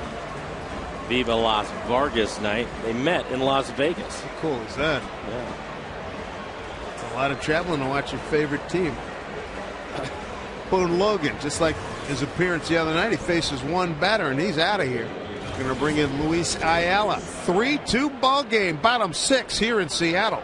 Viva Las Vargas night. They met in Las Vegas. How cool is that? Yeah. It's a lot of traveling to watch your favorite team. Boone Logan, just like his appearance the other night, he faces one batter and he's out of here. Going to bring in Luis Ayala. 3-2 ball game, bottom 6 here in Seattle.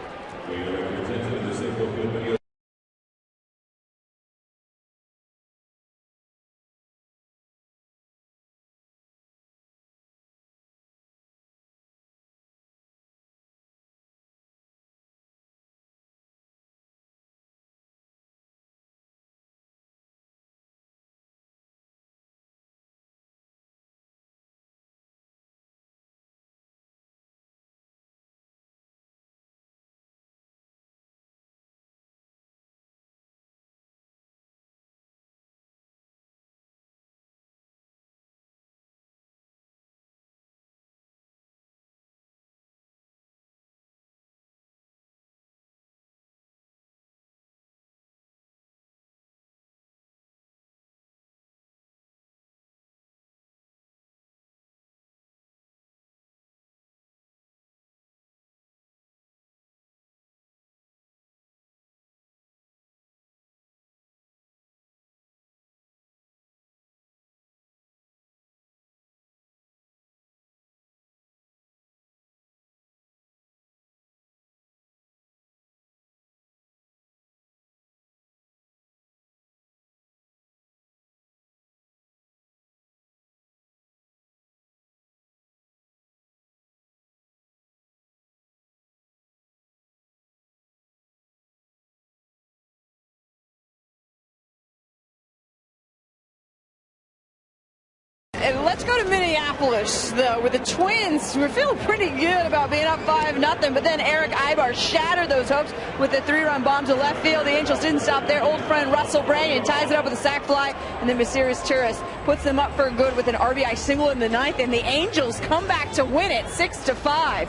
And let's go to Minneapolis, though, with the Twins. We're feeling pretty good about being up 5-0, but then Eric Ibar shattered those hopes with a 3-run bomb to left field. The Angels didn't stop there. Old friend Russell Brandon ties it up with a sac fly, and then Mysterious Tourist puts them up for good with an RBI single in the 9th, and the Angels come back to win it 6-5.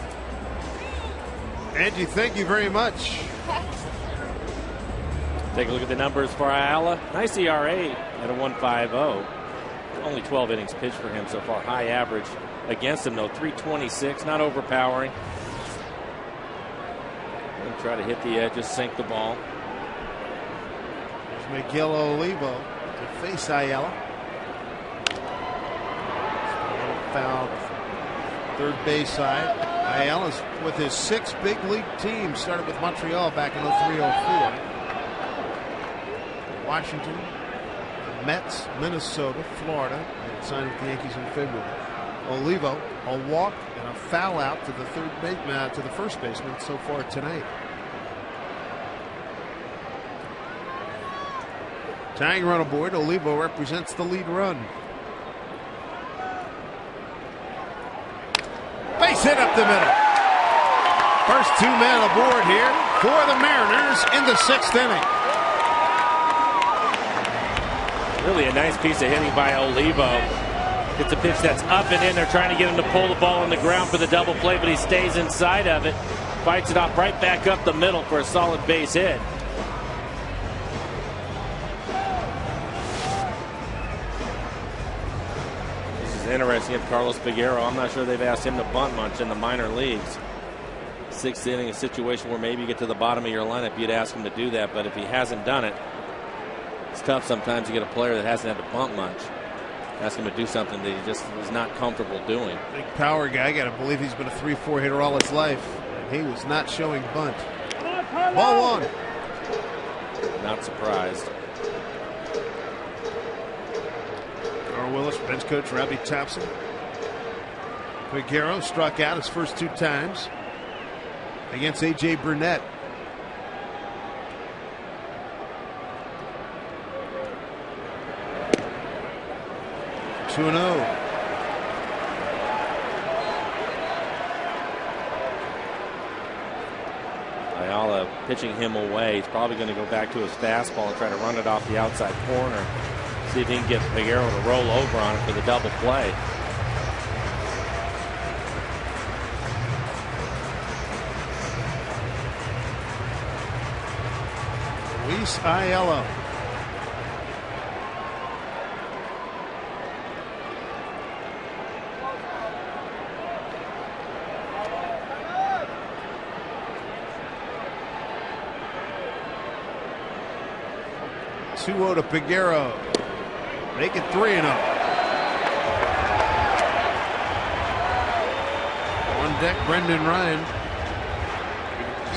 Angie, thank you very much. Take a look at the numbers for Ayala. Nice ERA at a 1.50. Only 12 innings pitched for him so far. High average against him, though. 326, not overpowering. He'll try to hit the edges, sink the ball. There's Miguel Olivo to face Ayala. Foul third base side. Ayala's with his 6 big league teams. Started with Montreal back in 03-04. Washington, Mets, Minnesota, Florida, and signed with the Yankees in February. Olivo, a walk and a foul out to the first baseman so far tonight. Tying run aboard, Olivo represents the lead run. Base hit up the middle. First 2 men aboard here. for the Mariners in the 6th inning. Really a nice piece of hitting by Olivo. It's a pitch that's up and in. They're trying to get him to pull the ball on the ground for the double play, but he stays inside of it. Fights it off right back up the middle for a solid base hit. This is interesting if Carlos Figueroa. I'm not sure they've asked him to bunt much in the minor leagues. 6th inning, a situation where maybe you get to the bottom of your lineup, you'd ask him to do that, but if he hasn't done it, it's tough sometimes to get a player that hasn't had to bunt much. Ask him to do something that he just is not comfortable doing. Big power guy. Got to believe he's been a 3-4 hitter all his life. And he was not showing bunt. Ball 1. Not surprised. Carl Willis, bench coach Robbie Thompson. Figueroa struck out his first 2 times against A.J. Burnett. 2-0. Ayala pitching him away. He's probably going to go back to his fastball and try to run it off the outside corner. See if he can get Figueroa to roll over on it for the double play. Luis Ayala. To Figueroa. Make it 3-0. On deck, Brendan Ryan.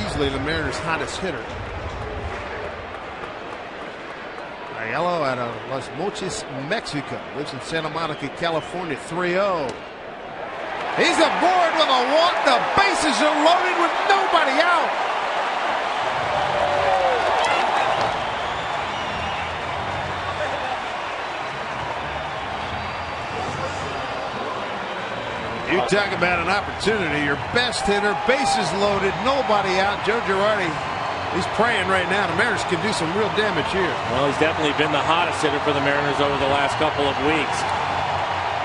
Easily the Mariners' hottest hitter. Ayala out of Los Mochis, Mexico. Lives in Santa Monica, California. 3-0. He's aboard with a walk. The bases are loaded with nobody out. You talk about an opportunity. Your best hitter, bases loaded, nobody out. Joe Girardi, he's praying right now. The Mariners can do some real damage here. Well, he's definitely been the hottest hitter for the Mariners over the last couple of weeks.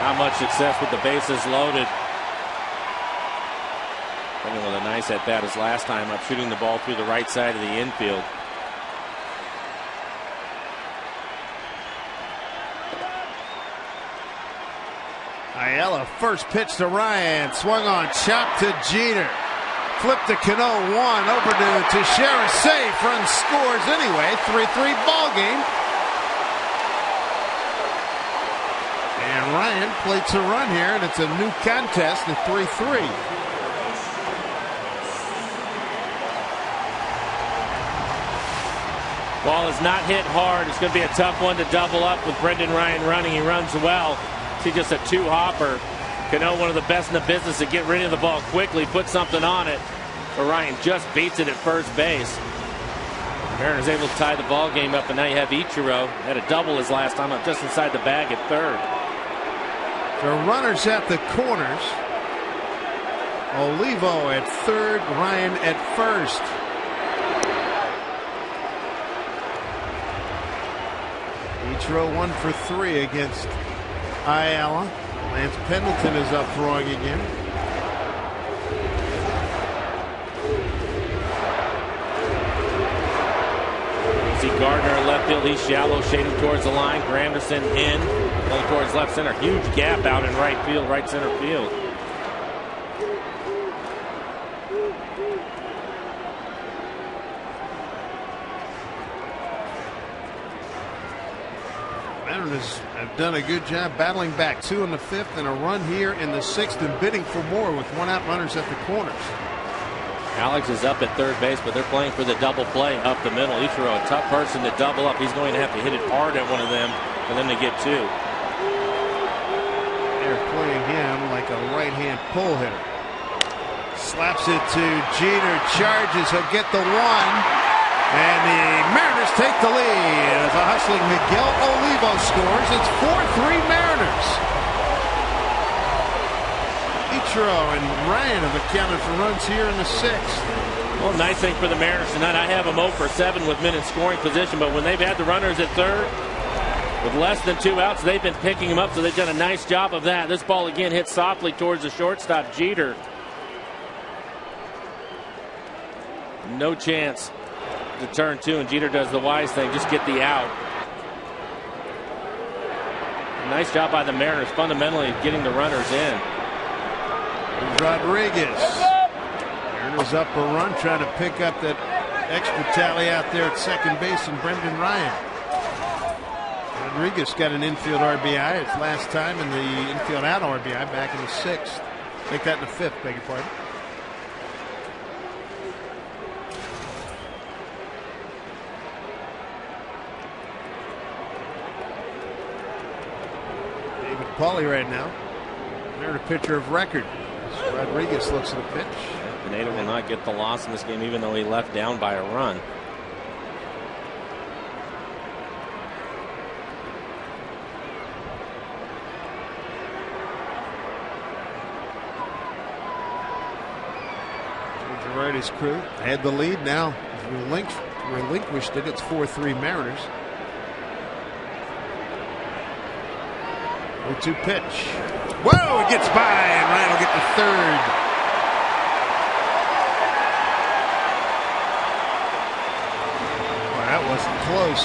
Not much success with the bases loaded. Coming with a nice at bat his last time up, shooting the ball through the right side of the infield. Ayala, first pitch to Ryan, swung on, chop to Jeter, flip to Cano, 1 over to Teixeira, safe, run scores anyway, 3-3 ball game. And Ryan plates a run here, and it's a new contest at 3-3. Ball is not hit hard. It's going to be a tough one to double up with Brendan Ryan running. He runs well. See, just a 2-hopper. Cano, one of the best in the business to get rid of the ball quickly, put something on it. But Ryan just beats it at first base. Mariners able to tie the ball game up, and now you have Ichiro. Had a double his last time up just inside the bag at third. The runners at the corners. Olivo at third, Ryan at first. Ichiro 1 for 3 against Ayala. Lance Pendleton is up throwing again. See Gardner in left field. He's shallow, shading towards the line. Granderson in, going towards left center. Huge gap out in right field, right center field. Mariners have done a good job battling back 2 in the 5th and a run here in the 6th and bidding for more with 1 out runners at the corners. Alex is up at third base, but they're playing for the double play up the middle. Ichiro, a tough person to double up. He's going to have to hit it hard at one of them for them to get 2. They're playing him like a right-hand pull hitter. Slaps it to Jeter, charges, he'll get the 1. And the Mariners take the lead as a hustling Miguel Olivo scores. It's 4-3 Mariners. Ichiro and Ryan have accounted for runs here in the 6th. Well, nice thing for the Mariners tonight. I have them 0 for 7 with men in scoring position, but when they've had the runners at third with less than 2 outs, they've been picking them up, so they've done a nice job of that. This ball again hit softly towards the shortstop, Jeter. No chance to turn 2, and Jeter does the wise thing, just get the out. Nice job by the Mariners, fundamentally getting the runners in. Here's Rodriguez. Mariners up a run, trying to pick up that extra tally out there at second base, and Brendan Ryan. Rodriguez got an infield RBI. It's last time in the infield out RBI back in the 6th. Make that in the 5th, beg your pardon. David Pauly right now. Mariner pitcher of record. So Rodriguez looks at the pitch. Pineda will not get the loss in this game, even though he left down by a run. Girardi's crew had the lead. Now relinquished it. It's 4-3 Mariners. 0-2 pitch. Whoa! It gets by, and Ryan will get the third. Well, that wasn't close.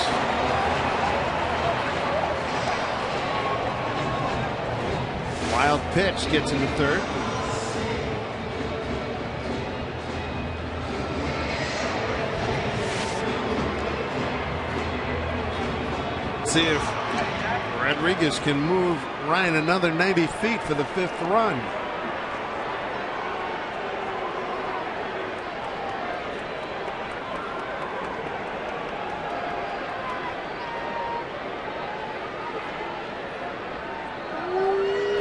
Wild pitch gets into third. See if Rodriguez can move Ryan another 90 feet for the 5th run.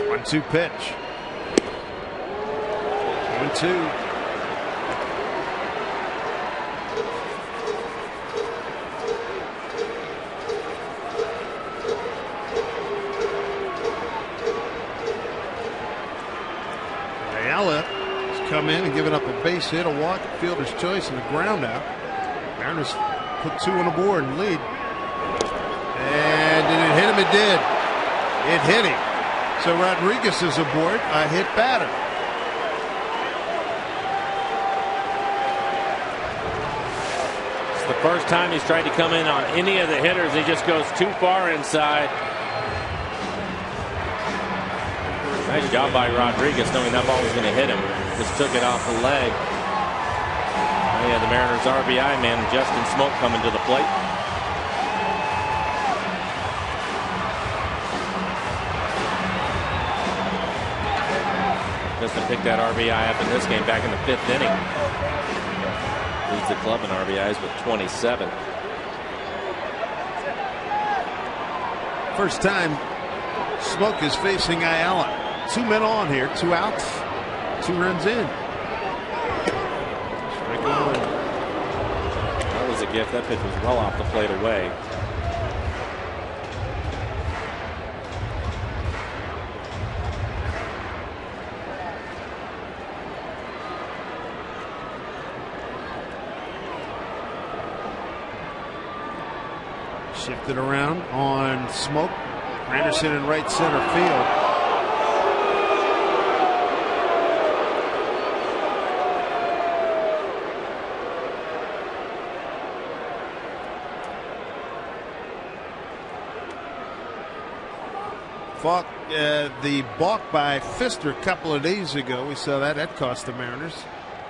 One-two pitch. 1-2. Come in and given up a base hit, a walk, fielder's choice, and a ground out. Mariners put 2 on the board and lead. And did it hit him? It did. It hit him. So Rodriguez is aboard, a hit batter. It's the first time he's tried to come in on any of the hitters. He just goes too far inside. Nice job by Rodriguez, knowing that ball was going to hit him. Just took it off the leg. Yeah, the Mariners RBI man, Justin Smoke, coming to the plate. Justin picked that RBI up in this game back in the 5th inning. Leads the club in RBIs with 27. First time Smoke is facing Ayala. 2 men on here, 2 outs, 2 runs in. Strike one. That was a gift. That pitch was well off the plate away. Shifted around on Smoke. Anderson in right center field. Falk, the balk by Pfister a couple of days ago. We saw that. That cost the Mariners.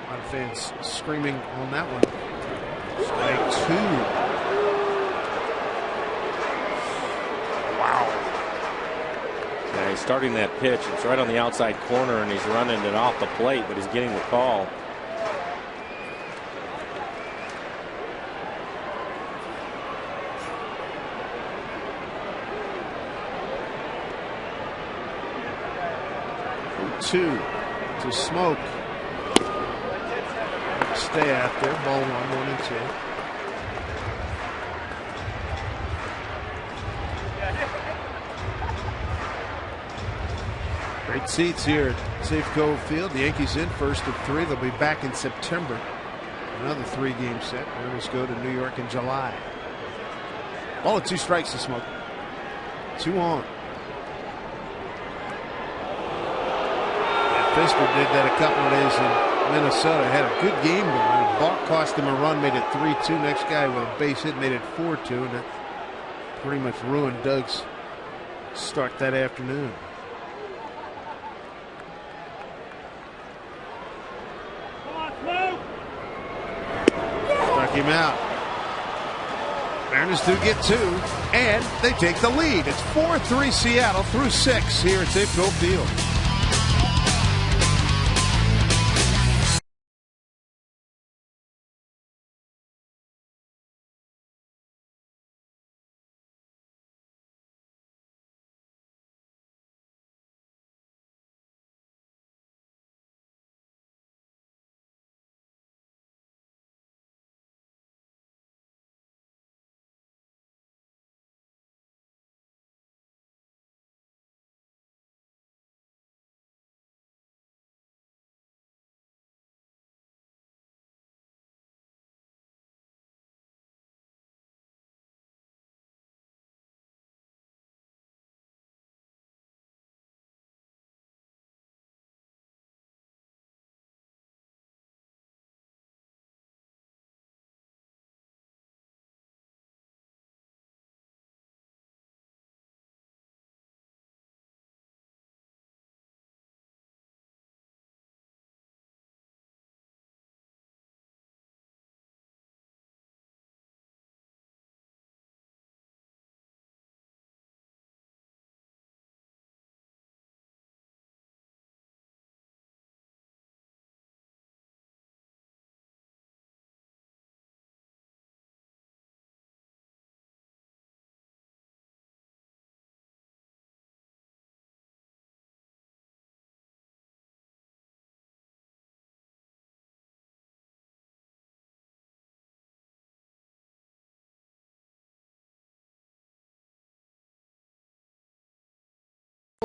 A lot of fans screaming on that one. Strike 2. Wow. Yeah, he's starting that pitch. It's right on the outside corner, and he's running it off the plate, but he's getting the call. Two to Smoke. Stay out there. Ball 1-2. Great seats here at Safeco Field. The Yankees in first of 3. They'll be back in September. Another 3-game set. Mariners go to New York in July. Ball at 2 strikes to Smoke. 2 on. And Fisker did that a couple of days in Minnesota. Had a good game going. Balk cost him a run, made it 3-2. Next guy with a base hit made it 4-2. And that pretty much ruined Doug's start that afternoon. Struck him out. Mariners do get 2, and they take the lead. It's 4-3 Seattle through 6 here at Safeco Field.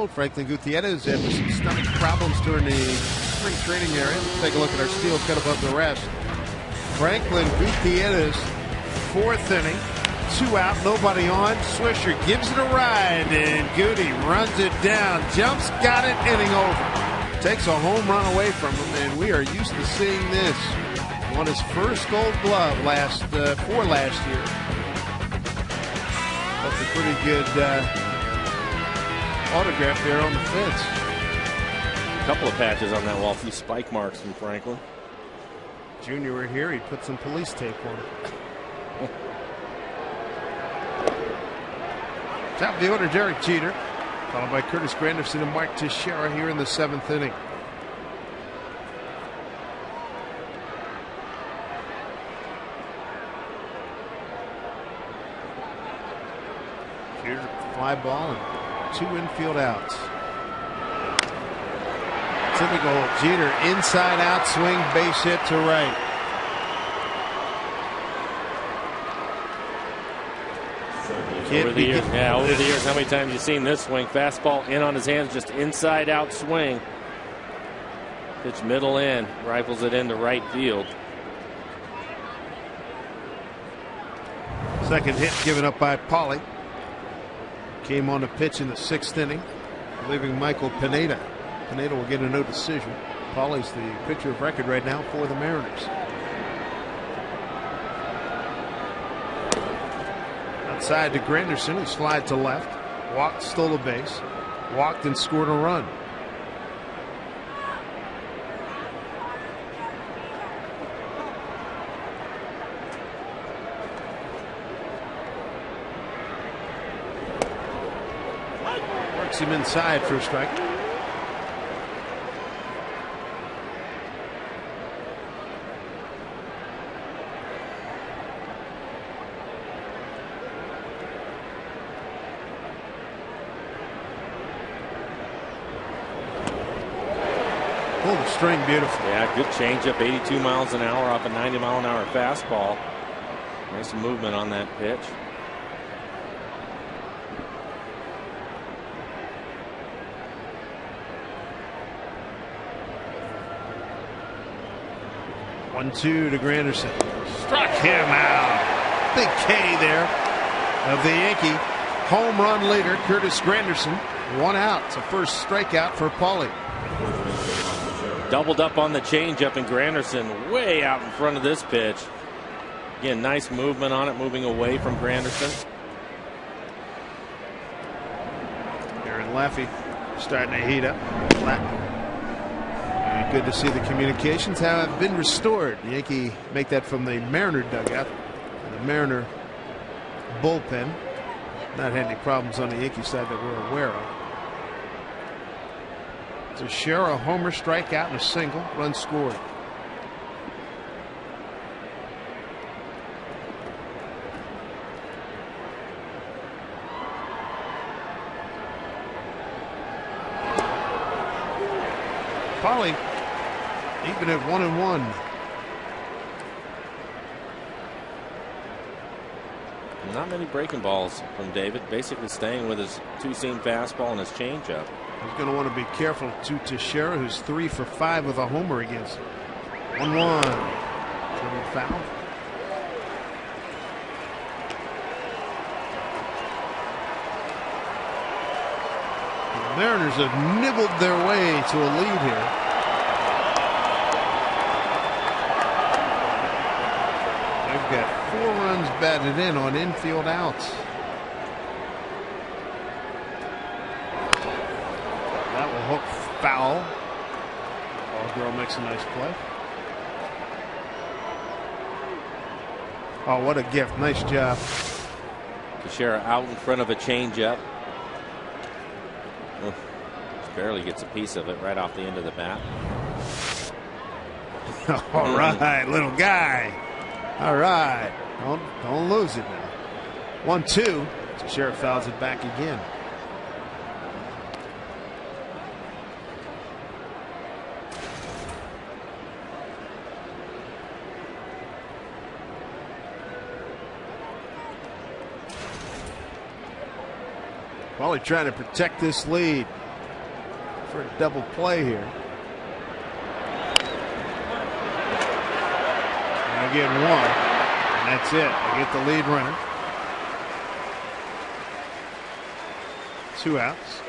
Franklin Gutierrez had some stomach problems during the spring training area. Take a look at our steal cut above the rest. Franklin Gutierrez, 4th inning, 2 out, nobody on. Swisher gives it a ride, and Goody runs it down. Jumps, got it, inning over. Takes a home run away from him, and we are used to seeing this. Won his first Gold Glove last year. That's a pretty good autograph there on the fence. A couple of patches on that wall, a few spike marks from Franklin. Junior were here, he'd put some police tape on it. Top of the order, Derek Jeter, followed by Curtis Granderson and Mark Teixeira here in the 7th inning. Jeter, fly ball and 2 infield outs. Typical Jeter inside out swing, base hit to right. Over the years, how many times have you seen this swing? Fastball in on his hands, just inside out swing. Pitch middle in, rifles it into right field. Second hit given up by Pauly. Came on the pitch in the 6th inning, leaving Michael Pineda. Pineda will get a no decision. Pauly's the pitcher of record right now for the Mariners. Outside to Granderson, who slid to left. Walked, stole a base. Walked and scored a run. Works him inside for a strike. Pulled the string beautifully. Yeah, good changeup, 82 miles an hour off a 90-mile-an-hour fastball. Nice movement on that pitch. 1-2 to Granderson. Struck him out. Big K there of the Yankee home run leader, Curtis Granderson. 1 out. It's a first strikeout for Paulie. Doubled up on the changeup, and Granderson way out in front of this pitch. Again, nice movement on it, moving away from Granderson. Aaron Laffey starting to heat up. Good to see the communications have been restored. The Yankee make that from the Mariner dugout. The Mariner bullpen. Not had any problems on the Yankee side that we're aware of. Teixeira, a homer, strikeout, and a single. Run scored. Paulie even at 1-1. Not many breaking balls from David. Basically staying with his two-seam fastball and his changeup. He's going to want to be careful to Teixeira, who's 3 for 5 with a homer against him. 1-1. Little foul. The Mariners have nibbled their way to a lead here. They've got 4 runs batted in on infield outs. That will hook foul. Ball makes a nice play. Oh, what a gift. Nice job. Teixeira out in front of a changeup. Barely gets a piece of it right off the end of the bat. All right, little guy. All right. Don't lose it now. 1-2. Teixeira fouls it back again. Probably trying to protect this lead for a double play here. I get 1, and that's it. I get the lead runner. 2 outs.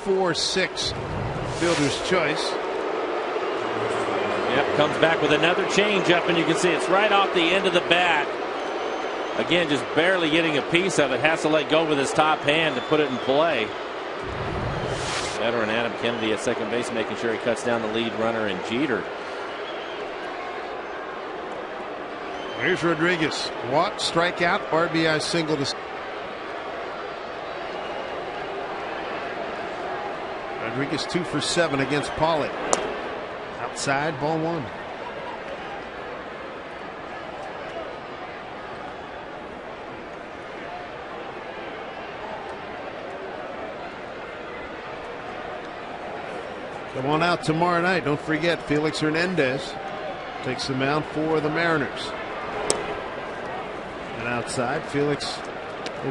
4-6 fielder's choice. Yep, comes back with another changeup, and you can see it's right off the end of the bat. Again, just barely getting a piece of it. Has to let go with his top hand to put it in play. Veteran Adam Kennedy at second base, making sure he cuts down the lead runner and Jeter. Here's Rodriguez. Walk, strikeout, RBI single to. Rodriguez 2 for 7 against Paulie. Outside, ball 1. Come on out tomorrow night. Don't forget, Felix Hernandez takes the mound for the Mariners. And outside, Felix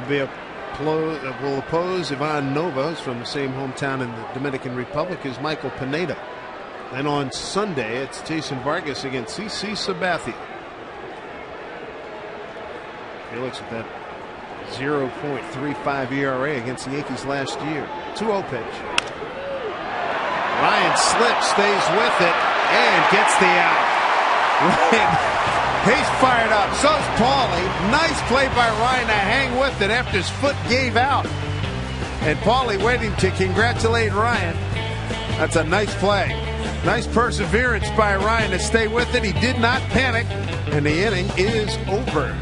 will oppose Ivan Novas from the same hometown in the Dominican Republic as Michael Pineda. Then on Sunday, it's Jason Vargas against CC Sabathia. Felix with that 0.35 ERA against the Yankees last year. 2-0 pitch. Ryan slips, stays with it, and gets the out. Ryan, he's fired up. So's Paulie. Nice play by Ryan to hang with it after his foot gave out. And Paulie waiting to congratulate Ryan. That's a nice play. Nice perseverance by Ryan to stay with it. He did not panic, and the inning is over.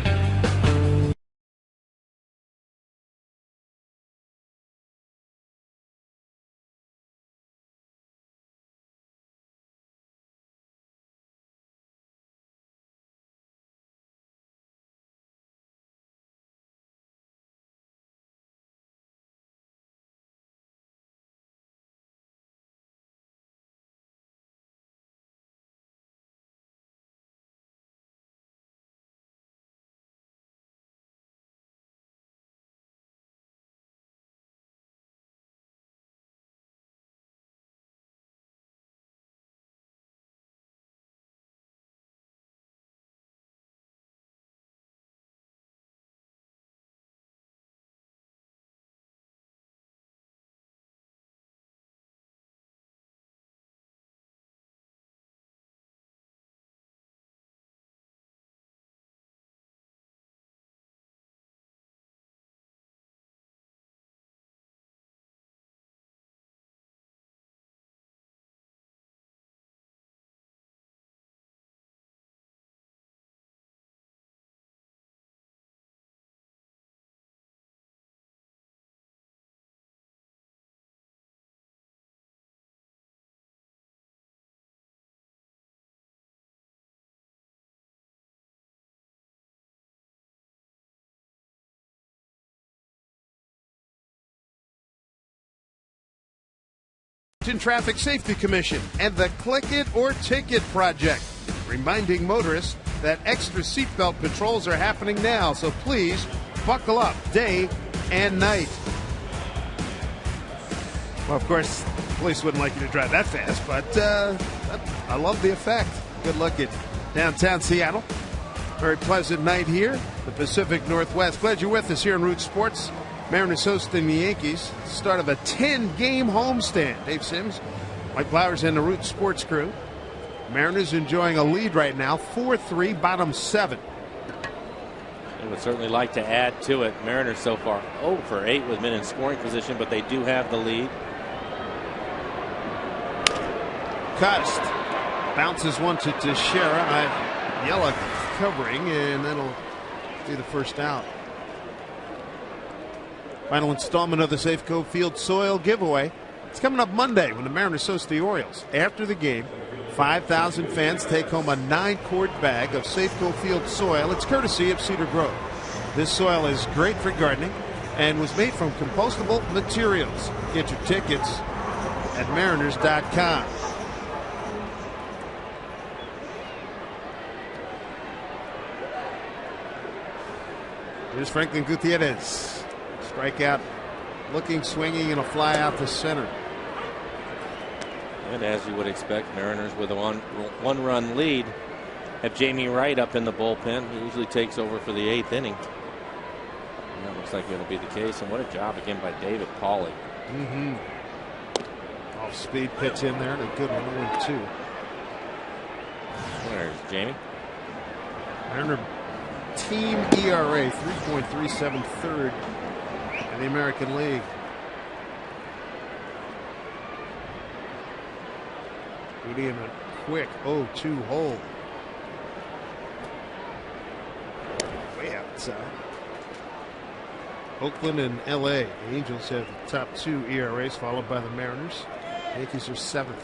Washington Traffic Safety Commission and the Click It or Ticket Project, reminding motorists that extra seatbelt patrols are happening now, so please buckle up day and night. Well, of course, the police wouldn't like you to drive that fast, but I love the effect. Good look at downtown Seattle. Very pleasant night here, the Pacific Northwest. Glad you're with us here on Root Sports. Mariners hosting the Yankees. Start of a 10-game homestand. Dave Sims, Mike Blowers, and the Root Sports crew. Mariners enjoying a lead right now, 4-3, bottom 7. They would certainly like to add to it. Mariners so far 0 for 8 with men in scoring position, but they do have the lead. Cust bounces one to Teixeira. Yelich covering, and that'll be the first out. Final installment of the Safeco Field Soil Giveaway. It's coming up Monday when the Mariners host the Orioles. After the game, 5,000 fans take home a 9-quart bag of Safeco Field soil. It's courtesy of Cedar Grove. This soil is great for gardening and was made from compostable materials. Get your tickets at mariners.com. Here's Franklin Gutierrez. Strikeout, looking, swinging, and a fly out to center. And as you would expect, Mariners with a one-run lead have Jamie Wright up in the bullpen. He usually takes over for the 8th inning. And that looks like it'll be the case. And what a job again by David Pauly. Off-speed pitch in there, and a good 1-2. There's Jamie. Mariner team ERA 3.37, third in the American League. Goody in a quick 0-2 hole. Way outside. Oakland and LA. The Angels have the top 2 ERAs, followed by the Mariners. Yankees are 7th.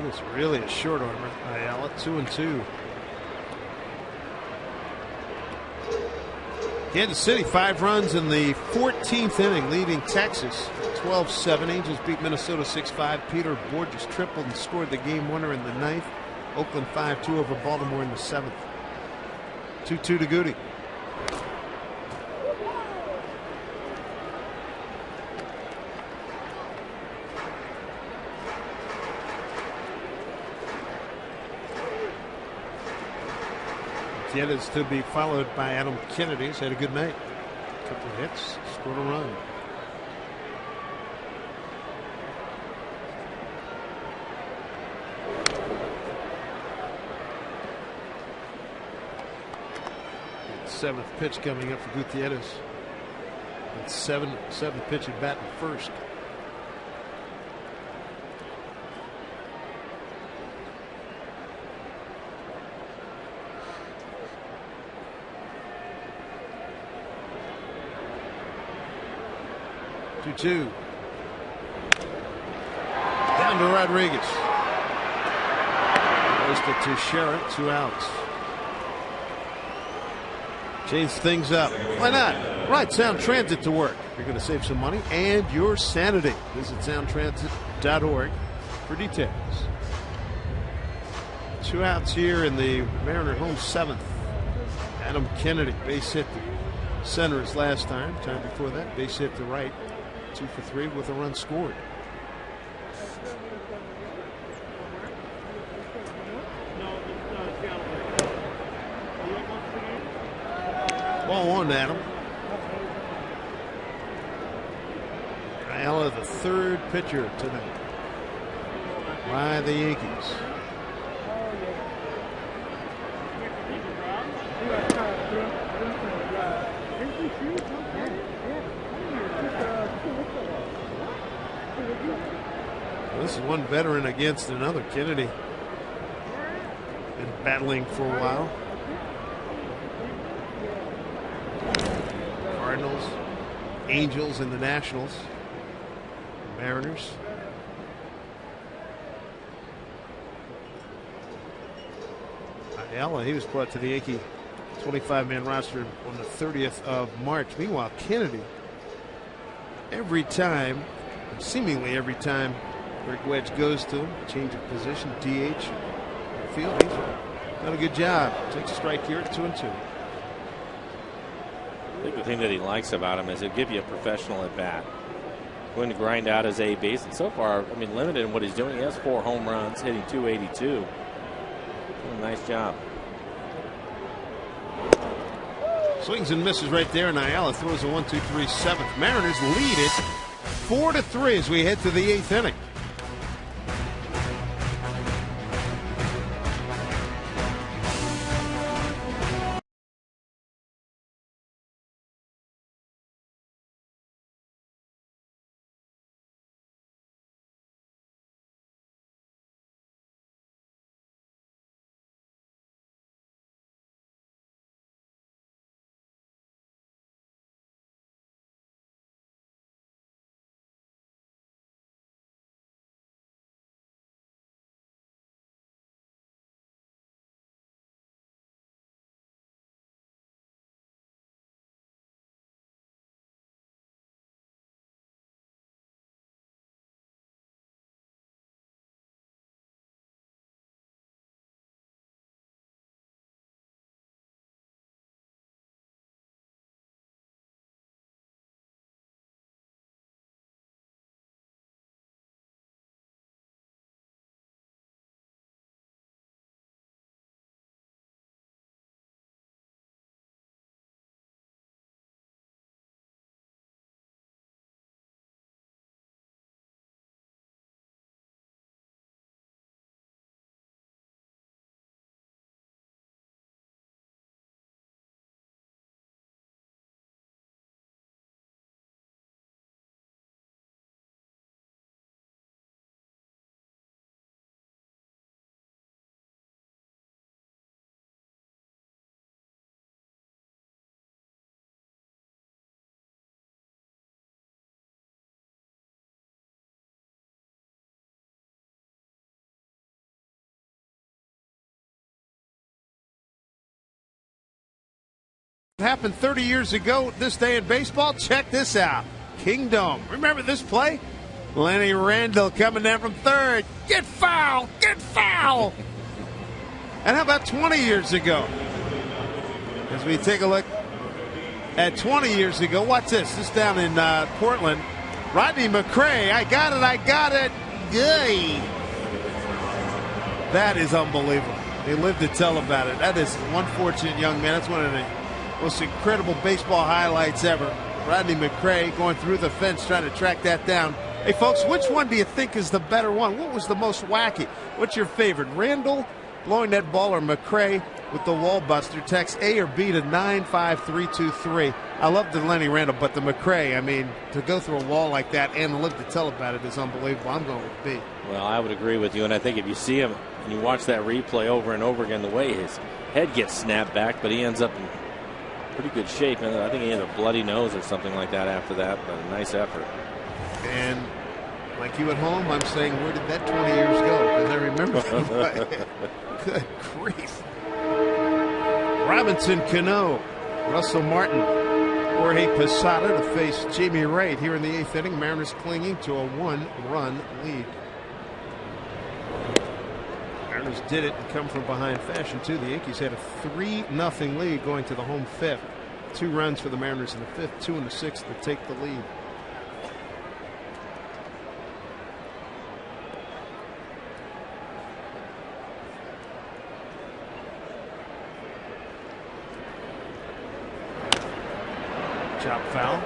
It's really a short armor. Ayala, 2-2. Kansas City, 5 runs in the 14th inning, leading Texas 12-7. Angels beat Minnesota 6-5. Peter Borges tripled and scored the game winner in the 9th. Oakland 5-2 over Baltimore in the 7th. 2-2 to Goody. Is to be followed by Adam Kennedy. He's had a good night. Couple of hits, scored a run. Seventh pitch coming up for Gutierrez. It's seventh pitch at bat in first. Down to Rodriguez. Goes to Teixeira, 2 outs. Change things up. Why not? Ride Sound Transit to work. You're going to save some money and your sanity. Visit soundtransit.org for details. 2 outs here in the Mariner home 7th. Adam Kennedy, base hit to center his last time. Time before that, base hit to right. 2 for 3 with a run scored. Ball 1, Adam. Ayala, the 3rd pitcher tonight by the Yankees. This is one veteran against another. Kennedy been battling for a while. Cardinals, Angels, and the Nationals. Mariners. Ayala, he was brought to the Yankee 25-man roster on the 30th of March. Meanwhile, Kennedy, seemingly every time Rick Wedge goes to him, change of position, DH, field, he's done a good job. Takes a strike here at 2-2. I think the thing that he likes about him is he'll give you a professional at bat. Going to grind out his ABs, and so far, I mean, limited in what he's doing. He has 4 home runs, hitting .282. Doing a nice job. Swings and misses right there, and Ayala throws a 1-2-3 7th. Mariners lead it 4-3 as we head to the 8th inning. Happened 30 years ago this day in baseball. Check this out. Kingdom. Remember this play? Lenny Randall coming down from third. Get foul! Get foul! And how about 20 years ago? As we take a look at 20 years ago. Watch this. This down in Portland. Rodney McCray. I got it. I got it. Yay! That is unbelievable. They lived to tell about it. That is one fortunate young man. That's one of the most incredible baseball highlights ever. Rodney McCray going through the fence trying to track that down. Hey, folks, which one do you think is the better one? What was the most wacky? What's your favorite? Randall blowing that ball or McCray with the wall buster? Text A or B to 95323. I love the Lenny Randall, but the McCray, I mean, to go through a wall like that and live to tell about it is unbelievable. I'm going with B. Well, I would agree with you, and I think if you see him and you watch that replay over and over again, the way his head gets snapped back, but he ends up in pretty good shape, and I think he had a bloody nose or something like that after that, but a nice effort. And like you at home, I'm saying, where did that 20 years go? Because I remember. Good grief. Robinson Cano, Russell Martin, Jorge Posada to face Jamie Wright here in the 8th inning. Mariners clinging to a 1-run lead. Mariners did it and come from behind fashion too. The Yankees had a 3-0 lead going to the home 5th. 2 runs for the Mariners in the 5th, 2 in the 6th to take the lead. Chop foul.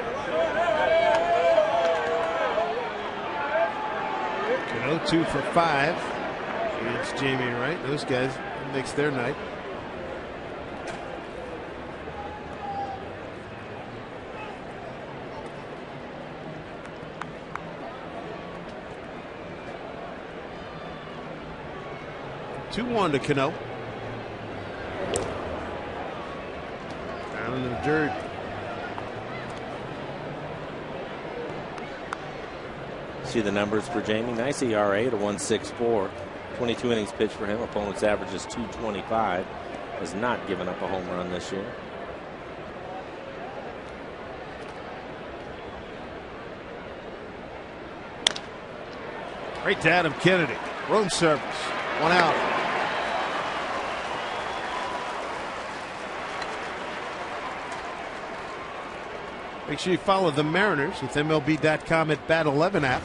Cano 2 for 5. It's Jamie Wright. Those guys, it makes their night. Two-1 to Cano. Down in the dirt. See the numbers for Jamie. Nice ERA at a 1.64. 22 innings pitched for him. Opponent's average is 225. Has not given up a home run this year. Right to Adam Kennedy. Room service. 1 out. Make sure you follow the Mariners with MLB.com at Bat 11 app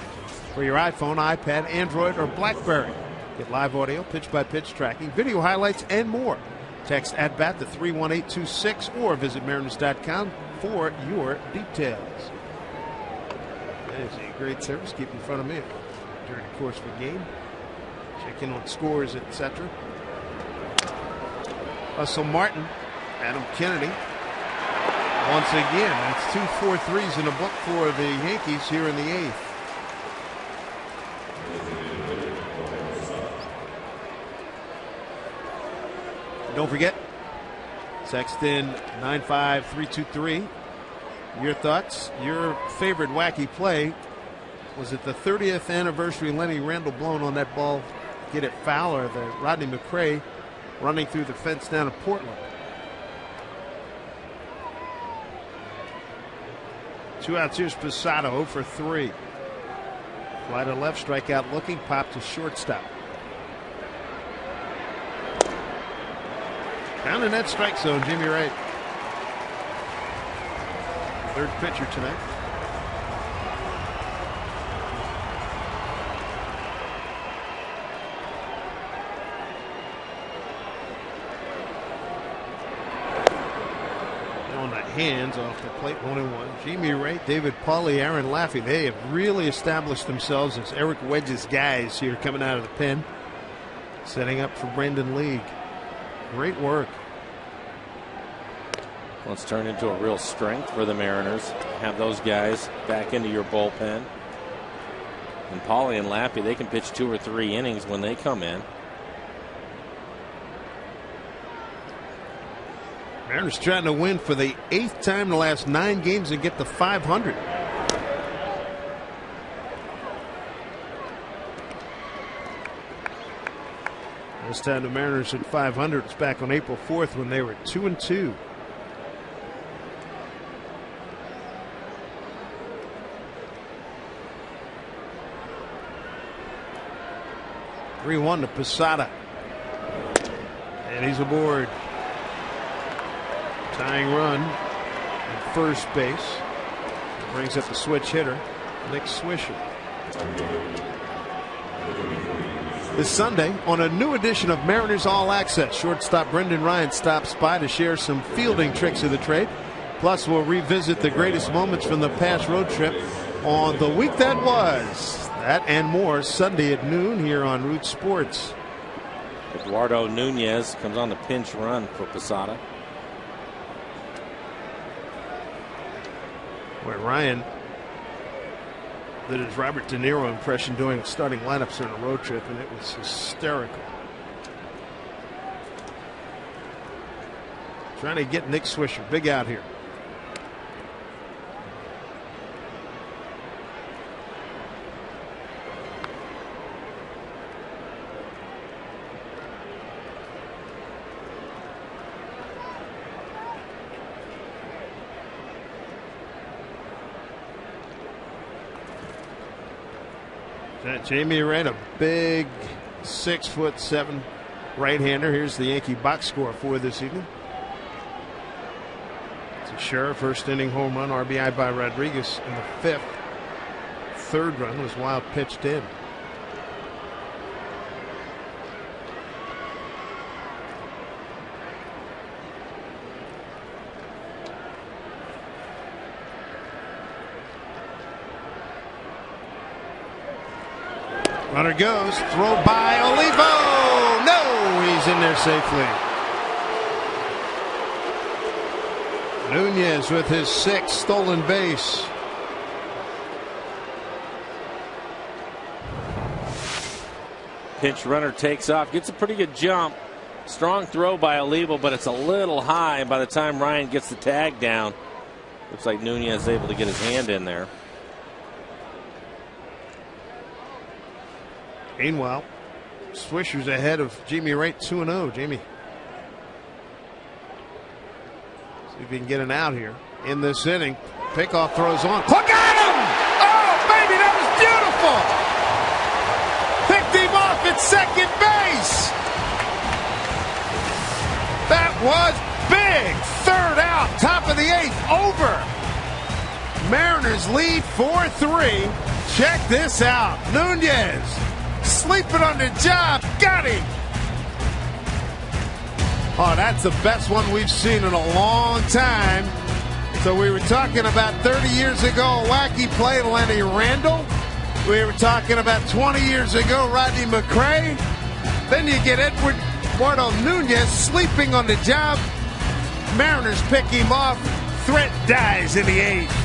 for your iPhone, iPad, Android, or BlackBerry. Get live audio, pitch-by-pitch tracking, video highlights, and more. Text at bat to 31826 or visit Mariners.com for your details. There's a great service. Keep in front of me during the course of the game. Check in on scores, etc. Russell Martin, Adam Kennedy. Once again, that's 2 4-3s in a book for the Yankees here in the 8th. Don't forget, Sexton 95323. Your thoughts, your favorite wacky play. Was it the 30th anniversary Lenny Randall blowing on that ball, get it foul, or the Rodney McRae running through the fence down at Portland? 2 outs. Here's Posada, 0 for 3. Fly to left, strikeout looking, pop to shortstop. Down in that strike zone, Jimmy Wright. Third pitcher tonight. On the hands off the plate, 1-1. Jamie Wright, David Pauly, Aaron Laffey. They have really established themselves as Eric Wedge's guys here coming out of the pen. Setting up for Brendan League. Great work. Well, it's turned into a real strength for the Mariners. Have those guys back into your bullpen. And Pauly and Lappy, they can pitch 2 or 3 innings when they come in. Mariners trying to win for the 8th time in the last 9 games and get to 500. This time the Mariners at 500. It's back on April 4th when they were 2-2. (3-1) to Posada, and he's aboard. Tying run at first base. Brings up the switch hitter, Nick Swisher. This Sunday on a new edition of Mariners All Access, shortstop Brendan Ryan stops by to share some fielding tricks of the trade. Plus, we'll revisit the greatest moments from the past road trip on the week that was. That and more Sunday at noon here on Root Sports. Eduardo Nunez comes on the pinch run for Posada. Where Ryan did his Robert De Niro impression doing starting lineups on a road trip, and it was hysterical. Trying to get Nick Swisher. Big out here. Jamie Wright, a big 6'7" right-hander. Here's the Yankee box score for this evening. Teixeira, first inning home run, RBI by Rodriguez in the 5th. Third run was wild pitched in. Runner goes, throw by Olivo. No, he's in there safely. Nunez with his 6th stolen base. Pinch runner takes off, gets a pretty good jump. Strong throw by Olivo, but it's a little high. And by the time Ryan gets the tag down, looks like Nunez is able to get his hand in there. Meanwhile, Swisher's ahead of Jamie Wright 2-0. Jamie. See if he can get an out here in this inning. Pickoff throws on. Look at him! Oh, baby, that was beautiful! Picked him off at second base! That was big! Third out, top of the eighth, over! Mariners lead 4-3. Check this out. Nunez sleeping on the job. Got him! Oh, that's the best one we've seen in a long time. So we were talking about 30 years ago, a wacky play, Lenny Randall. We were talking about 20 years ago, Rodney McRae. Then you get Eduardo Nunez sleeping on the job. Mariners pick him off. Threat dies in the eighth.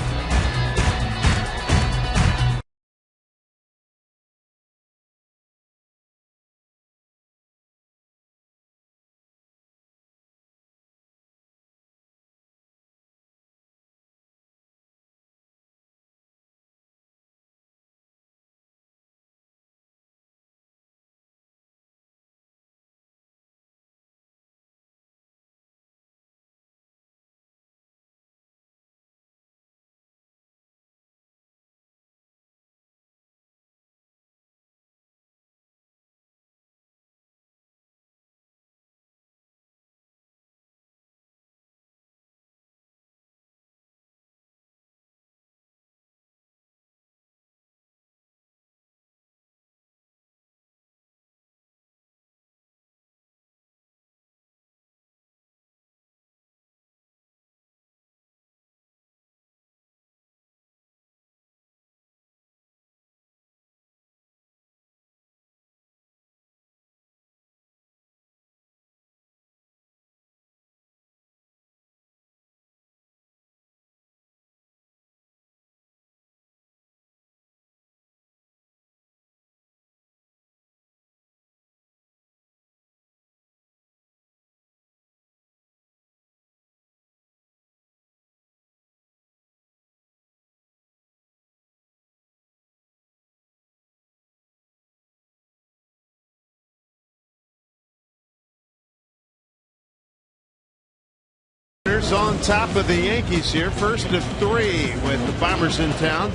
On top of the Yankees here, first of three with the Bombers in town.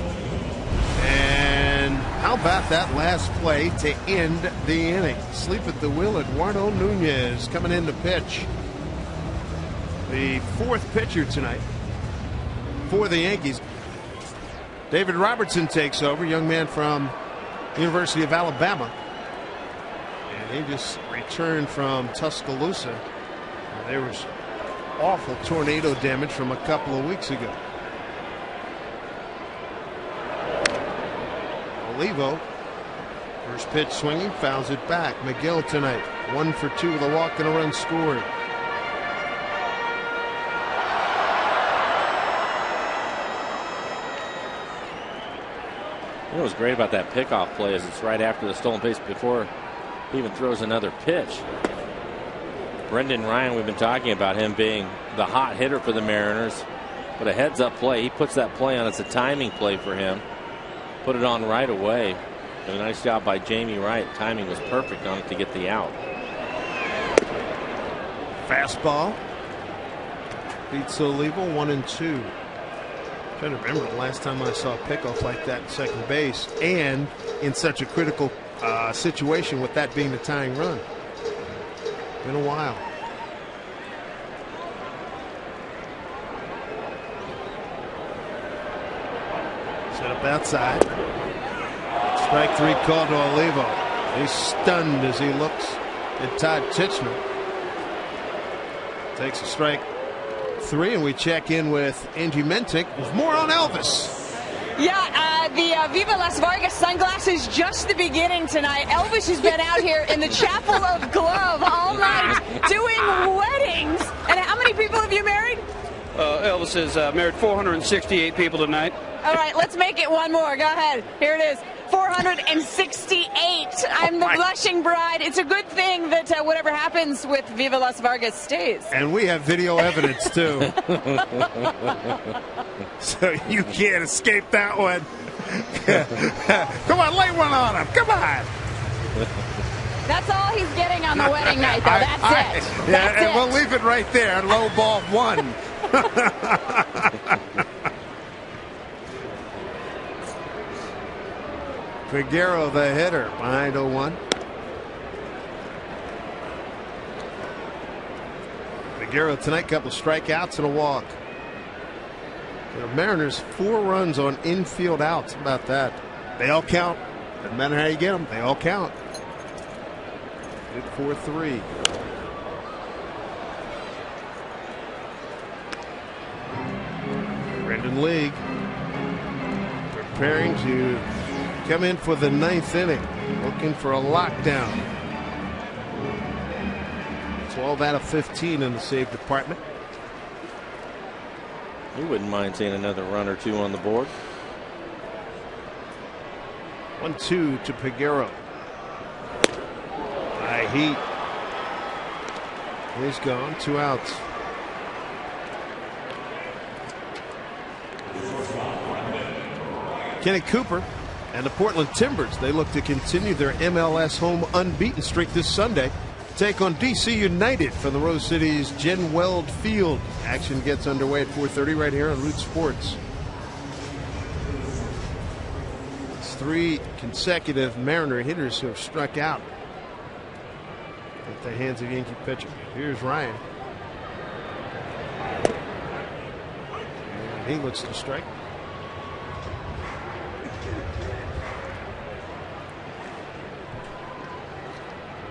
And how about that last play to end the inning? Sleep at the wheel, Eduardo Nunez coming in to pitch. The fourth pitcher tonight for the Yankees. David Robertson takes over, young man from the University of Alabama. And he just returned from Tuscaloosa. There was awful tornado damage from a couple of weeks ago. Olivo, first pitch swinging, fouls it back. Miguel tonight, 1 for 2 with a walk and a run scored. What was great about that pickoff play is it's right after the stolen base before he even throws another pitch. Brendan Ryan, we've been talking about him being the hot hitter for the Mariners, but a heads-up play. He puts that play on. It's a timing play for him. Put it on right away. And a nice job by Jamie Wright. Timing was perfect on it to get the out. Fastball beats Olivo 1-2. Trying to remember the last time I saw a pickoff like that at second base, and in such a critical situation with that being the tying run. Been a while. Set up outside. Strike 3 called to Olivo. He's stunned as he looks at Todd Titchener. Takes a strike 3, and we check in with Angie Mentic with more on Elvis. Yeah, the Viva Las Vargas sunglasses, just the beginning tonight. Elvis has been out here in the Chapel of Glove all night doing weddings. And how many people have you married? Elvis has married 468 people tonight. All right, let's make it one more. Go ahead. Here it is. 468. I'm the blushing bride. It's a good thing that whatever happens with Viva Las Vargas stays. And we have video evidence, too. So you can't escape that one. Come on, lay one on him. Come on. That's all he's getting on the wedding night, though. That's it. Yeah, That's and it. we'll leave it right there. Low ball 1. Figueroa, the hitter, behind 0-1. Figueroa tonight, couple of strikeouts and a walk. The Mariners 4 runs on infield outs. How about that? They all count. Doesn't matter how you get them. They all count. Hit 4-3. Brendan League preparing to come in for the 9th inning, looking for a lockdown. 12 out of 15 in the save department. You wouldn't mind seeing another run or two on the board. 1-2 to Figueroa. High heat. He's gone. 2 outs. Kenny Cooper and the Portland Timbers, they look to continue their MLS home unbeaten streak this Sunday. Take on DC United from the Rose City's Gen Weld Field. Action gets underway at 4:30 right here on Root Sports. It's 3 consecutive Mariner hitters who have struck out at the hands of Yankee pitcher. Here's Ryan. And he looks to strike.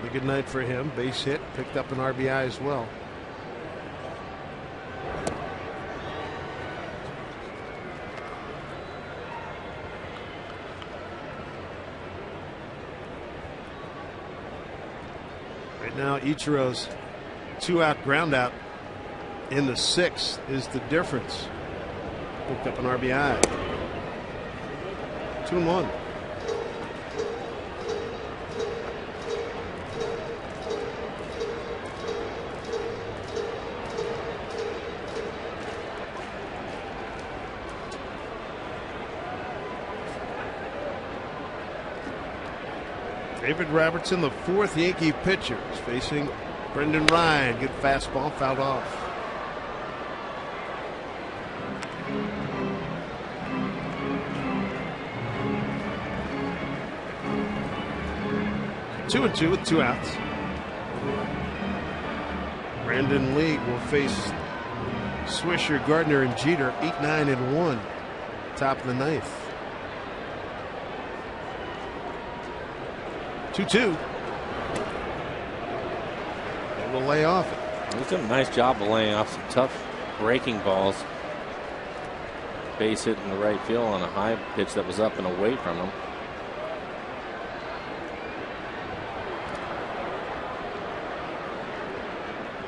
A good night for him. Base hit, picked up an RBI as well. Right now, Ichiro's 2-out ground out in the 6th is the difference. Picked up an RBI. 2-1. David Robertson, the 4th Yankee pitcher, is facing Brendan Ryan. Good fastball, fouled off. Two and 2 with 2 outs. Brandon League will face Swisher, Gardner, and Jeter. 8, 9, and 1. Top of the 9th. 2-2. Able to lay off it. He's done a nice job of laying off some tough breaking balls. Base hit in the right field on a high pitch that was up and away from him.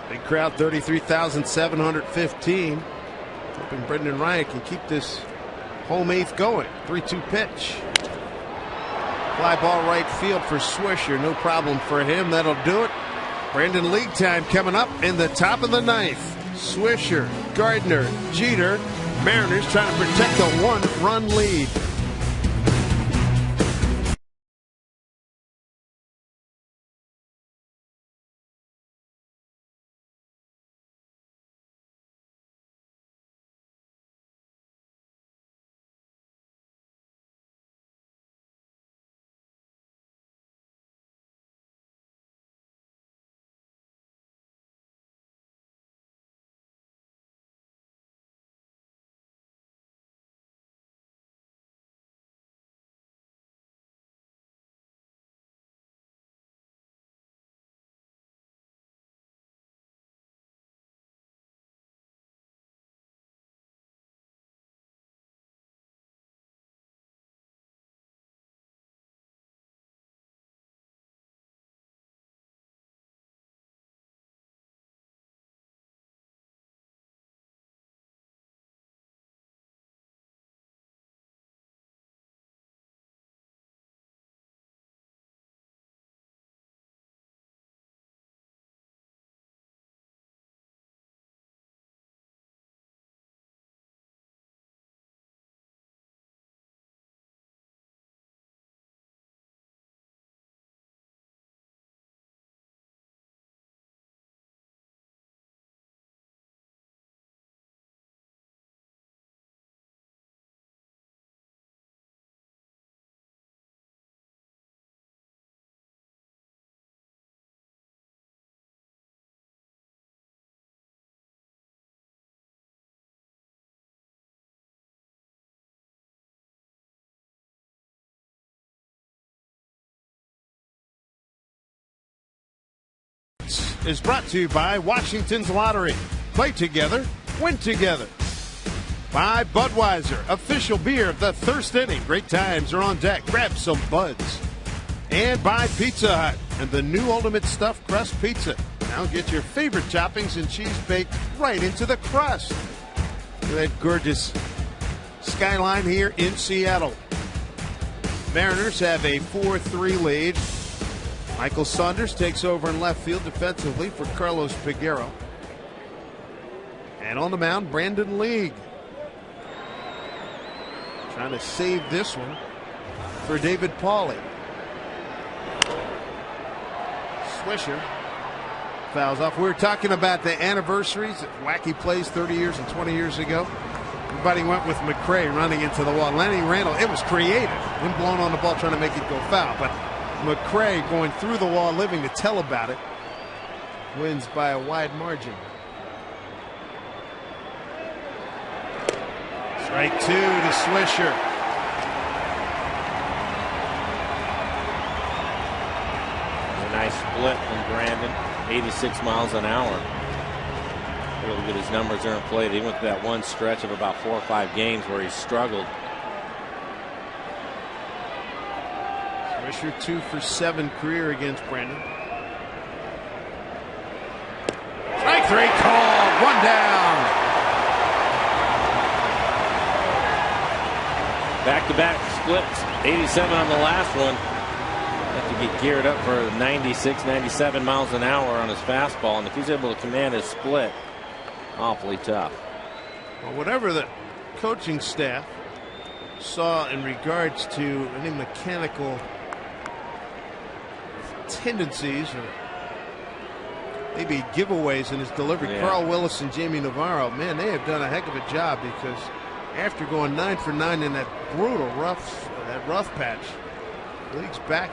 Big crowd, 33,715. Hoping Brendan Ryan can keep this home 8th going. 3-2 pitch. Fly ball right field for Swisher. No problem for him. That'll do it. Brandon League time coming up in the top of the 9th. Swisher, Gardner, Jeter. Mariners trying to protect the 1-run lead. is brought to you by Washington's Lottery. Play together, win together. By Budweiser, official beer of the first inning. Great times are on deck. Grab some buds. And by Pizza Hut and the new Ultimate Stuffed Crust Pizza. Now get your favorite toppings and cheese baked right into the crust. Look at that gorgeous skyline here in Seattle. Mariners have a 4-3 lead. Michael Saunders takes over in left field defensively for Carlos Peguero. And on the mound, Brandon League. Trying to save this one for David Pauly. Swisher fouls off. We were talking about the anniversaries, wacky plays 30 years and 20 years ago. Everybody went with McRae running into the wall. Lenny Randall, it was creative. Him blowing on the ball trying to make it go foul. But McRae going through the wall, living to tell about it, wins by a wide margin. Strike 2 to Swisher. A nice split from Brandon, 86 miles an hour. Really good. His numbers are in play. He went through that one stretch of about 4 or 5 games where he struggled. Swisher 2 for 7 career against Brandon. Strike 3 called. 1 down. Back-to-back splits. 87 on the last one. Have to get geared up for 96, 97 miles an hour on his fastball. And if he's able to command his split, awfully tough. Well, whatever the coaching staff saw in regards to any mechanical tendencies or maybe giveaways in his delivery, Carl Willis and Jamie Navarro, man, they have done a heck of a job, because after going 9 for 9 in that brutal rough patch, League's back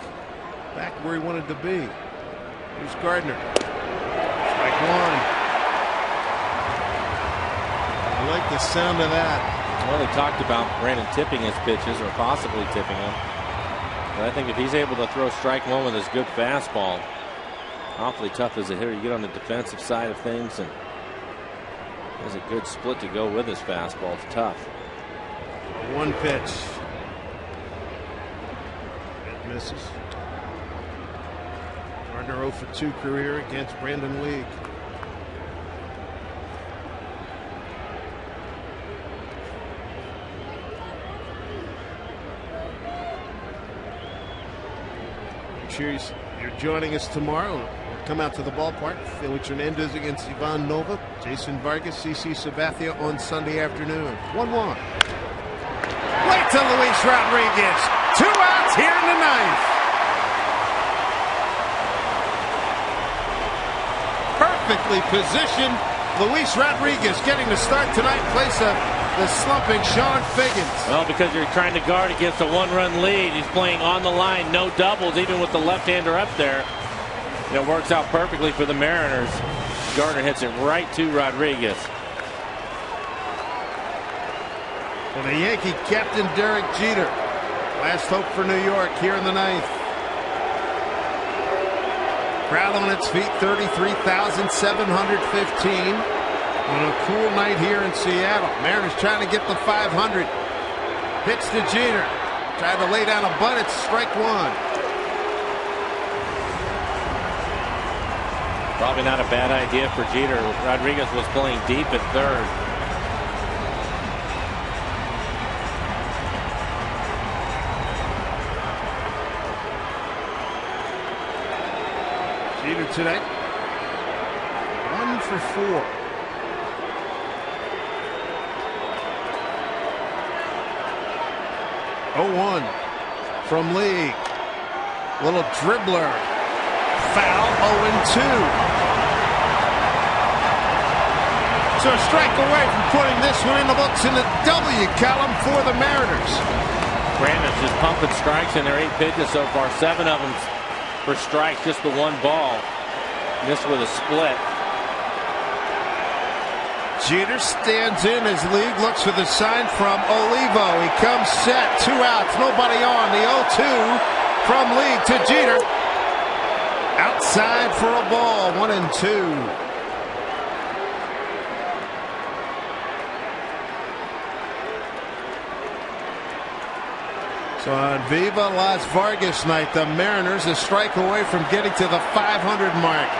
where he wanted to be. Here's Gardner. Strike 1. I like the sound of that. Well, they talked about Brandon tipping his pitches, or possibly tipping them. But I think if he's able to throw strike 1 with his good fastball, awfully tough as a hitter. You get on the defensive side of things, and there's a good split to go with his fastball. It's tough. 1 pitch. It misses. Gardner 0 for 2 career against Brandon League. You're joining us tomorrow. We'll come out to the ballpark. Felix Hernandez against Ivan Nova. Jason Vargas, CC Sabathia on Sunday afternoon. 1-1. Right to Luis Rodriguez. 2 outs here in the 9th. Perfectly positioned. Luis Rodriguez getting the start tonight in place of the slumping Sean Figgins. Well, because you're trying to guard against a 1-run lead. He's playing on the line, no doubles, even with the left-hander up there. And it works out perfectly for the Mariners. Gardner hits it right to Rodriguez. And the Yankee captain, Derek Jeter. Last hope for New York here in the 9th. Crowd on its feet, 33,715. On a cool night here in Seattle. Mariners trying to get the 500. Pitch to Jeter. Tried to lay down a bunt. It's strike 1. Probably not a bad idea for Jeter. Rodriguez was playing deep at third. Jeter today, 1 for 4. Oh, 1 from League. Little dribbler. Foul. 0-2. So a strike away from putting this one in the books in the W column for the Mariners. Brandon's just pumping strikes in their 8 pitches so far. 7 of them for strikes, just the 1 ball. Missed with a split. Jeter stands in as League looks for the sign from Olivo. He comes set, 2 outs, nobody on. The 0-2 from League to Jeter. Outside for a ball, 1-2. So on Viva Las Vargas night, the Mariners a strike away from getting to the 500 mark.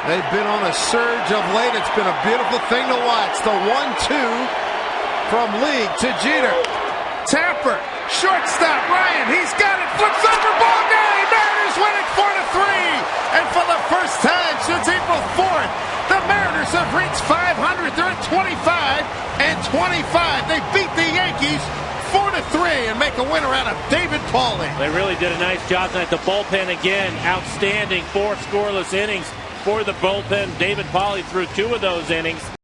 They've been on a surge of late. It's been a beautiful thing to watch. The 1-2 from League to Jeter. Tapper, shortstop, Ryan, he's got it, flips over, ball game. Mariners win it 4-3. And for the first time since April 4th, the Mariners have reached 500. They're at 25-25. They beat the Yankees 4-3 and make a winner out of David Pauley. They really did a nice job tonight. The bullpen again, outstanding. 4 scoreless innings for the bullpen. David Pauley threw 2 of those innings.